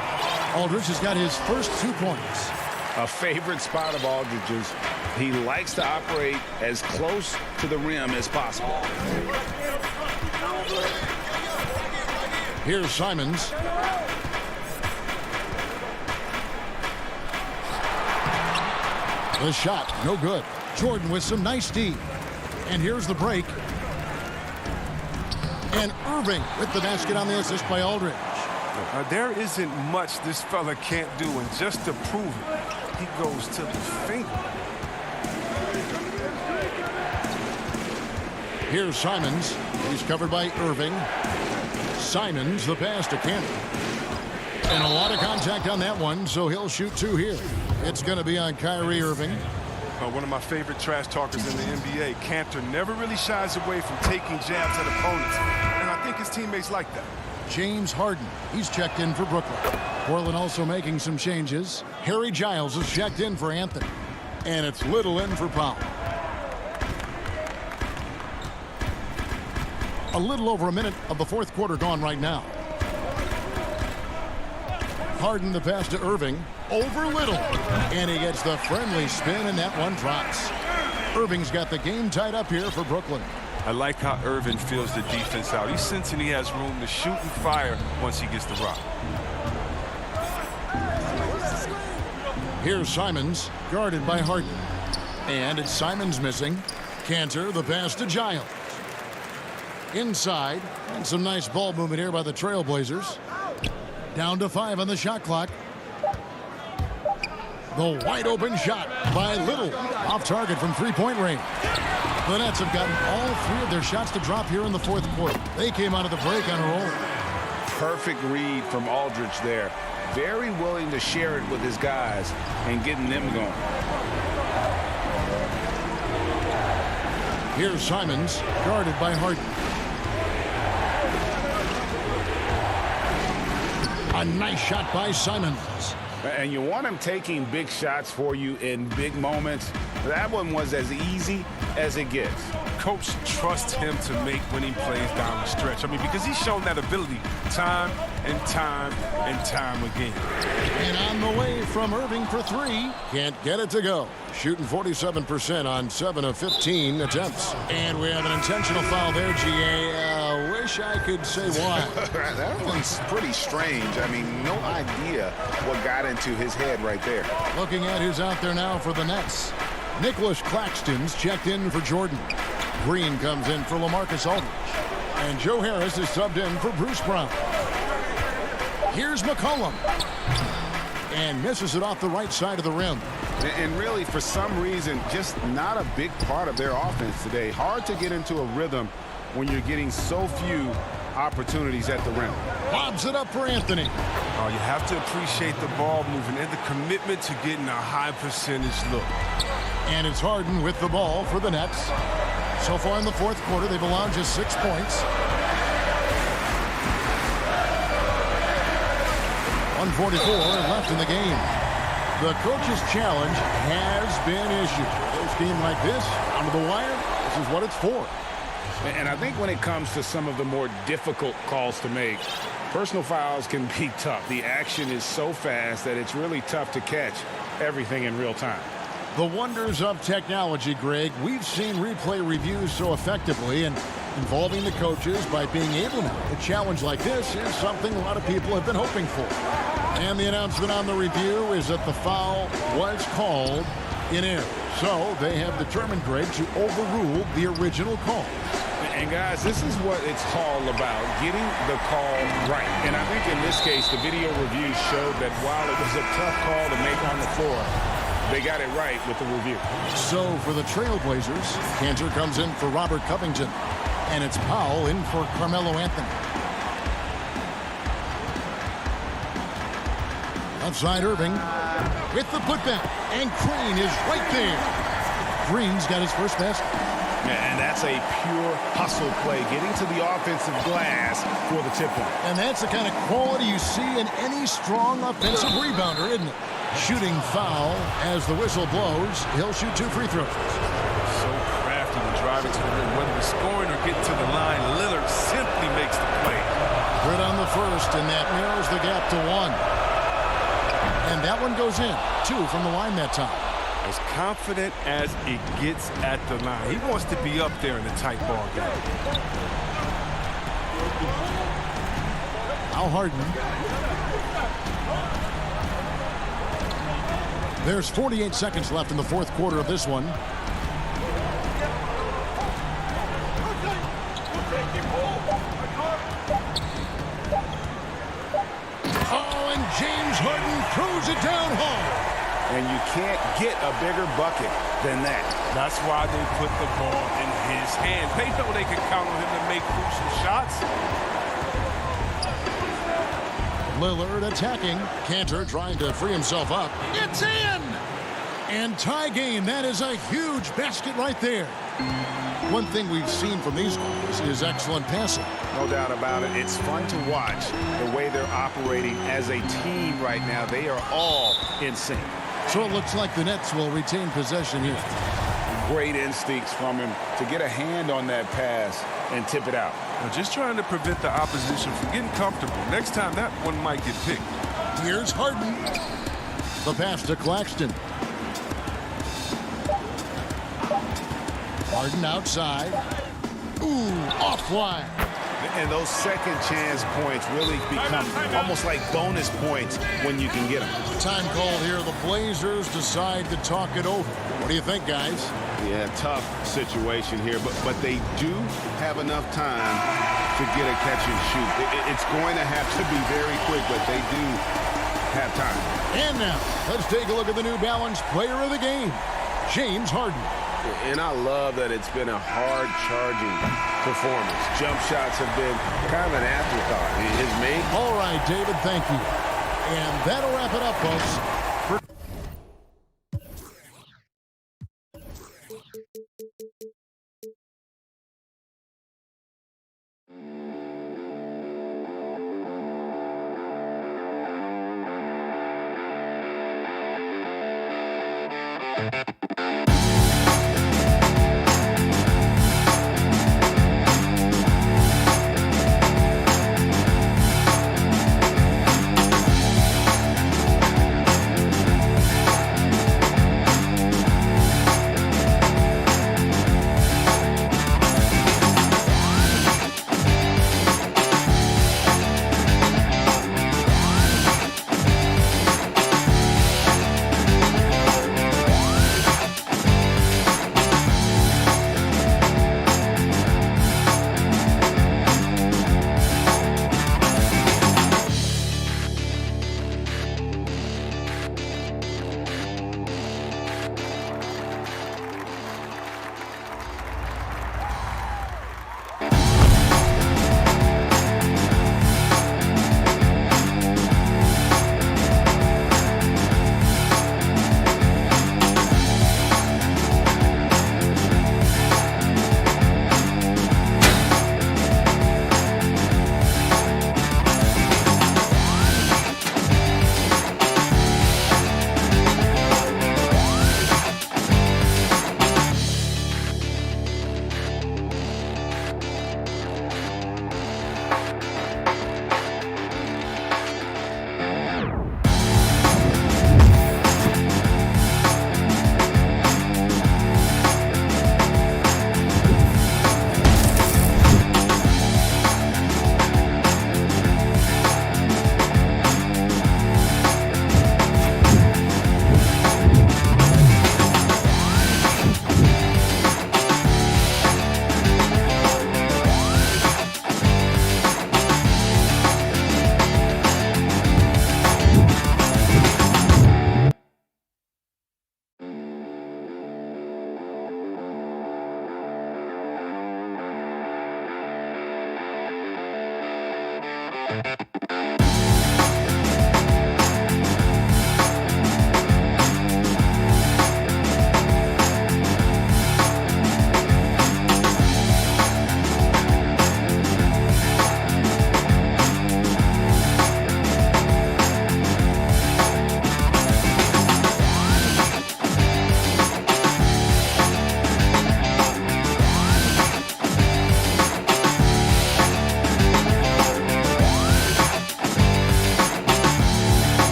Aldridge has got his first 2 points. A favorite spot of Aldridge's. He likes to operate as close to the rim as possible. Here's Simons. The shot, no good. Jordan with some nice D. And here's the break. And Irving with the basket on the assist by Aldridge. There isn't much this fella can't do, and just to prove it, he goes to the finger. Here's Simons. He's covered by Irving. Simons, the pass to Kanter. And a lot of contact on that one, so he'll shoot two here. It's going to be on Kyrie Irving. One of my favorite trash talkers in the NBA, Kanter, never really shies away from taking jabs at opponents, and I think his teammates like that. James Harden, he's checked in for Brooklyn. Portland also making some changes. Harry Giles is checked in for Anthony. And it's Little in for Powell. A little over a minute of the fourth quarter gone right now. Harden the pass to Irving. Over Little. And he gets the friendly spin, and that one drops. Irving's got the game tied up here for Brooklyn. I like how Irving feels the defense out. He's sensing he has room to shoot and fire once he gets the rock. Here's Simons, guarded by Harden. And it's Simons missing. Kanter, the pass to Giles. Inside, and some nice ball movement here by the Trailblazers. Down to 5 on the shot clock. The wide open shot by Little. Off target from three-point range. The Nets have gotten all 3 of their shots to drop here in the fourth quarter. They came out of the break on a roll. Perfect read from Aldridge there. Very willing to share it with his guys and getting them going. Here's Simons, guarded by Harden. A nice shot by Simons. And you want him taking big shots for you in big moments. That one was as easy as it gets. Coach trusts him to make winning plays down the stretch. I mean, because he's shown that ability time and time and time again. And on the way from Irving for 3. Can't get it to go. Shooting 47% on 7 of 15 attempts. And we have an intentional foul there, GA. Wish I could say why. That one's pretty strange. I mean, no idea what got into his head right there. Looking at who's out there now for the Nets. Nicholas Claxton's checked in for Jordan. Green comes in for LaMarcus Aldridge. And Joe Harris is subbed in for Bruce Brown. Here's McCollum. And misses it off the right side of the rim. And really, for some reason, just not a big part of their offense today. Hard to get into a rhythm when you're getting so few opportunities at the rim. Lobs it up for Anthony. Oh, you have to appreciate the ball movement and the commitment to getting a high percentage look. And it's Harden with the ball for the Nets. So far in the fourth quarter, they've allowed just 6 points. 1:44 left in the game. The coach's challenge has been issued. This team like this, under the wire, this is what it's for. And I think when it comes to some of the more difficult calls to make, personal fouls can be tough. The action is so fast that it's really tough to catch everything in real time. The wonders of technology, Greg. We've seen replay reviews so effectively, and involving the coaches by being able now. A challenge like this is something a lot of people have been hoping for. And the announcement on the review is that the foul was called in error. So they have determined, Greg, to overrule the original call. And guys, this is what it's all about, getting the call right. And I think in this case, the video reviews showed that while it was a tough call to make on the floor, they got it right with the review. So for the Trailblazers, Cantor comes in for Robert Covington. And it's Powell in for Carmelo Anthony. Outside Irving with the putback. And Green is right there. Green's got his first basket. Yeah, and that's a pure hustle play, getting to the offensive glass for the tip-in. And that's the kind of quality you see in any strong offensive rebounder, isn't it? Shooting foul as the whistle blows. He'll shoot 2 free throws. So crafty when driving to the rim, whether it's scoring or getting to the line. Lillard simply makes the play. Good on the first, and that narrows the gap to 1. And that one goes in. 2 from the line that time. As confident as it gets at the line. He wants to be up there in the tight ball game. Al Harden. There's 48 seconds left in the fourth quarter of this one. Oh, and James Harden throws it down hard. And you can't get a bigger bucket than that. That's why they put the ball in his hand. They know they can count on him to make crucial shots. Lillard attacking. Cantor trying to free himself up. It's in! And tie game. That is a huge basket right there. One thing we've seen from these guys is excellent passing. No doubt about it. It's fun to watch the way they're operating as a team right now. They are all in sync. So it looks like the Nets will retain possession here. Great instincts from him to get a hand on that pass and tip it out. Now just trying to prevent the opposition from getting comfortable. Next time that one might get picked. Here's Harden. The pass to Claxton. Harden outside. Ooh, offline. And those second chance points really become almost like bonus points when you can get them. Time called here. The Blazers decide to talk it over. What do you think, guys? Yeah, tough situation here, but they do have enough time to get a catch and shoot. It's going to have to be very quick, but they do have time. And now, let's take a look at the New Balance player of the game, James Harden. And I love that it's been a hard-charging performance. Jump shots have been kind of an afterthought. His main... All right, David, thank you. And that'll wrap it up, folks.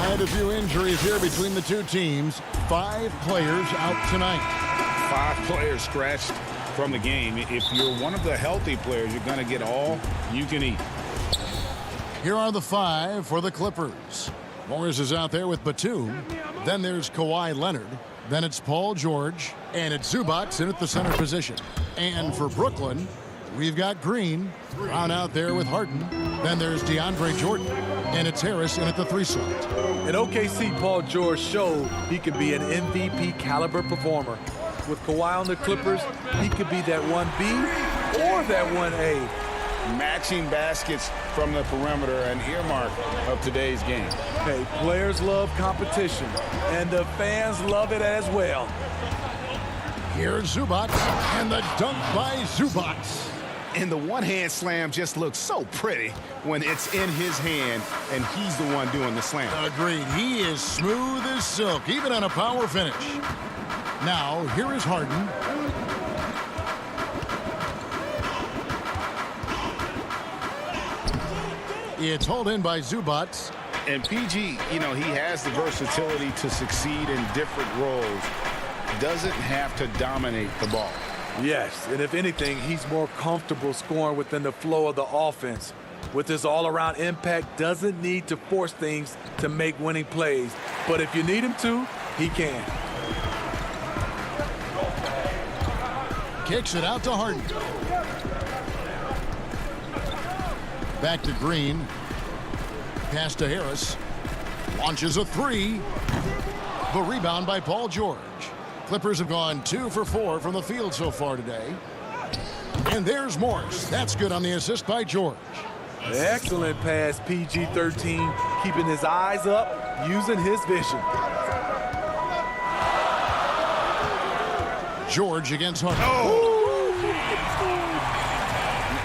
And a few injuries here between the two teams. 5 players out tonight. 5 players scratched from the game. If you're one of the healthy players, you're going to get all you can eat. Here are the 5 for the Clippers. Morris is out there with Batum. Then there's Kawhi Leonard. Then it's Paul George. And it's Zubac in at the center position. And for Brooklyn, we've got Green. Brown out there with Harden. Then there's DeAndre Jordan. And it's Harris in at the 3 slot. In OKC, Paul George showed he could be an MVP caliber performer. With Kawhi on the Clippers, he could be that 1B or that 1A. Matching baskets from the perimeter, an earmark of today's game. Hey, players love competition, and the fans love it as well. Here's Zubac, and the dunk by Zubac. And the one-hand slam just looks so pretty when it's in his hand, and he's the one doing the slam. Agreed. He is smooth as silk, even on a power finish. Now, here is Harden. It's hauled in by Zubac. And PG, you know, he has the versatility to succeed in different roles. Doesn't have to dominate the ball. Yes, and if anything, he's more comfortable scoring within the flow of the offense. With his all-around impact, doesn't need to force things to make winning plays. But if you need him to, he can. Kicks it out to Harden. Back to Green. Pass to Harris. Launches a 3. The rebound by Paul George. Clippers have gone 2 for 4 from the field so far today. And there's Morris. That's good on the assist by George. Excellent pass, PG-13, keeping his eyes up, using his vision. George against Harden. Oh!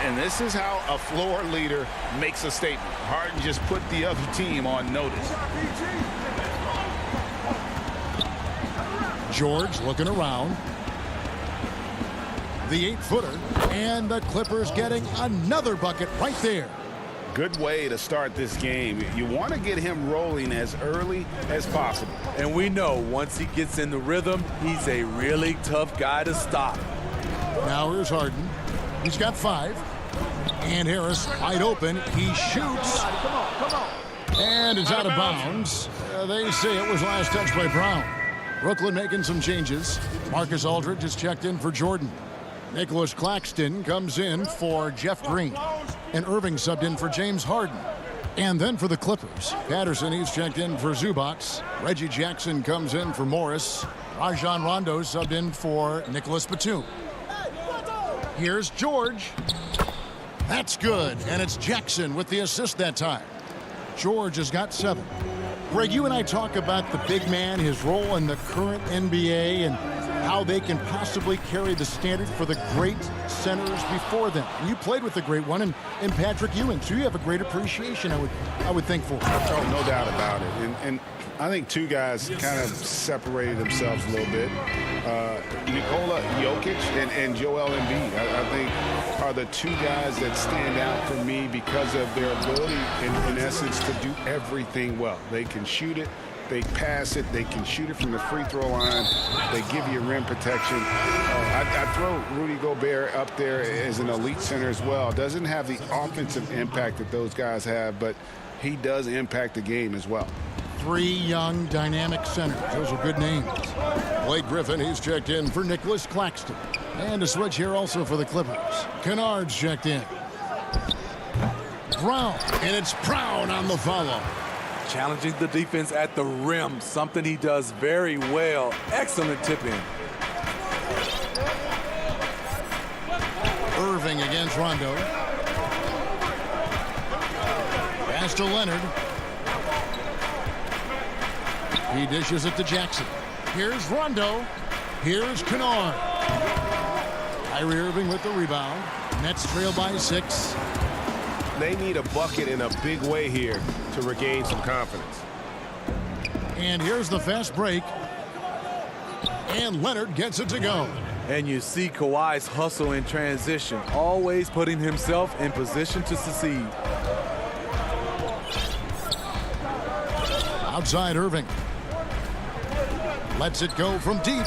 And this is how a floor leader makes a statement. Harden just put the other team on notice. George looking around. The 8-footer. And the Clippers getting another bucket right there. Good way to start this game. You want to get him rolling as early as possible. And we know once he gets in the rhythm, he's a really tough guy to stop. Now here's Harden. He's got 5. And Harris wide open. He shoots. And it's out of bounds. They say it was last touched by Brown. Brooklyn making some changes. Marcus Aldridge has checked in for Jordan. Nicholas Claxton comes in for Jeff Green. And Irving subbed in for James Harden. And then for the Clippers, Patterson, he's checked in for Zubac. Reggie Jackson comes in for Morris. Rajon Rondo subbed in for Nicholas Batum. Here's George. That's good, and it's Jackson with the assist that time. George has got 7. Greg, you and I talk about the big man, his role in the current NBA, and how they can possibly carry the standard for the great centers before them. And you played with the great one in Patrick Ewing, so you have a great appreciation, I would think, for. Oh, no doubt about it. And I think 2 guys kind of separated themselves a little bit. Nikola Jokic and Joel Embiid, I think, are the 2 guys that stand out for me because of their ability, in essence, to do everything well. They can shoot it. They pass it. They can shoot it from the free throw line. They give you rim protection. I throw Rudy Gobert up there as an elite center as well. Doesn't have the offensive impact that those guys have, but he does impact the game as well. 3 young, dynamic centers. Those are good names. Blake Griffin, he's checked in for Nicholas Claxton. And a switch here also for the Clippers. Kennard's checked in. Brown, and it's Brown on the follow. Challenging the defense at the rim, something he does very well. Excellent tip-in. Irving against Rondo. Pass to Leonard. He dishes it to Jackson. Here's Rondo. Here's Kennard. Kyrie Irving with the rebound. Nets trail by 6. They need a bucket in a big way here to regain some confidence. And here's the fast break. And Leonard gets it to go. And you see Kawhi's hustle in transition, always putting himself in position to succeed. Outside Irving. Lets it go from deep.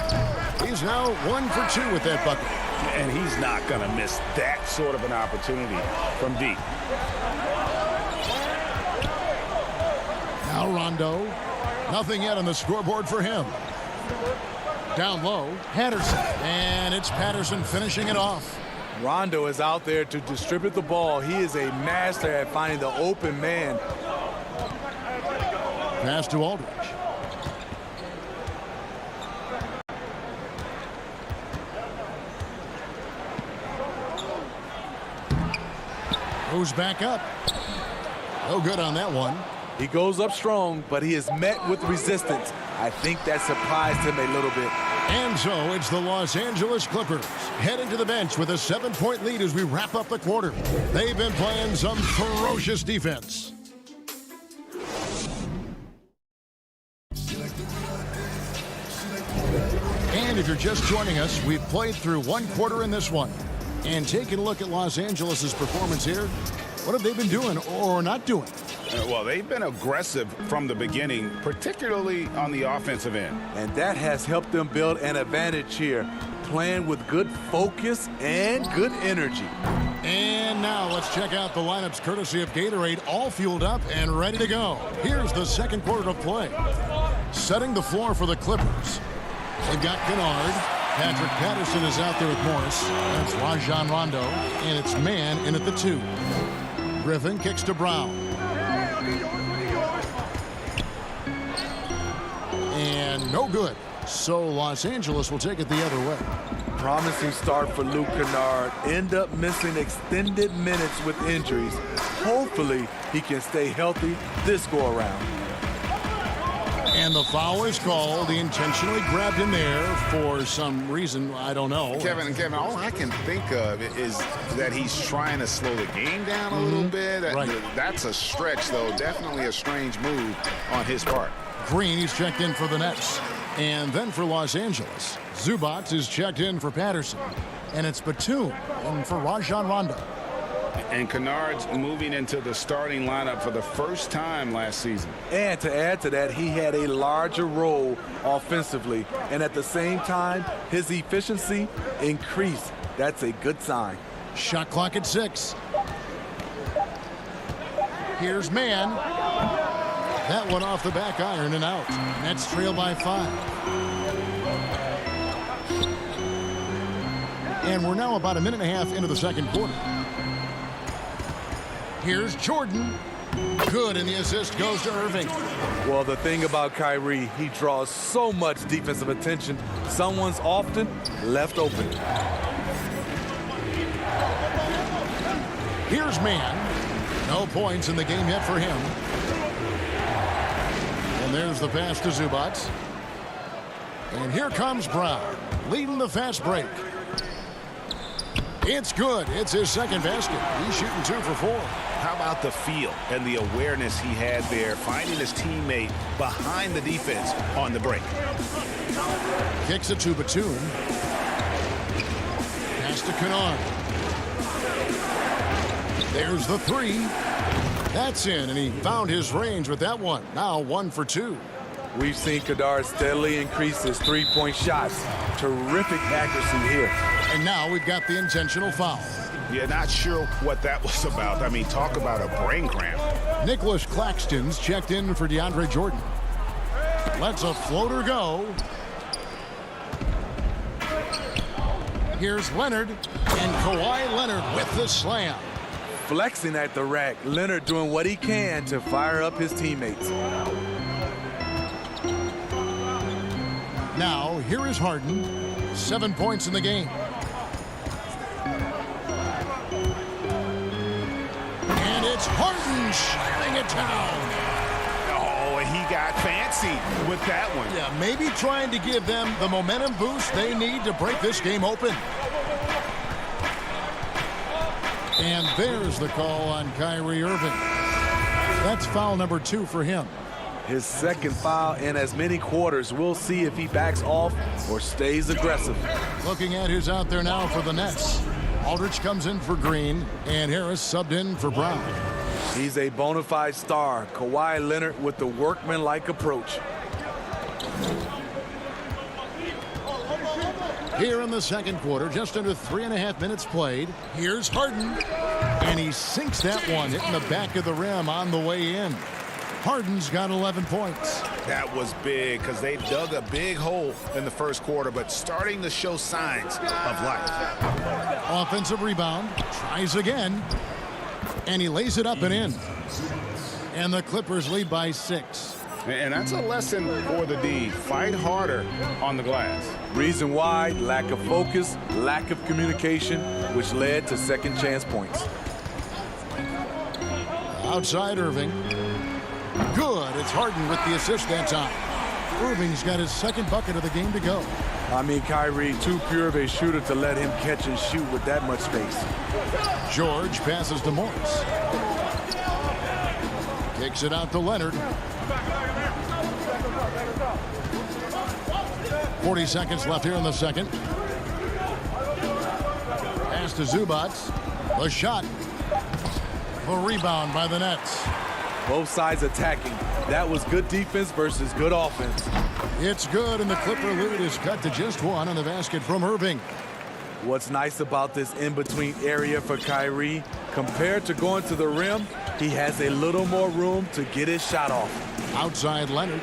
He's now 1 for 2 with that bucket. And he's not going to miss that sort of an opportunity from deep. Now Rondo. Nothing yet on the scoreboard for him. Down low, Patterson. And it's Patterson finishing it off. Rondo is out there to distribute the ball. He is a master at finding the open man. Pass to Aldridge. Goes back up. No good on that one. He goes up strong, but he is met with resistance. I think that surprised him a little bit. And so it's the Los Angeles Clippers heading to the bench with a 7-point lead as we wrap up the quarter. They've been playing some ferocious defense. And if you're just joining us, we've played through 1 quarter in this one. And taking a look at Los Angeles' performance here, what have they been doing or not doing? Well, they've been aggressive from the beginning, particularly on the offensive end. And that has helped them build an advantage here, playing with good focus and good energy. And now let's check out the lineups courtesy of Gatorade, all fueled up and ready to go. Here's the second quarter of play. Setting the floor for the Clippers. They've got Kennard. Patrick Patterson is out there with Morris. That's Rajon Rondo. And it's man in at the 2. Griffin kicks to Brown. And no good. So Los Angeles will take it the other way. Promising start for Luke Kennard. End up missing extended minutes with injuries. Hopefully he can stay healthy this go around. And the foul is called. He intentionally grabbed him there for some reason. I don't know. Kevin, all I can think of is that he's trying to slow the game down a little bit. Right. That's a stretch, though. Definitely a strange move on his part. Green, he's checked in for the Nets. And then for Los Angeles, Zubac is checked in for Patterson. And it's Batum and for Rajon Rondo. And Kennard's moving into the starting lineup for the first time last season. And to add to that, he had a larger role offensively. And at the same time, his efficiency increased. That's a good sign. Shot clock at 6. Here's man. That one off the back iron and out. Nets trail by 5. And we're now about a minute and a half into the second quarter. Here's Jordan. Good, and the assist goes to Irving. Well, the thing about Kyrie, he draws so much defensive attention. Someone's often left open. Here's man. No points in the game yet for him. And there's the pass to Zubac. And here comes Brown, leading the fast break. It's good. It's his second basket. He's shooting 2 for 4. How about the feel and the awareness he had there, finding his teammate behind the defense on the break. Kicks it to Batum. Pass to Kennard. There's the 3. That's in, and he found his range with that one. Now 1 for 2. We've seen Kennard steadily increase his three-point shots. Terrific accuracy here. And now we've got the intentional foul. Yeah, not sure what that was about. I mean, talk about a brain cramp. Nicholas Claxton's checked in for DeAndre Jordan. Lets a floater go. Here's Leonard, and Kawhi Leonard with the slam. Flexing at the rack, Leonard doing what he can to fire up his teammates. Now, here is Harden. 7 points in the game. And it's Harden shutting it down. Oh, and he got fancy with that one. Yeah, maybe trying to give them the momentum boost they need to break this game open. And there's the call on Kyrie Irving. That's foul number 2 for him. His second foul in as many quarters. We'll see if he backs off or stays aggressive. Looking at who's out there now for the Nets. Aldridge comes in for Green, and Harris subbed in for Brown. He's a bona fide star. Kawhi Leonard with the workman-like approach. Here in the second quarter, just under 3.5 minutes played. Here's Harden. And he sinks that one, hitting the back of the rim on the way in. Harden's got 11 points. That was big because they dug a big hole in the first quarter, but starting to show signs of life. Offensive rebound. Tries again. And he lays it up and in. And the Clippers lead by 6. And that's a lesson for the D. Fight harder on the glass. Reason why, lack of focus, lack of communication, which led to second chance points. Outside Irving. Good. It's Harden with the assist that time. Irving's got his second bucket of the game to go. I mean, Kyrie, too pure of a shooter to let him catch and shoot with that much space. George passes to Morris. Kicks it out to Leonard. 40 seconds left here in the second. Pass to Zubac. The shot. The rebound by the Nets. Both sides attacking. That was good defense versus good offense. It's good, and the Clipper lead is cut to just 1 on the basket from Irving. What's nice about this in-between area for Kyrie, compared to going to the rim, he has a little more room to get his shot off. Outside Leonard.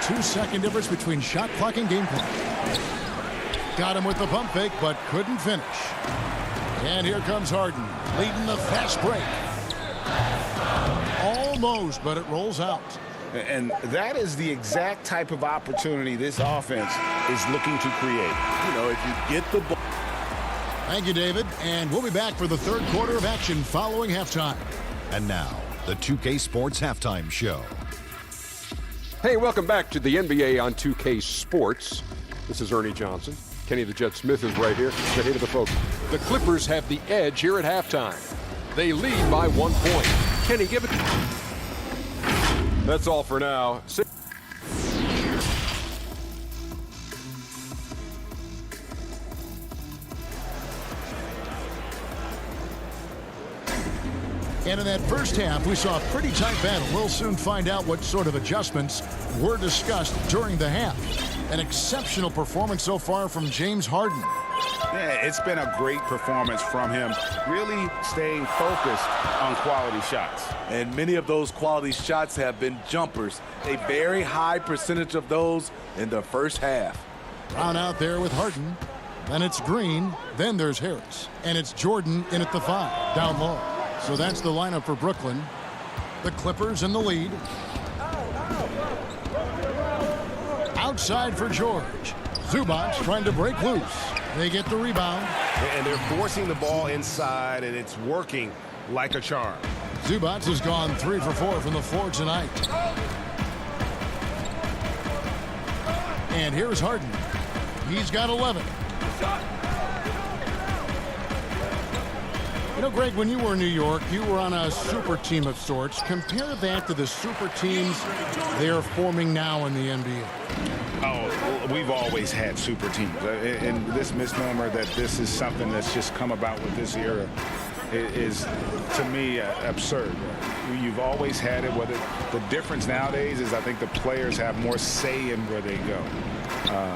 2-second difference between shot clock and game clock. Got him with the pump fake, but couldn't finish. And here comes Harden, leading the fast break. Almost, but it rolls out. And that is the exact type of opportunity this offense is looking to create. You know, if you get the ball. Thank you, David. And we'll be back for the third quarter of action following halftime. And now, the 2K Sports Halftime Show. Hey, welcome back to the NBA on 2K Sports. This is Ernie Johnson. Kenny the Jet Smith is right here. Say hey to the folks. The Clippers have the edge here at halftime. They lead by 1 point. Kenny, give it. That's all for now. And in that first half, we saw a pretty tight battle. We'll soon find out what sort of adjustments were discussed during the half. An exceptional performance so far from James Harden. Yeah, it's been a great performance from him, really staying focused on quality shots. And many of those quality shots have been jumpers. A very high percentage of those in the first half. Brown out there with Harden. Then it's Green. Then there's Harris. And it's Jordan in at the 5, down low. So that's the lineup for Brooklyn. The Clippers in the lead. Outside for George. Zubac trying to break loose. They get the rebound. And they're forcing the ball inside, and it's working like a charm. Zubac has gone 3 for 4 from the floor tonight. And here's Harden. He's got 11. You know, Greg, when you were in New York, you were on a super team of sorts. Compare that to the super teams they are forming now in the NBA. Oh, we've always had super teams. And this misnomer that this is something that's just come about with this era is, to me, absurd. You've always had it. Whether the difference nowadays is I think the players have more say in where they go.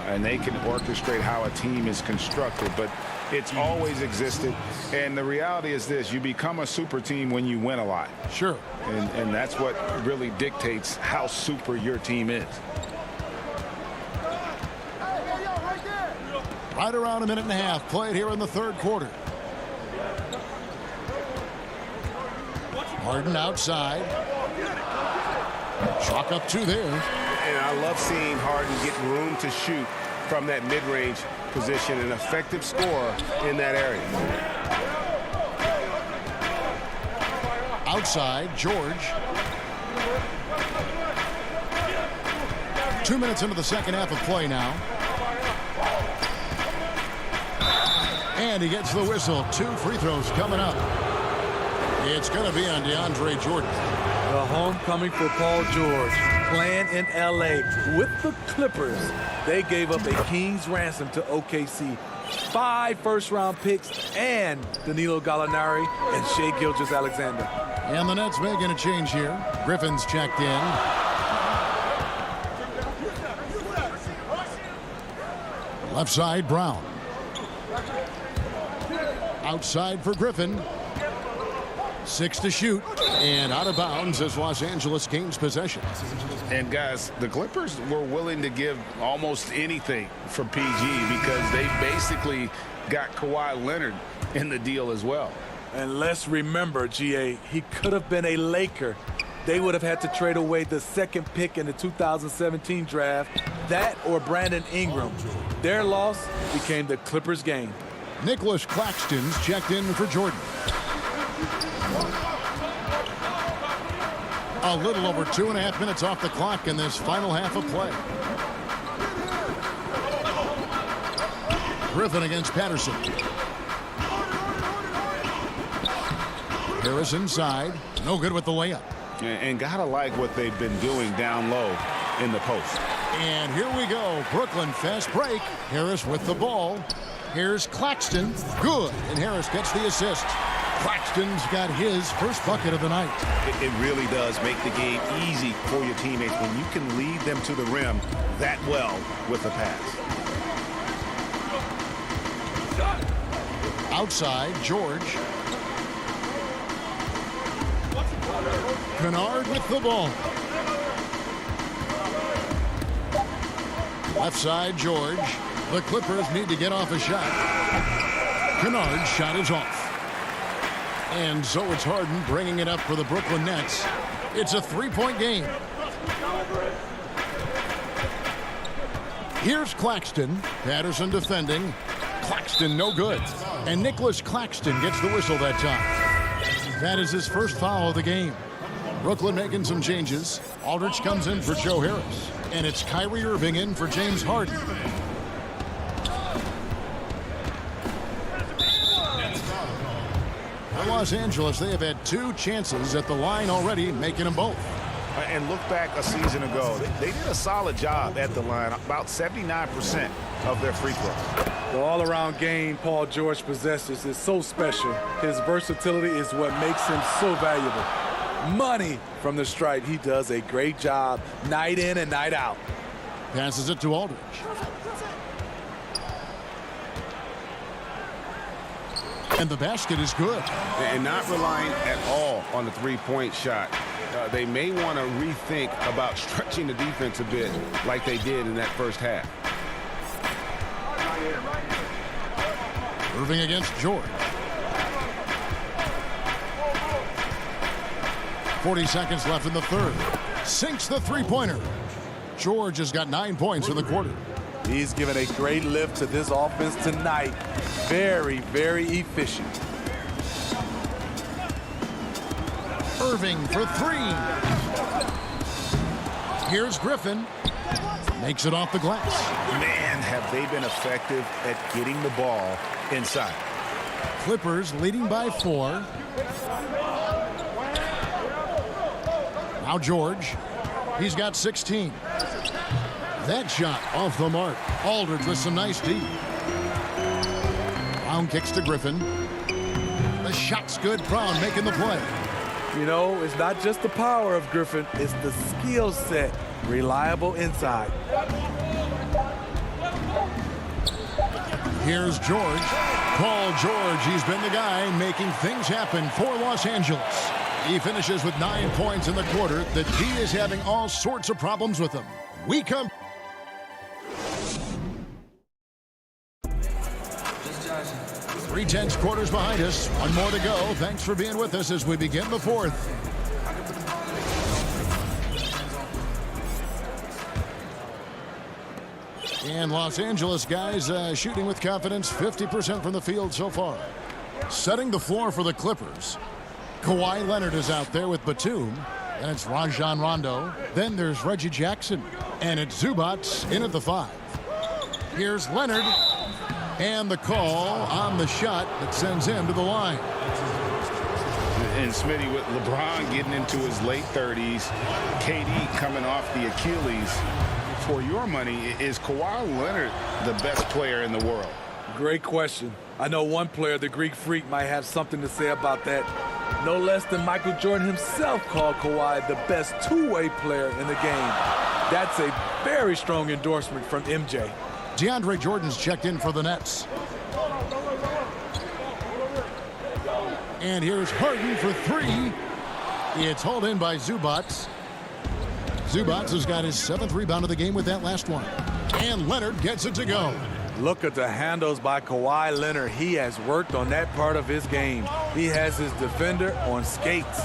And they can orchestrate how a team is constructed. But it's always existed. And the reality is this. You become a super team when you win a lot. Sure. And that's what really dictates how super your team is. Right around a minute and a half played here in the third quarter. Harden outside. Chalk up 2 there. And I love seeing Harden get room to shoot from that mid-range position, an effective scorer in that area. Outside, George. 2 minutes into the second half of play now. And he gets the whistle. 2 free throws coming up. It's going to be on DeAndre Jordan. The homecoming for Paul George, playing in L.A. with the Clippers. They gave up a king's ransom to OKC 5 first-round picks, and Danilo Gallinari and Shai Gilgeous-Alexander. And the Nets making a change here. Griffin's checked in. Left side, Brown. Outside for Griffin. 6 to shoot. And out of bounds as Los Angeles gains possession. And guys, the Clippers were willing to give almost anything for PG because they basically got Kawhi Leonard in the deal as well. And let's remember, GA, he could have been a Laker. They would have had to trade away the 2nd pick in the 2017 draft. That or Brandon Ingram. Their loss became the Clippers' gain. Nicholas Claxton's checked in for Jordan. A little over 2.5 minutes off the clock in this final half of play. Griffin against Patterson. Harris inside. No good with the layup. And gotta like what they've been doing down low in the post. And here we go. Brooklyn fast break. Harris with the ball. Here's Claxton. Good. And Harris gets the assist. Claxton's got his first bucket of the night. It really does make the game easy for your teammates when you can lead them to the rim that well with a pass. Outside, George. Kennard with the ball. Left side, George. The Clippers need to get off a shot. Kennard's shot is off. And so it's Harden bringing it up for the Brooklyn Nets. It's a 3-point game. Here's Claxton. Patterson defending. Claxton no good. And Nicholas Claxton gets the whistle that time. That is his first foul of the game. Brooklyn making some changes. Aldridge comes in for Joe Harris. And it's Kyrie Irving in for James Harden. For Los Angeles, they have had 2 chances at the line already, making them both. And look back a season ago. They did a solid job at the line, about 79% of their free throws. The all-around game Paul George possesses is so special. His versatility is what makes him so valuable. Money from the stripe. He does a great job night in and night out. Passes it to Aldridge. And the basket is good. And not relying at all on the three-point shot. They may want to rethink about stretching the defense a bit like they did in that first half. Irving against George. 40 seconds left in the third. Sinks the three-pointer. George has got 9 points in the quarter. He's given a great lift to this offense tonight. Very, very efficient. Irving for 3. Here's Griffin. Makes it off the glass. Man, have they been effective at getting the ball inside. Clippers leading by 4. Now George. He's got 16. That shot off the mark. Aldridge with some nice D. Brown kicks to Griffin. The shot's good. Brown making the play. You know, it's not just the power of Griffin, it's the skill set. Reliable inside. Here's George. Paul George, he's been the guy making things happen for Los Angeles. He finishes with 9 points in the quarter. The D is having all sorts of problems with him. We come. Three-tenths quarters behind us. One more to go. Thanks for being with us as we begin the fourth. And Los Angeles guys shooting with confidence, 50% from the field so far. Setting the floor for the Clippers. Kawhi Leonard is out there with Batum. And it's Rajon Rondo. Then there's Reggie Jackson. And it's Zubats in at the 5. Here's Leonard. And the call on the shot that sends him to the line. And Smitty, with LeBron getting into his late 30s, KD coming off the Achilles, for your money, is Kawhi Leonard the best player in the world? Great question. I know one player, the Greek Freak, might have something to say about that. No less than Michael Jordan himself called Kawhi the best two-way player in the game. That's a very strong endorsement from MJ. DeAndre Jordan's checked in for the Nets. And here's Harden for three. It's hauled in by Zubac. Zubac has got his 7th rebound of the game with that last one. And Leonard gets it to go. Look at the handles by Kawhi Leonard. He has worked on that part of his game. He has his defender on skates.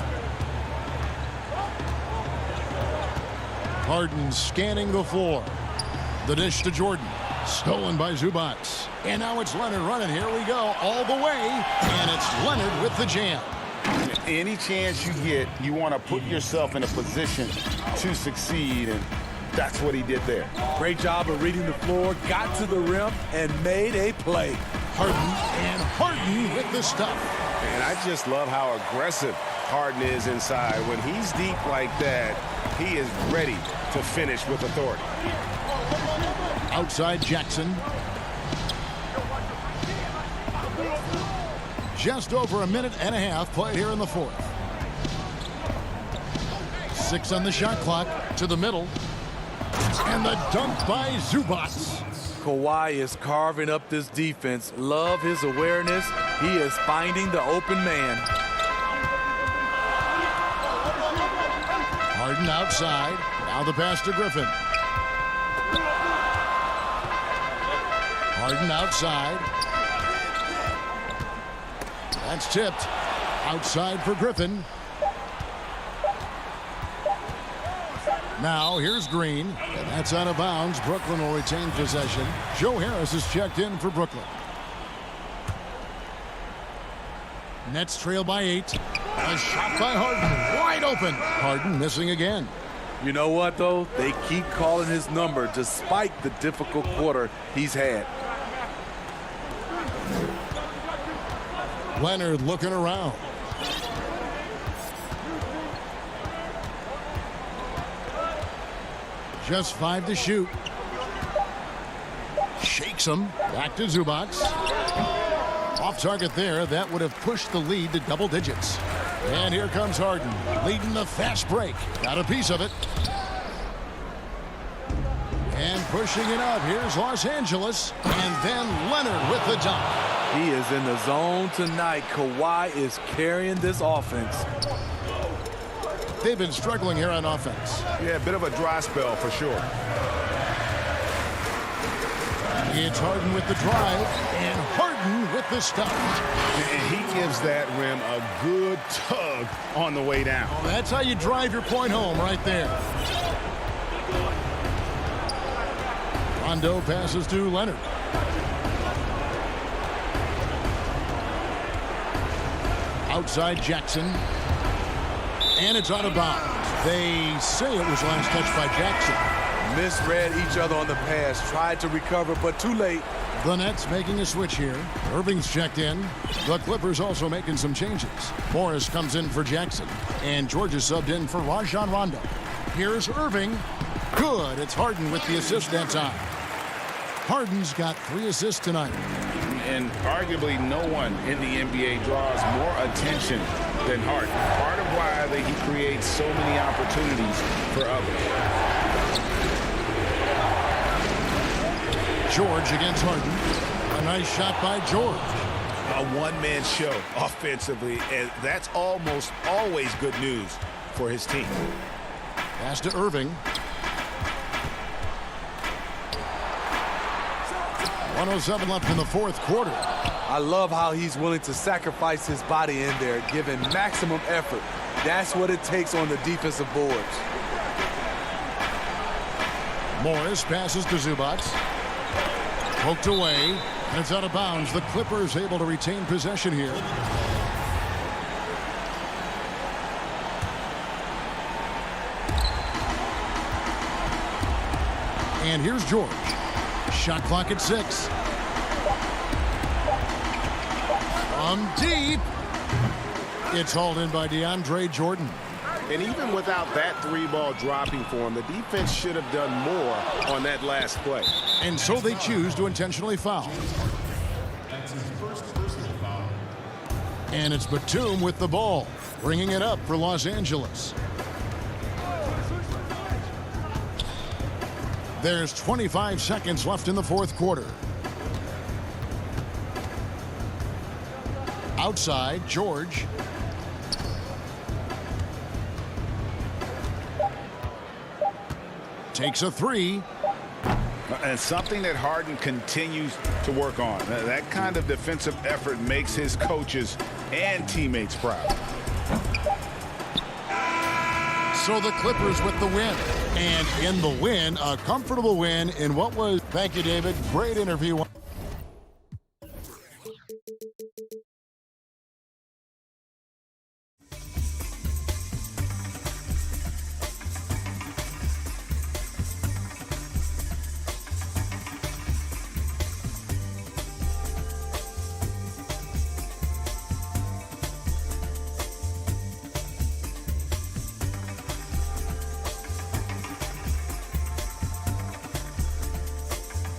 Harden scanning the floor. The dish to Jordan. Stolen by Zubac. And now it's Leonard running. Here we go. All the way. And it's Leonard with the jam. Any chance you get, you want to put yourself in a position to succeed, and that's what he did there. Great job of reading the floor, got to the rim, and made a play. Harden with the stuff. And I just love how aggressive Harden is inside. When he's deep like that, he is ready to finish with authority. Outside Jackson. Just over a minute and a half played here in the 4th. 6 on the shot clock, to the middle. And the dunk by Zubac. Kawhi is carving up this defense. Love his awareness. He is finding the open man. Harden outside. Now the pass to Griffin. Harden outside. That's tipped. Outside for Griffin. Now here's Green. And that's out of bounds. Brooklyn will retain possession. Joe Harris is checked in for Brooklyn. Nets trail by 8. A shot by Harden. Wide open. Harden missing again. You know what, though? They keep calling his number despite the difficult quarter he's had. Leonard looking around. Just 5 to shoot. Shakes him. Back to Zubac. Off target there. That would have pushed the lead to double digits. And here comes Harden, leading the fast break. Got a piece of it. And pushing it up. Here's Los Angeles. And then Leonard with the dunk. He is in the zone tonight. Kawhi is carrying this offense. They've been struggling here on offense. Yeah, a bit of a dry spell for sure. It's Harden with the drive, and Harden with the stop. And he gives that rim a good tug on the way down. Well, that's how you drive your point home right there. Rondo passes to Leonard. Outside Jackson. And it's out of bounds. They say it was last touch by Jackson. Misread each other on the pass. Tried to recover, but too late. The Nets making a switch here. Irving's checked in. The Clippers also making some changes. Morris comes in for Jackson. And George is subbed in for Rajon Rondo. Here's Irving. Good. It's Harden with the assist that time. Harden's got 3 assists tonight. And arguably no one in the NBA draws more attention than Harden. Part of why he creates so many opportunities for others. George against Harden. A nice shot by George. A one-man show offensively, and that's almost always good news for his team. Pass to Irving. 1:07 left in the 4th quarter. I love how he's willing to sacrifice his body in there, giving maximum effort. That's what it takes on the defensive boards. Morris passes to Zubac. Poked away, and it's out of bounds. The Clippers able to retain possession here. And here's George. Shot clock at 6. From deep. It's hauled in by DeAndre Jordan. And even without that 3-ball dropping for him, the defense should have done more on that last play. And so they choose to intentionally foul. And it's Batum with the ball, bringing it up for Los Angeles. There's 25 seconds left in the fourth quarter. Outside, George. Takes a three. And something that Harden continues to work on. That kind of defensive effort makes his coaches and teammates proud. So the Clippers with the win. And in the win, a comfortable win in what was... Thank you, David. Great interview.